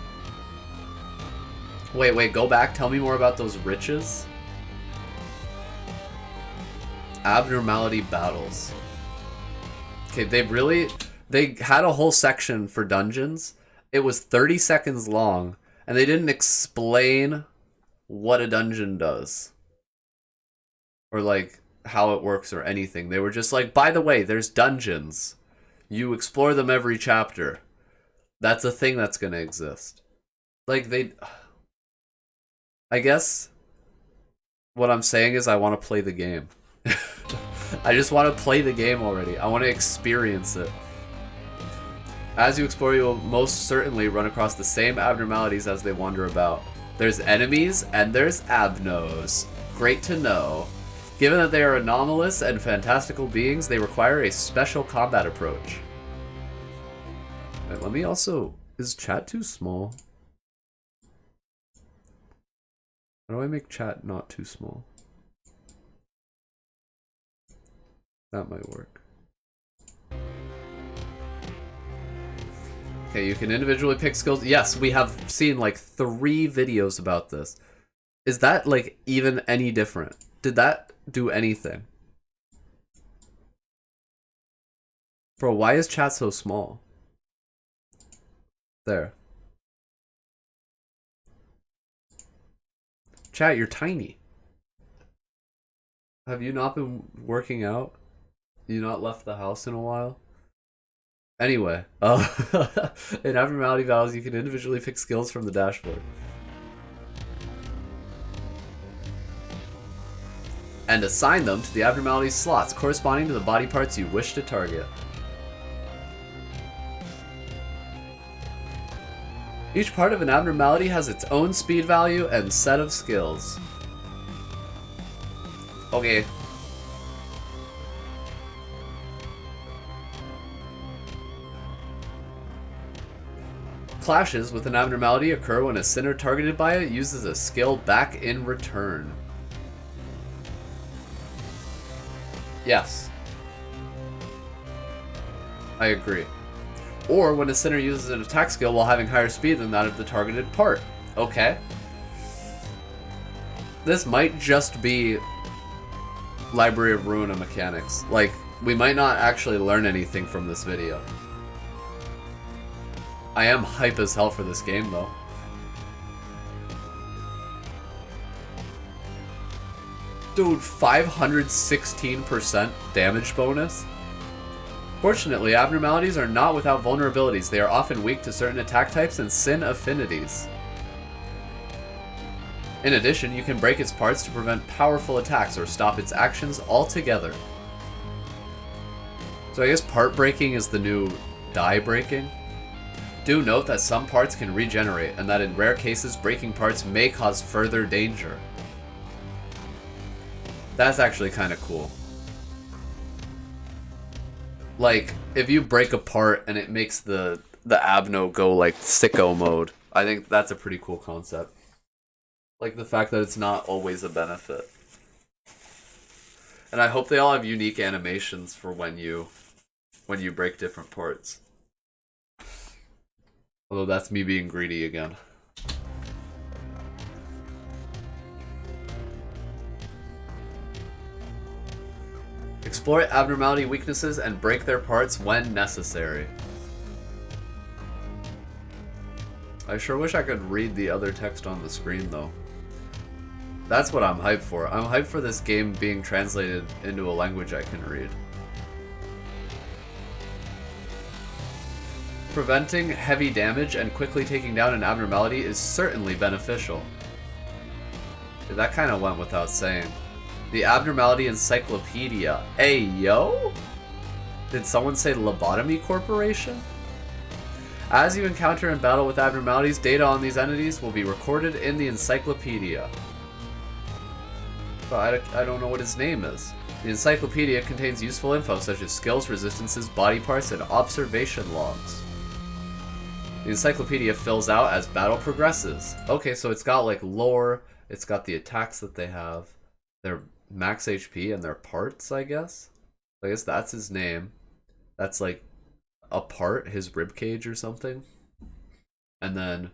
Wait, go back. Tell me more about those riches. Abnormality battles. Okay, they had a whole section for dungeons. It was 30 seconds long, and they didn't explain what a dungeon does. Or like how it works or anything. They were just like, by the way, there's dungeons. You explore them every chapter. That's a thing that's gonna exist. Like I guess what I'm saying is I want to play the game. I just want to play the game already. I want to experience it. As you explore, you will most certainly run across the same abnormalities as they wander about. There's enemies and there's abnos. Great to know. Given that they are anomalous and fantastical beings, they require a special combat approach. Right, let me also... Is chat too small? How do I make chat not too small? That might work. Okay, you can individually pick skills. Yes, we have seen like 3 videos about this. Is that like even any different? Did that do anything? Bro, why is chat so small? There. Chat, you're tiny. Have you not been working out? You not left the house in a while? Anyway, in abnormality battles, you can individually pick skills from the dashboard. And assign them to the abnormality slots corresponding to the body parts you wish to target. Each part of an abnormality has its own speed value and set of skills. Okay. Clashes with an abnormality occur when a sinner targeted by it uses a skill back in return. Yes. I agree. Or when a sinner uses an attack skill while having higher speed than that of the targeted part. Okay. This might just be Library of RUINA mechanics. Like, we might not actually learn anything from this video. I am hype as hell for this game, though. Dude, 516% damage bonus? Fortunately, abnormalities are not without vulnerabilities. They are often weak to certain attack types and sin affinities. In addition, you can break its parts to prevent powerful attacks or stop its actions altogether. So I guess part breaking is the new die breaking. Do note that some parts can regenerate, and that in rare cases, breaking parts may cause further danger. That's actually kind of cool. Like, if you break a part and it makes the abno go like sicko mode, I think that's a pretty cool concept. Like the fact that it's not always a benefit. And I hope they all have unique animations for when you break different parts. Although that's me being greedy again. Explore abnormality weaknesses and break their parts when necessary. I sure wish I could read the other text on the screen, though. That's what I'm hyped for. I'm hyped for this game being translated into a language I can read. Preventing heavy damage and quickly taking down an abnormality is certainly beneficial. That kind of went without saying. The Abnormality Encyclopedia. Ayo? Did someone say Lobotomy Corporation? As you encounter in battle with abnormalities, data on these entities will be recorded in the encyclopedia. But I don't know what his name is. The encyclopedia contains useful info such as skills, resistances, body parts, and observation logs. The encyclopedia fills out as battle progresses. Okay, so it's got like lore, it's got the attacks that they have, their max HP and their parts, I guess. I guess that's his name. That's like a part, his ribcage or something. And then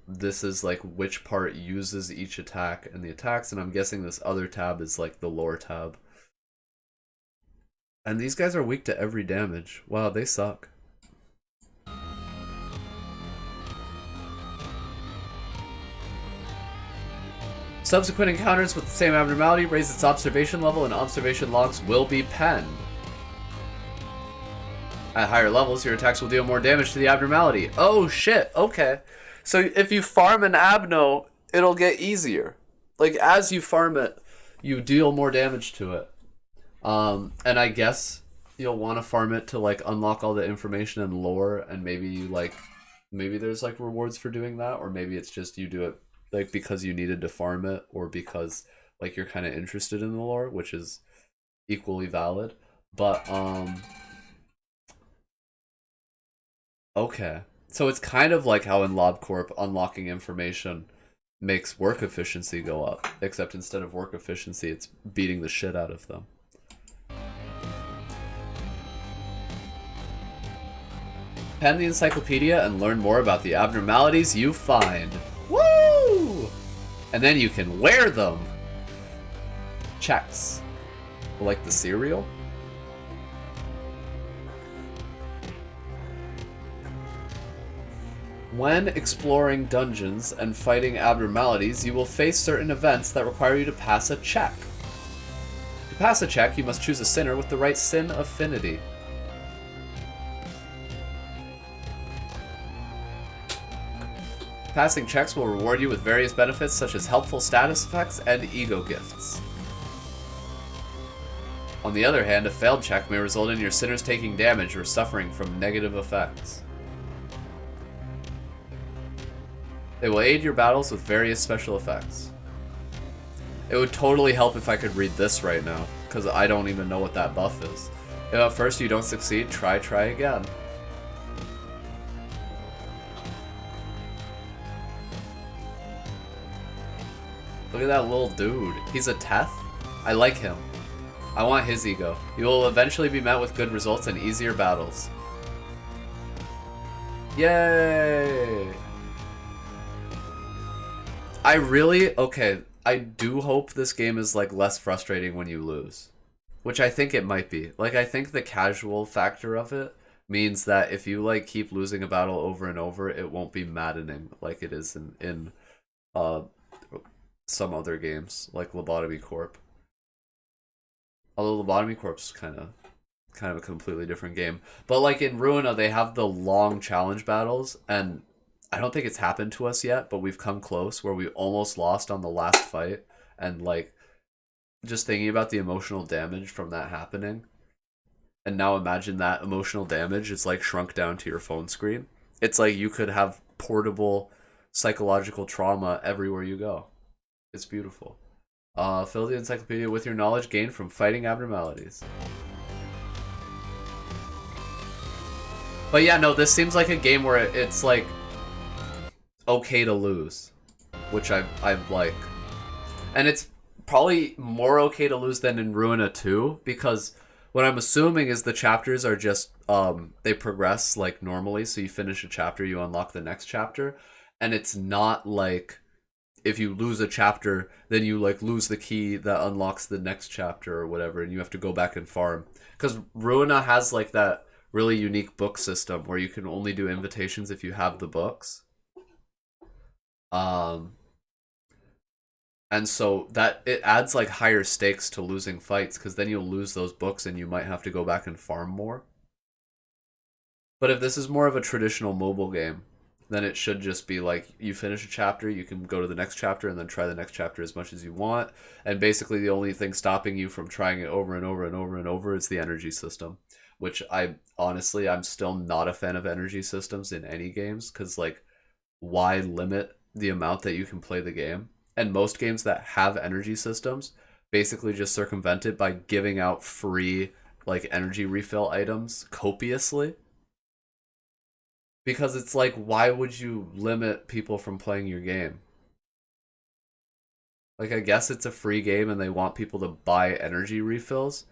this is like which part uses each attack and the attacks, and I'm guessing this other tab is like the lore tab. And these guys are weak to every damage. Wow, they suck. Subsequent encounters with the same abnormality raise its observation level, and observation logs will be penned. At higher levels, your attacks will deal more damage to the abnormality. Oh shit, okay. So if you farm an abno, it'll get easier. Like, as you farm it, you deal more damage to it. And I guess you'll want to farm it to, like, unlock all the information and lore, and maybe you, like, maybe there's, like, rewards for doing that, or maybe it's just you do it, like, because you needed to farm it, or because, like, you're kind of interested in the lore, which is equally valid. But, okay. So it's kind of like how in LobCorp, unlocking information makes work efficiency go up, except instead of work efficiency, it's beating the shit out of them. Pen the encyclopedia and learn more about the abnormalities you find. Woo! And then you can wear them. Checks. Like the cereal? When exploring dungeons and fighting abnormalities, you will face certain events that require you to pass a check. To pass a check, you must choose a sinner with the right sin affinity. Passing checks will reward you with various benefits such as helpful status effects and ego gifts. On the other hand, a failed check may result in your sinners taking damage or suffering from negative effects. They will aid your battles with various special effects. It would totally help if I could read this right now, because I don't even know what that buff is. If at first you don't succeed, try again. Look at that little dude. He's a Teth? I like him. I want his ego. You will eventually be met with good results and easier battles. Yay! I do hope this game is, like, less frustrating when you lose. Which I think it might be. Like, I think the casual factor of it means that if you, like, keep losing a battle over and over, it won't be maddening like it is in some other games, like Lobotomy Corp. Although Lobotomy Corp's kind of a completely different game. But, like, in Ruina, they have the long challenge battles, and I don't think it's happened to us yet, but we've come close where we almost lost on the last fight. And, like, just thinking about the emotional damage from that happening, and now imagine that emotional damage is, like, shrunk down to your phone screen. It's like you could have portable psychological trauma everywhere you go. It's beautiful. Fill the encyclopedia with your knowledge gained from fighting abnormalities. But yeah, no, this seems like a game where it's, like, okay to lose, which I like. And it's probably more okay to lose than in Ruina 2, because what I'm assuming is the chapters are just they progress like normally, so you finish a chapter, you unlock the next chapter, and it's not like if you lose a chapter, then you like lose the key that unlocks the next chapter or whatever, and you have to go back and farm. Because Ruina has like that really unique book system where you can only do invitations if you have the books. And so that it adds like higher stakes to losing fights, because then you'll lose those books and you might have to go back and farm more. But if this is more of a traditional mobile game, then it should just be like you finish a chapter, you can go to the next chapter and then try the next chapter as much as you want. And basically the only thing stopping you from trying it over and over and over and over is the energy system, which I'm still not a fan of energy systems in any games, because like why limit the amount that you can play the game? And most games that have energy systems basically just circumvent it by giving out free like energy refill items copiously. Because it's like, why would you limit people from playing your game? Like, I guess it's a free game and they want people to buy energy refills,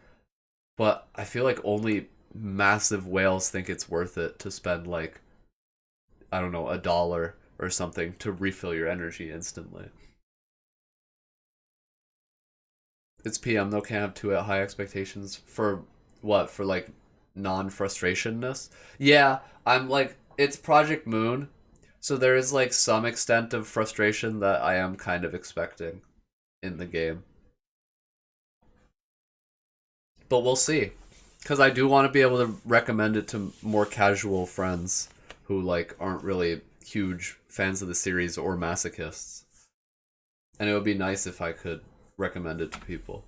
but I feel like only massive whales think it's worth it to spend like, I don't know, $1 or something to refill your energy instantly. It's PM though, can't have too high expectations for what? For like non-frustrationness? Yeah, I'm like, it's Project Moon, so there is like some extent of frustration that I am kind of expecting in the game. But we'll see. Because I do want to be able to recommend it to more casual friends who like aren't really huge fans of the series or masochists. And it would be nice if I could recommend it to people.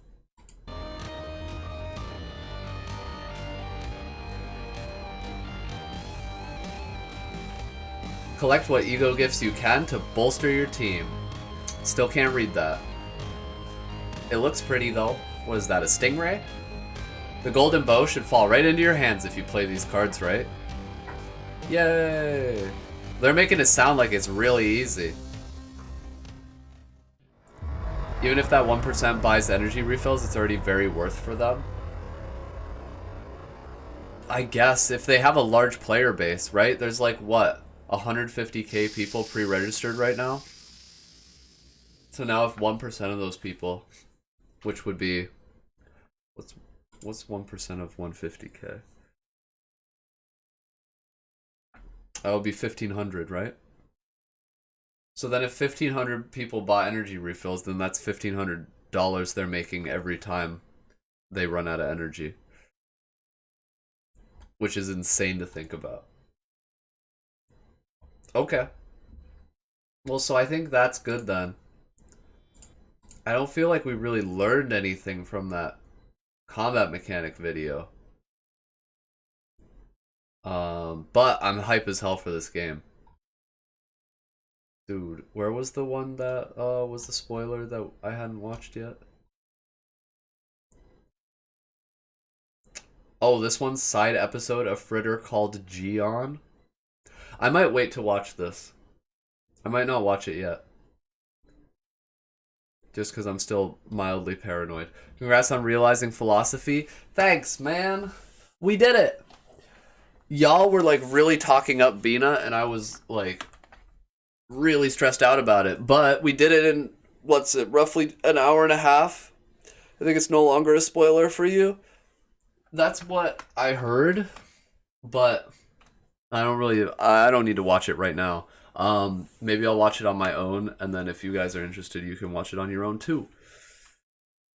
Collect what ego gifts you can to bolster your team. Still can't read that. It looks pretty though. What is that, a stingray? The golden bow should fall right into your hands if you play these cards right. Yay! They're making it sound like it's really easy. Even if that 1% buys energy refills, it's already very worth for them. I guess if they have a large player base, right? There's like what? 150k people pre-registered right now. So now if 1% of those people, which would be what's 1% of 150k? That would be 1,500, right? So then if 1,500 people buy energy refills, then that's $1,500 they're making every time they run out of energy. Which is insane to think about. Okay. Well, so I think that's good then. I don't feel like we really learned anything from that combat mechanic video. But I'm hype as hell for this game. Dude, where was the one that was the spoiler that I hadn't watched yet? Oh, this one's side episode, a fritter called Gion. I might wait to watch this. I might not watch it yet. Just because I'm still mildly paranoid. Congrats on realizing philosophy. Thanks, man. We did it. Y'all were like really talking up Binah, and I was like really stressed out about it. But we did it in, what's it, roughly an hour and a half? I think it's no longer a spoiler for you. That's what I heard, but I don't need to watch it right now. Maybe I'll watch it on my own, and then if you guys are interested, you can watch it on your own too.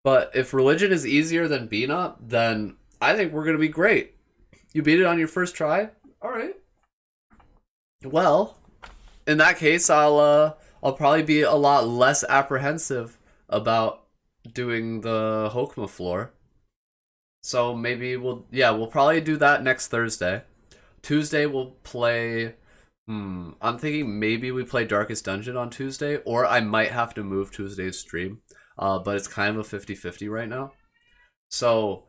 But if religion is easier than Binah, then I think we're gonna be great. You beat it on your first try? Alright. Well, in that case, I'll probably be a lot less apprehensive about doing the Hokma floor. So maybe we'll probably do that next Thursday. Tuesday we'll play, I'm thinking maybe we play Darkest Dungeon on Tuesday, or I might have to move Tuesday's stream. But it's kind of a 50-50 right now. So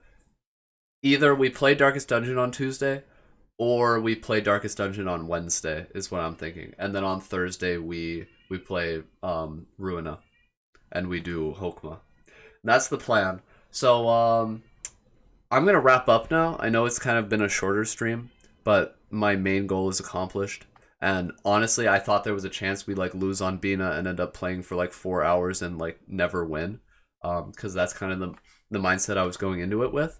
either we play Darkest Dungeon on Tuesday, or we play Darkest Dungeon on Wednesday, is what I'm thinking. And then on Thursday we play Ruina, and we do Hokma. That's the plan. So I'm gonna wrap up now. I know it's kind of been a shorter stream, but my main goal is accomplished. And honestly, I thought there was a chance we like lose on Bina and end up playing for like 4 hours and like never win, because that's kind of the mindset I was going into it with.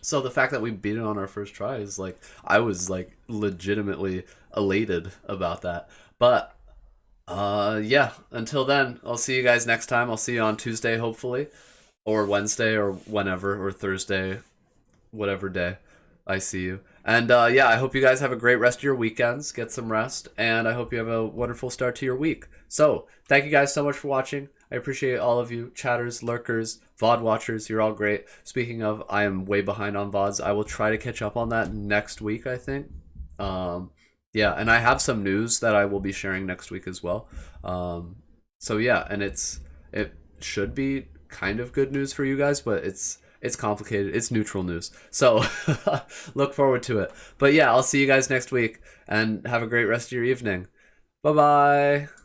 So the fact that we beat it on our first try is like I was like legitimately elated about that. But yeah, until then, I'll see you guys next time. I'll see you on Tuesday hopefully, or Wednesday or whenever, or Thursday, whatever day I see you. And yeah, I hope you guys have a great rest of your weekends. Get some rest, and I hope you have a wonderful start to your week. So, thank you guys so much for watching. I appreciate all of you, chatters, lurkers, VOD watchers. You're all great. Speaking of, I am way behind on VODs. I will try to catch up on that next week, I think. Yeah, and I have some news that I will be sharing next week as well. So yeah, and it should be kind of good news for you guys, but it's complicated. It's neutral news. So look forward to it. But yeah, I'll see you guys next week and have a great rest of your evening. Bye bye.